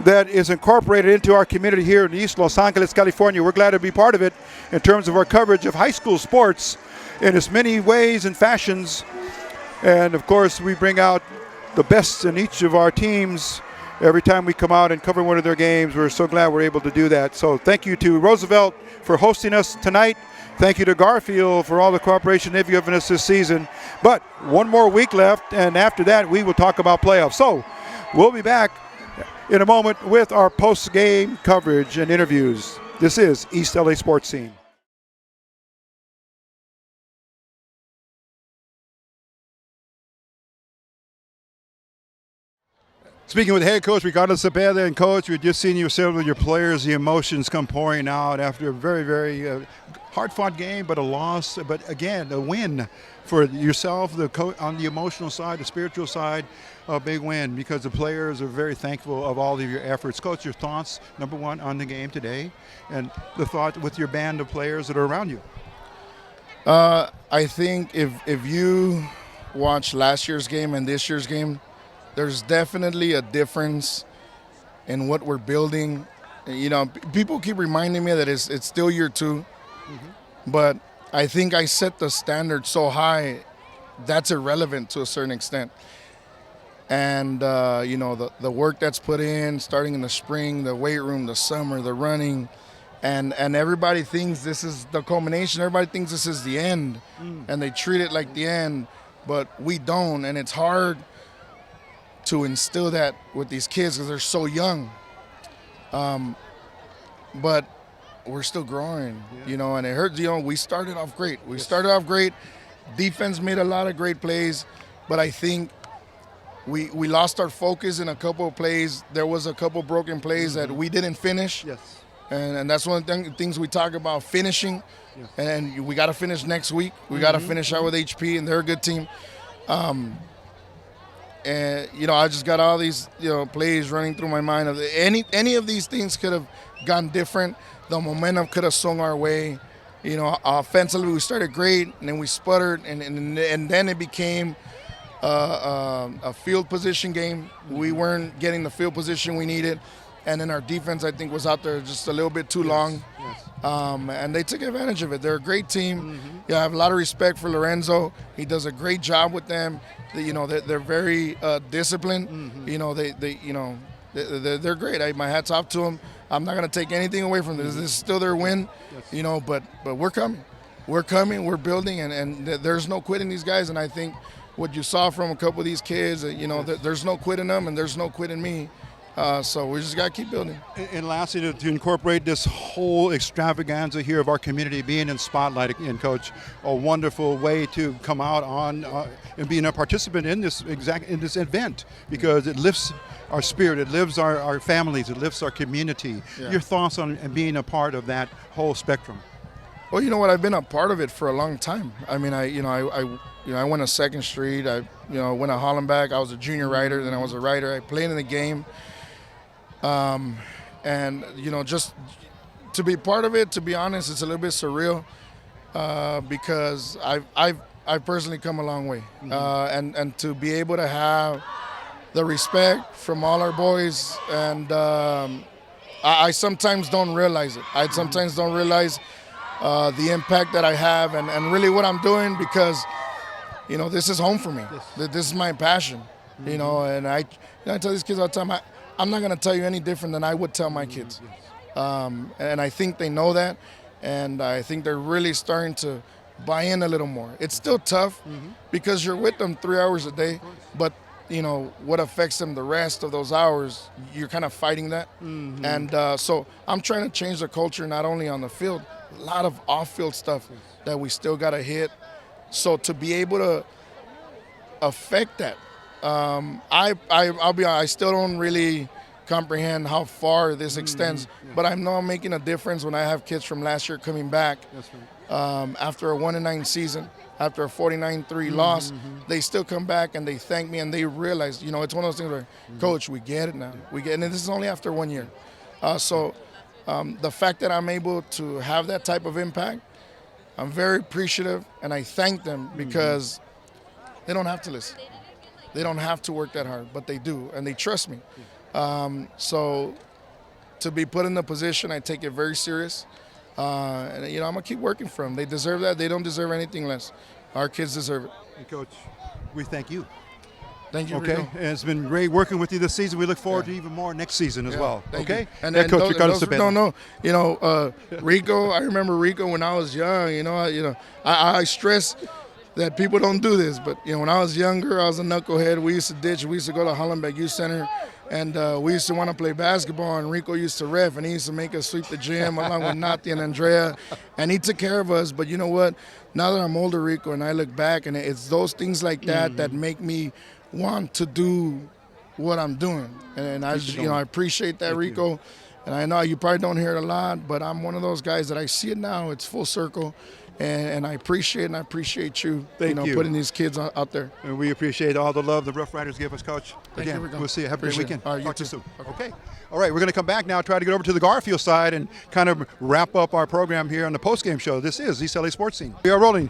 that is incorporated into our community here in East Los Angeles, California. We're glad to be part of it in terms of our coverage of high school sports in as many ways and fashions. And of course, we bring out the best in each of our teams every time we come out and cover one of their games. We're so glad we're able to do that. So thank you to Roosevelt for hosting us tonight. Thank you to Garfield for all the cooperation they've given us this season. But one more week left, and after that, we will talk about playoffs. So we'll be back in a moment with our post-game coverage and interviews. This is East LA Sports Scene. Speaking with head coach Ricardo Cepeda, and coach, we've just seen you settle with your players. The emotions come pouring out after a very, very hard-fought game, but a loss. But again, a win for yourself, on the emotional side, the spiritual side, a big win because the players are very thankful of all of your efforts. Coach, your thoughts, number one, on the game today, and the thought with your band of players that are around you. I think if you watch last year's game and this year's game, there's definitely a difference in what we're building. You know, people keep reminding me that it's still year two, but I think I set the standard so high that's irrelevant to a certain extent. And, you know, the work that's put in, starting in the spring, the weight room, the summer, the running, and everybody thinks this is the culmination. Everybody thinks this is the end, and they treat it like the end, but we don't, and it's hard to instill that with these kids because they're so young. But we're still growing, you know, and it hurts. You know, we started off great. Defense made a lot of great plays, but I think we lost our focus in a couple of plays. There was a couple broken plays that we didn't finish. Yes. And that's one of the things we talk about, finishing. Yes. And we got to finish next week. We got to finish out with HP, and they're a good team. And, you know, I just got all these, you know, plays running through my mind. Of any of these things could have gone different. The momentum could have swung our way. You know, offensively we started great, and then we sputtered, and then it became a field position game. We weren't getting the field position we needed. And then our defense, I think, was out there just a little bit too long. Yes. And they took advantage of it. They're a great team. Yeah, I have a lot of respect for Lorenzo. He does a great job with them. You know, they're very disciplined. You know, they're great. My hat's off to them. I'm not going to take anything away from this. This is still their win. Yes. You know, but we're coming. We're building, and there's no quitting these guys. And I think what you saw from a couple of these kids, you know, there's no quitting them, and there's no quitting me. So we just got to keep building. And lastly, to incorporate this whole extravaganza here of our community being in spotlight, and Coach, a wonderful way to come out on and being a participant in this event, because it lifts our spirit, it lifts our families, it lifts our community. Yeah. Your thoughts on being a part of that whole spectrum? Well, you know what? I've been a part of it for a long time. I mean, I went to Second Street. I went to Hollenbeck. I was a junior writer, then I was a writer. I played in the game. And, you know, just to be part of it, to be honest, it's a little bit surreal because I've personally come a long way. And to be able to have the respect from all our boys, and I sometimes don't realize it. I sometimes don't realize the impact that I have and really what I'm doing, because, you know, this is home for me. Yes. This is my passion, you know, and I tell these kids all the time, I'm not going to tell you any different than I would tell my kids. And I think they know that, and I think they're really starting to buy in a little more. It's still tough because you're with them 3 hours a day, but, you know, what affects them the rest of those hours, you're kind of fighting that. And so I'm trying to change the culture, not only on the field, a lot of off-field stuff that we still got to hit. So to be able to affect that, I'll be honest, I still don't really comprehend how far this extends, but I know I'm making a difference when I have kids from last year coming back. after a 1-9 season, after a 49-3 loss, they still come back and they thank me and they realize, you know, it's one of those things where, Coach, we get it now. We get it. And this is only after 1 year. So the fact that I'm able to have that type of impact, I'm very appreciative, and I thank them because they don't have to listen. They don't have to work that hard, but they do, and they trust me. So to be put in the position, I take it very serious. And, you know, I'm going to keep working for them. They deserve that. They don't deserve anything less. Our kids deserve it. And Coach, we thank you. Thank you, Okay, Rico. and it's been great working with you this season. We look forward to even more next season as well. Thank Okay, you. And Coach, those, Ricardo those who Cepeda. don't know, you know, Rico. I remember Rico when I was young. I stress that people don't do this, but you know, when I was younger, I was a knucklehead. We used to ditch. We used to go to Hollenbeck Youth Center, and we used to want to play basketball. And Rico used to ref, and he used to make us sweep the gym along with Nati and Andrea, and he took care of us. But you know what? Now that I'm older, Rico, and I look back, and it's those things like that that make me want to do what I'm doing, and I appreciate that, Rico. And I know you probably don't hear it a lot, but I'm one of those guys that I see it now. It's full circle, and I appreciate you. Thank you. Putting these kids out there. And we appreciate all the love the Rough Riders give us, Coach. Thank you, Again, Rico. we'll see you. Have a great Appreciate weekend. it. All right, you Talk to you too. soon. Okay. All right, we're going to come back now, try to get over to the Garfield side and kind of wrap up our program here on the postgame show. This is East LA Sports Scene. We are rolling.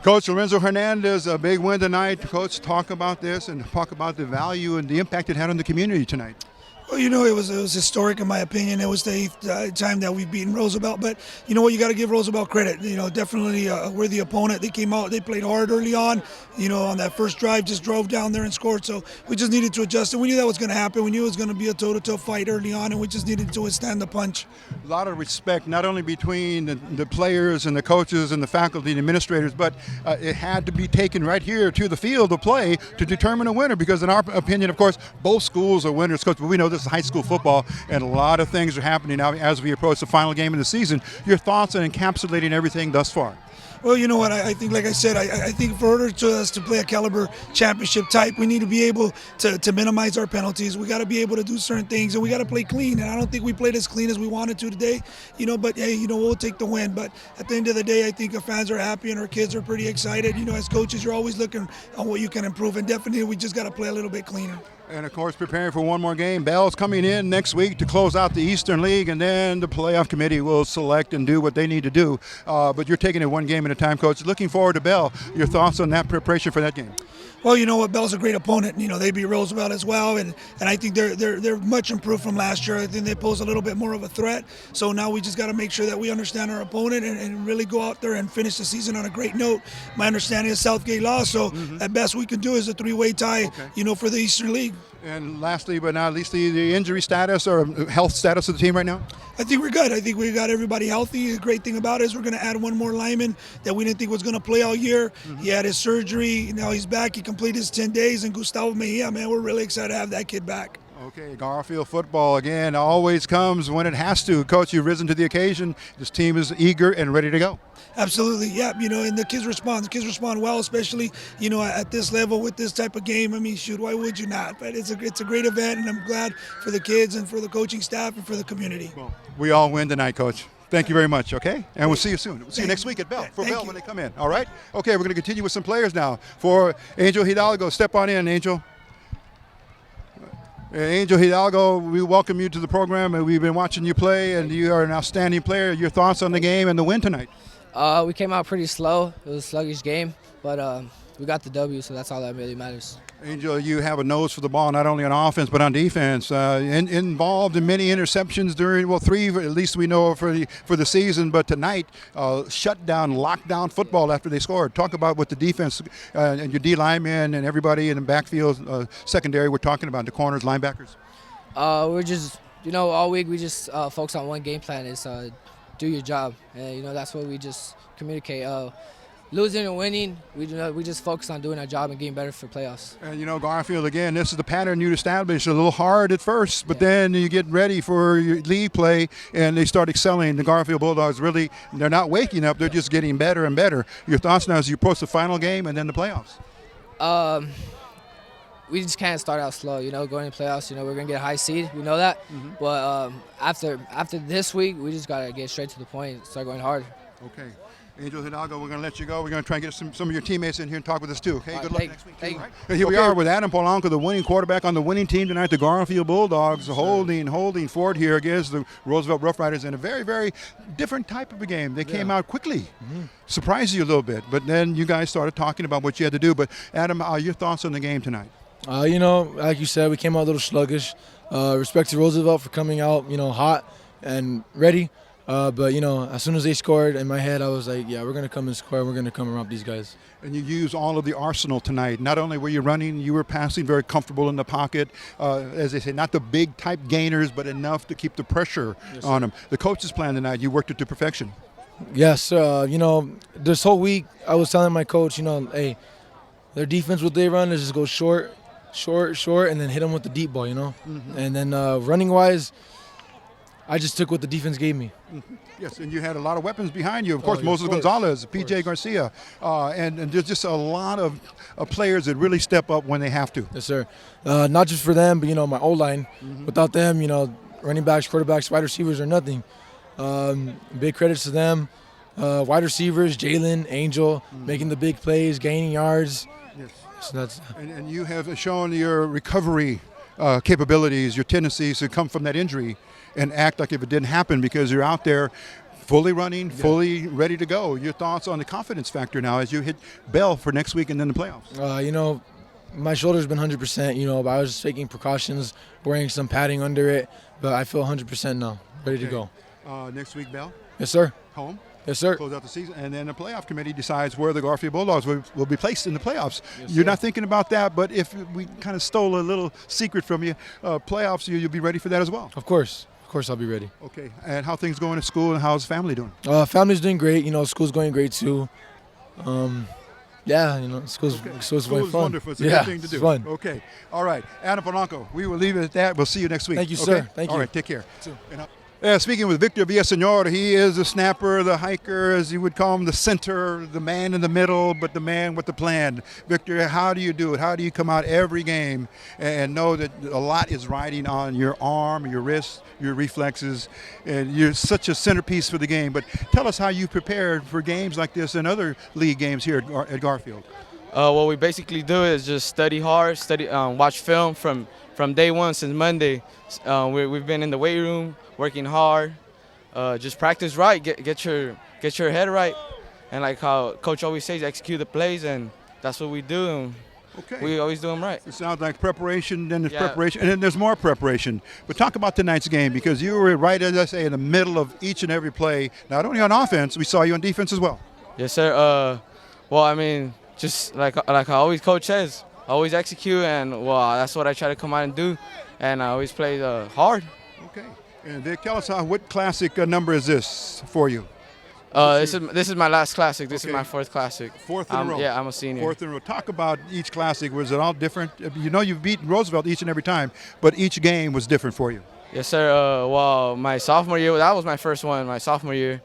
Coach Lorenzo Hernandez, a big win tonight. Coach, talk about this and talk about the value and the impact it had on the community tonight. Well, you know, it was historic in my opinion. It was the eighth time that we've beaten Roosevelt. But you know what? You got to give Roosevelt credit. You know, definitely a worthy opponent. They came out, they played hard early on. You know, on that first drive, just drove down there and scored. So we just needed to adjust. And we knew that was going to happen. We knew it was going to be a toe-to-toe fight early on, and we just needed to withstand the punch. A lot of respect, not only between the players and the coaches and the faculty and administrators, but it had to be taken right here to the field of play to determine a winner. Because in our opinion, of course, both schools are winners, Coach. But we know this is high school football, and a lot of things are happening now as we approach the final game of the season. Your thoughts on encapsulating everything thus far? Well, you know what? I think, like I said, I think for order to us to play a caliber championship type, we need to be able to minimize our penalties. We got to be able to do certain things, and we got to play clean. And I don't think we played as clean as we wanted to today, you know. But hey, you know, we'll take the win. But at the end of the day, I think our fans are happy and our kids are pretty excited. You know, as coaches, you're always looking on what you can improve, and definitely we just got to play a little bit cleaner. And, of course, preparing for one more game. Bell's coming in next week to close out the Eastern League, and then the playoff committee will select and do what they need to do. But you're taking it one game at a time, Coach. Looking forward to Bell. Your thoughts on that preparation for that game? Well, you know what? Bell's a great opponent. You know, they beat Roosevelt as well, and I think they're much improved from last year. I think they pose a little bit more of a threat. So now we just got to make sure that we understand our opponent and really go out there and finish the season on a great note. My understanding is Southgate lost, so at best we can do is a three-way tie, you know, for the Eastern League. And lastly, but not least, the injury status or health status of the team right now? I think we're good. I think we got everybody healthy. The great thing about it is we're going to add one more lineman that we didn't think was going to play all year. He had his surgery. Now he's back. He completed his 10 days. And Gustavo Mejia, man, we're really excited to have that kid back. Okay, Garfield football, again, always comes when it has to. Coach, you've risen to the occasion. This team is eager and ready to go. Absolutely, yeah. You know, and the kids respond. The kids respond well, especially, you know, at this level with this type of game. I mean, shoot, why would you not? But it's a great event, and I'm glad for the kids and for the coaching staff and for the community. Well, we all win tonight, Coach. Thank you very much, okay? And we'll see you soon. We'll see you next week at Bell, for Bell when they come in, all right? Okay, we're going to continue with some players now. For Angel Hidalgo, step on in, Angel. Angel Hidalgo, we welcome you to the program, and we've been watching you play, and you are an outstanding player. Your thoughts on the game and the win tonight? We came out pretty slow. It was a sluggish game, but we got the W, so that's all that really matters. Angel, you have a nose for the ball, not only on offense but on defense. Involved in many interceptions during, well, 3 at least we know for the season, but tonight, shut down, lockdown football after they scored. Talk about what the defense and your D linemen and everybody in the backfield, secondary, we're talking about, the corners, linebackers. We're just, you know, all week we just focus on one game plan is do your job, and you know that's what we just communicate. Losing or winning, we just focus on doing our job and getting better for playoffs. And you know, Garfield, again, this is the pattern you established. A little hard at first, but then you get ready for your league play, and they start excelling. The Garfield Bulldogs really, they're not waking up; they're just getting better and better. Your thoughts now as you approach the final game and then the playoffs? We just can't start out slow, you know, going to playoffs, you know, we're going to get a high seed. We know that. But after this week, we just got to get straight to the point and start going hard. Okay. Angel Hidalgo, we're going to let you go. We're going to try and get some of your teammates in here and talk with us too. Okay, good luck next week. Thank you. Right? And here we are with Adam Polanco, the winning quarterback on the winning team tonight, the Garfield Bulldogs, holding forward here against the Roosevelt Rough Riders in a very, very different type of a game. They came out quickly, surprised you a little bit, but then you guys started talking about what you had to do. But Adam, your thoughts on the game tonight? Like you said, we came out a little sluggish. Respect to Roosevelt for coming out, hot and ready. But as soon as they scored, in my head, I was like, yeah, we're going to come and score. We're going to come and romp these guys. And you used all of the arsenal tonight. Not only were you running, you were passing very comfortable in the pocket. As they say, not the big type gainers, but enough to keep the pressure on them. The coach's plan tonight, you worked it to perfection. Yes, this whole week, I was telling my coach, hey, their defense, what they run is just go short, and then hit them with the deep ball, And then running-wise, I just took what the defense gave me. Yes, and you had a lot of weapons behind you. Of course, Moses Gonzalez, P.J. Garcia, and there's just a lot of players that really step up when they have to. Yes, sir. Not just for them, but, my O-line. Without them, running backs, quarterbacks, wide receivers are nothing. Big credits to them. Wide receivers, Jalen, Angel, making the big plays, gaining yards. Yes. So and you have shown your recovery capabilities, your tendencies to come from that injury and act like if it didn't happen because you're out there fully running, fully ready to go. Your thoughts on the confidence factor now as you hit bell for next week and then the playoffs? My shoulder's been 100%, but I was taking precautions, wearing some padding under it, but I feel 100% now, ready to go. Next week, Bell? Yes, sir. Home? Yes, sir. Close out the season, and then the playoff committee decides where the Garfield Bulldogs will be placed in the playoffs. Yes, You're sir. not thinking about that, but if we kind of stole a little secret from you, playoffs, you'll be ready for that as well. Of course, I'll be ready. Okay, and how things going at school, and how's family doing? Family's doing great. School's going great too. School's going fun. Wonderful. It's a good thing to do. It's fun. Okay, all right. Adam Polanco, we will leave it at that. We'll see you next week. Thank you, okay? sir. Thank you. All right, take care. Speaking with Victor Villaseñor, he is the snapper, the hiker, as you would call him, the center, the man in the middle, but the man with the plan. Victor, how do you do it? How do you come out every game and know that a lot is riding on your arm, your wrist, your reflexes, and you're such a centerpiece for the game. But tell us how you prepared for games like this and other league games here at Garfield. What we basically do is just study hard, watch film from day one since Monday. We've been in the weight room, working hard, just practice right, get your head right, and like how Coach always says, execute the plays, and that's what we do. And we always do them right. It sounds like preparation, then there's preparation, and then there's more preparation. But talk about tonight's game, because you were right, as I say, in the middle of each and every play. Not only on offense, we saw you on defense as well. Yes, sir. Just like I always coach says, always execute, and that's what I try to come out and do, and I always play hard. Okay. And Vic, tell us what classic number is this for you? This is my last classic. This is my fourth classic. Fourth in a row. Yeah, I'm a senior. Fourth in a row. Talk about each classic. Was it all different? You've beaten Roosevelt each and every time, but each game was different for you. Yes, sir. My sophomore year, that was my first one. My sophomore year,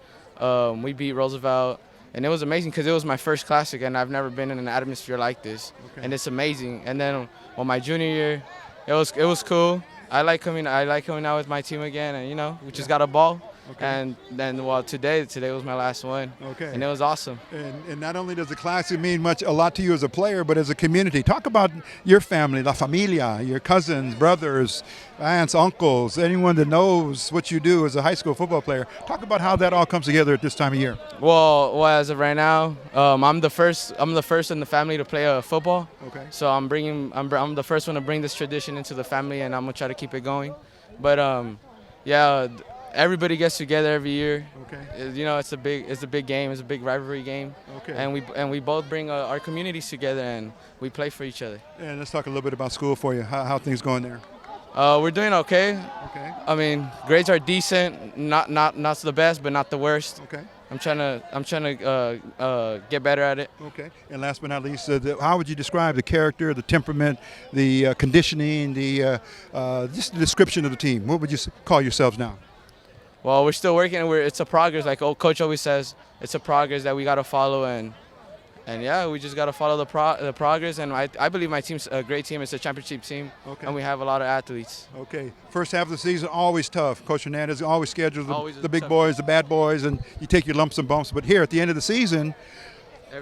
we beat Roosevelt. And it was amazing because it was my first classic, and I've never been in an atmosphere like this, and it's amazing. And then my junior year, it was cool. I like coming out with my team again, and we just got a ball. And then today was my last one. And it was awesome. And not only does the classic mean a lot to you as a player, but as a community. Talk about your family, la familia, your cousins, brothers, aunts, uncles, anyone that knows what you do as a high school football player. Talk about how that all comes together at this time of year. Well, as of right now, I'm the first in the family to play football. Okay. So I'm the first one to bring this tradition into the family, and I'm gonna try to keep it going. But everybody gets together every year. Okay. It's a big game. It's a big rivalry game. Okay. And we both bring our communities together, and we play for each other. And let's talk a little bit about school for you. How things going there? We're doing okay. Okay. I mean, grades are decent. Not the best, but not the worst. Okay. I'm trying to get better at it. Okay. And last but not least, how would you describe the character, the temperament, the conditioning, just the description of the team? What would you call yourselves now? Well, we're still working. It's a progress, like Coach always says. It's a progress that we got to follow, and And yeah, we just got to follow the progress. And I believe my team's a great team. It's a championship team, and we have a lot of athletes. Okay. First half of the season, always tough. Coach Hernandez always schedules the big tough. boys, the bad boys, and you take your lumps and bumps. But here at the end of the season,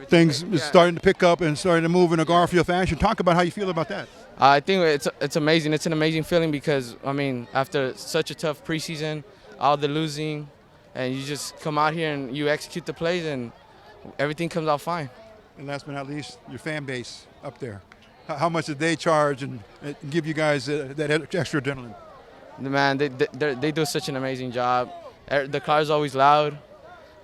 things is starting to pick up and starting to move in a Garfield fashion. Talk about how you feel about that. I think it's amazing. It's an amazing feeling because, I mean, after such a tough preseason, all the losing, and you just come out here and you execute the plays and everything comes out fine. And last but not least, your fan base up there. How much did they charge and give you guys that extra adrenaline? Man, they do such an amazing job. The crowd's always loud.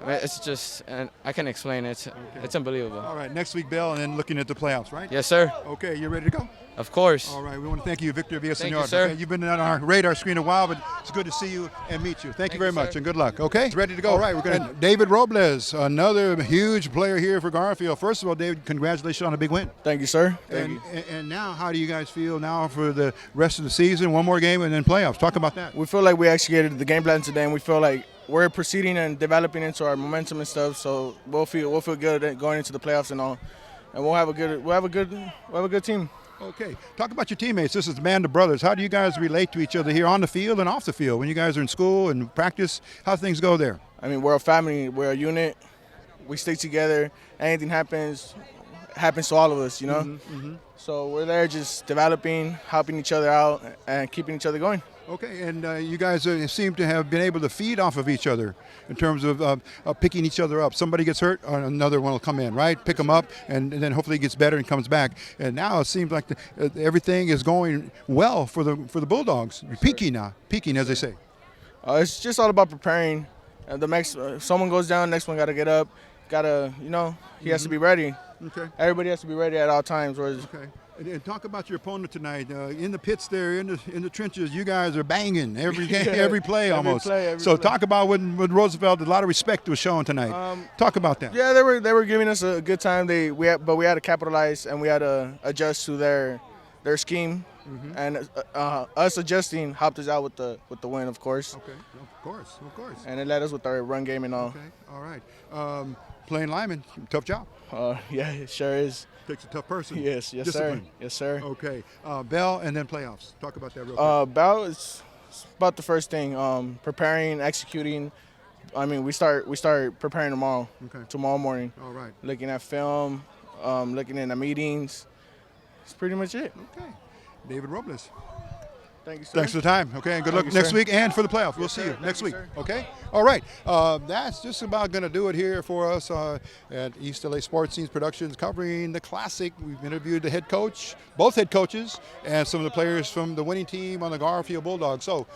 I mean, it's just, and I can't explain it. It's unbelievable. All right, next week, Bell, and then looking at the playoffs, right? Yes, sir. Okay, you ready to go? Of course. All right, we want to thank you, Victor Villaseñor. Thank you, sir. Okay, you've been on our radar screen a while, but it's good to see you and meet you. Thank you very much, and good luck. Okay, ready to go. All right, we're going to David Robles, another huge player here for Garfield. First of all, David, congratulations on a big win. Thank you, sir. And now, how do you guys feel now for the rest of the season? One more game and then playoffs. Talk about that. We feel like we executed the game plan today, and we feel like we're proceeding and developing into our momentum and stuff. So we'll feel good going into the playoffs and all, and we'll have a good team. Okay, talk about your teammates. This is the band of brothers. How do you guys relate to each other here on the field and off the field? When you guys are in school and practice, how things go there? I mean, we're a family. We're a unit. We stick together. Anything happens to all of us, you know. So we're there just developing, helping each other out, and keeping each other going. Okay, and you guys seem to have been able to feed off of each other in terms of picking each other up. Somebody gets hurt, another one will come in, right? Pick them up, and then hopefully he gets better and comes back. And now it seems like everything is going well for the Bulldogs. Peaking as they say. It's just all about preparing. The next someone goes down, next one got to get up. He has to be ready. Okay. Everybody has to be ready at all times. Okay. And talk about your opponent tonight. In the pits there, in the trenches, you guys are banging every game, every play almost. Every play. Talk about when Roosevelt, a lot of respect was shown tonight. Talk about that. Yeah, they were giving us a good time. But we had to capitalize and we had to adjust to their scheme. And us adjusting helped us out with the win, of course. Okay, of course. And it led us with our run game and all. Okay, all right. Playing lineman, tough job. Yeah, it sure is. Takes a tough person. Yes, Discipline. sir. Yes, sir. Okay. Bell and then playoffs. Talk about that real quick. Bell is about the first thing. Preparing, executing. I mean, we start preparing tomorrow. Okay. Tomorrow morning. All right. Looking at film, looking in the meetings. That's pretty much it. Okay. David Robles. Thank you, sir. Thanks for the time. Okay, and good luck next week and for the playoffs. We'll see you next week. Okay? All right. That's just about going to do it here for us at East LA Sports Scenes Productions covering the Classic. We've interviewed the head coach, both head coaches, and some of the players from the winning team on the Garfield Bulldogs. So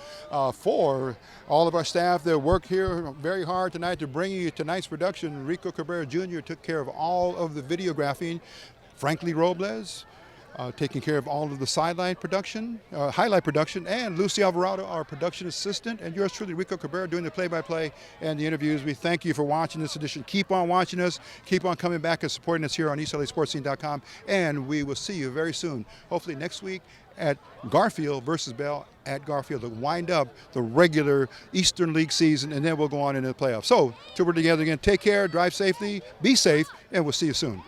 for all of our staff that worked here very hard tonight to bring you tonight's production, Rico Cabrera Jr. took care of all of the videographing. Franklin Robles, taking care of all of the sideline production, highlight production, and Lucy Alvarado, our production assistant, and yours truly, Rico Cabrera, doing the play-by-play and the interviews. We thank you for watching this edition. Keep on watching us. Keep on coming back and supporting us here on EastLASportsScene.com, and we will see you very soon, hopefully next week at Garfield versus Bell at Garfield to wind up the regular Eastern League season, and then we'll go on into the playoffs. So, till we're together again, take care, drive safely, be safe, and we'll see you soon.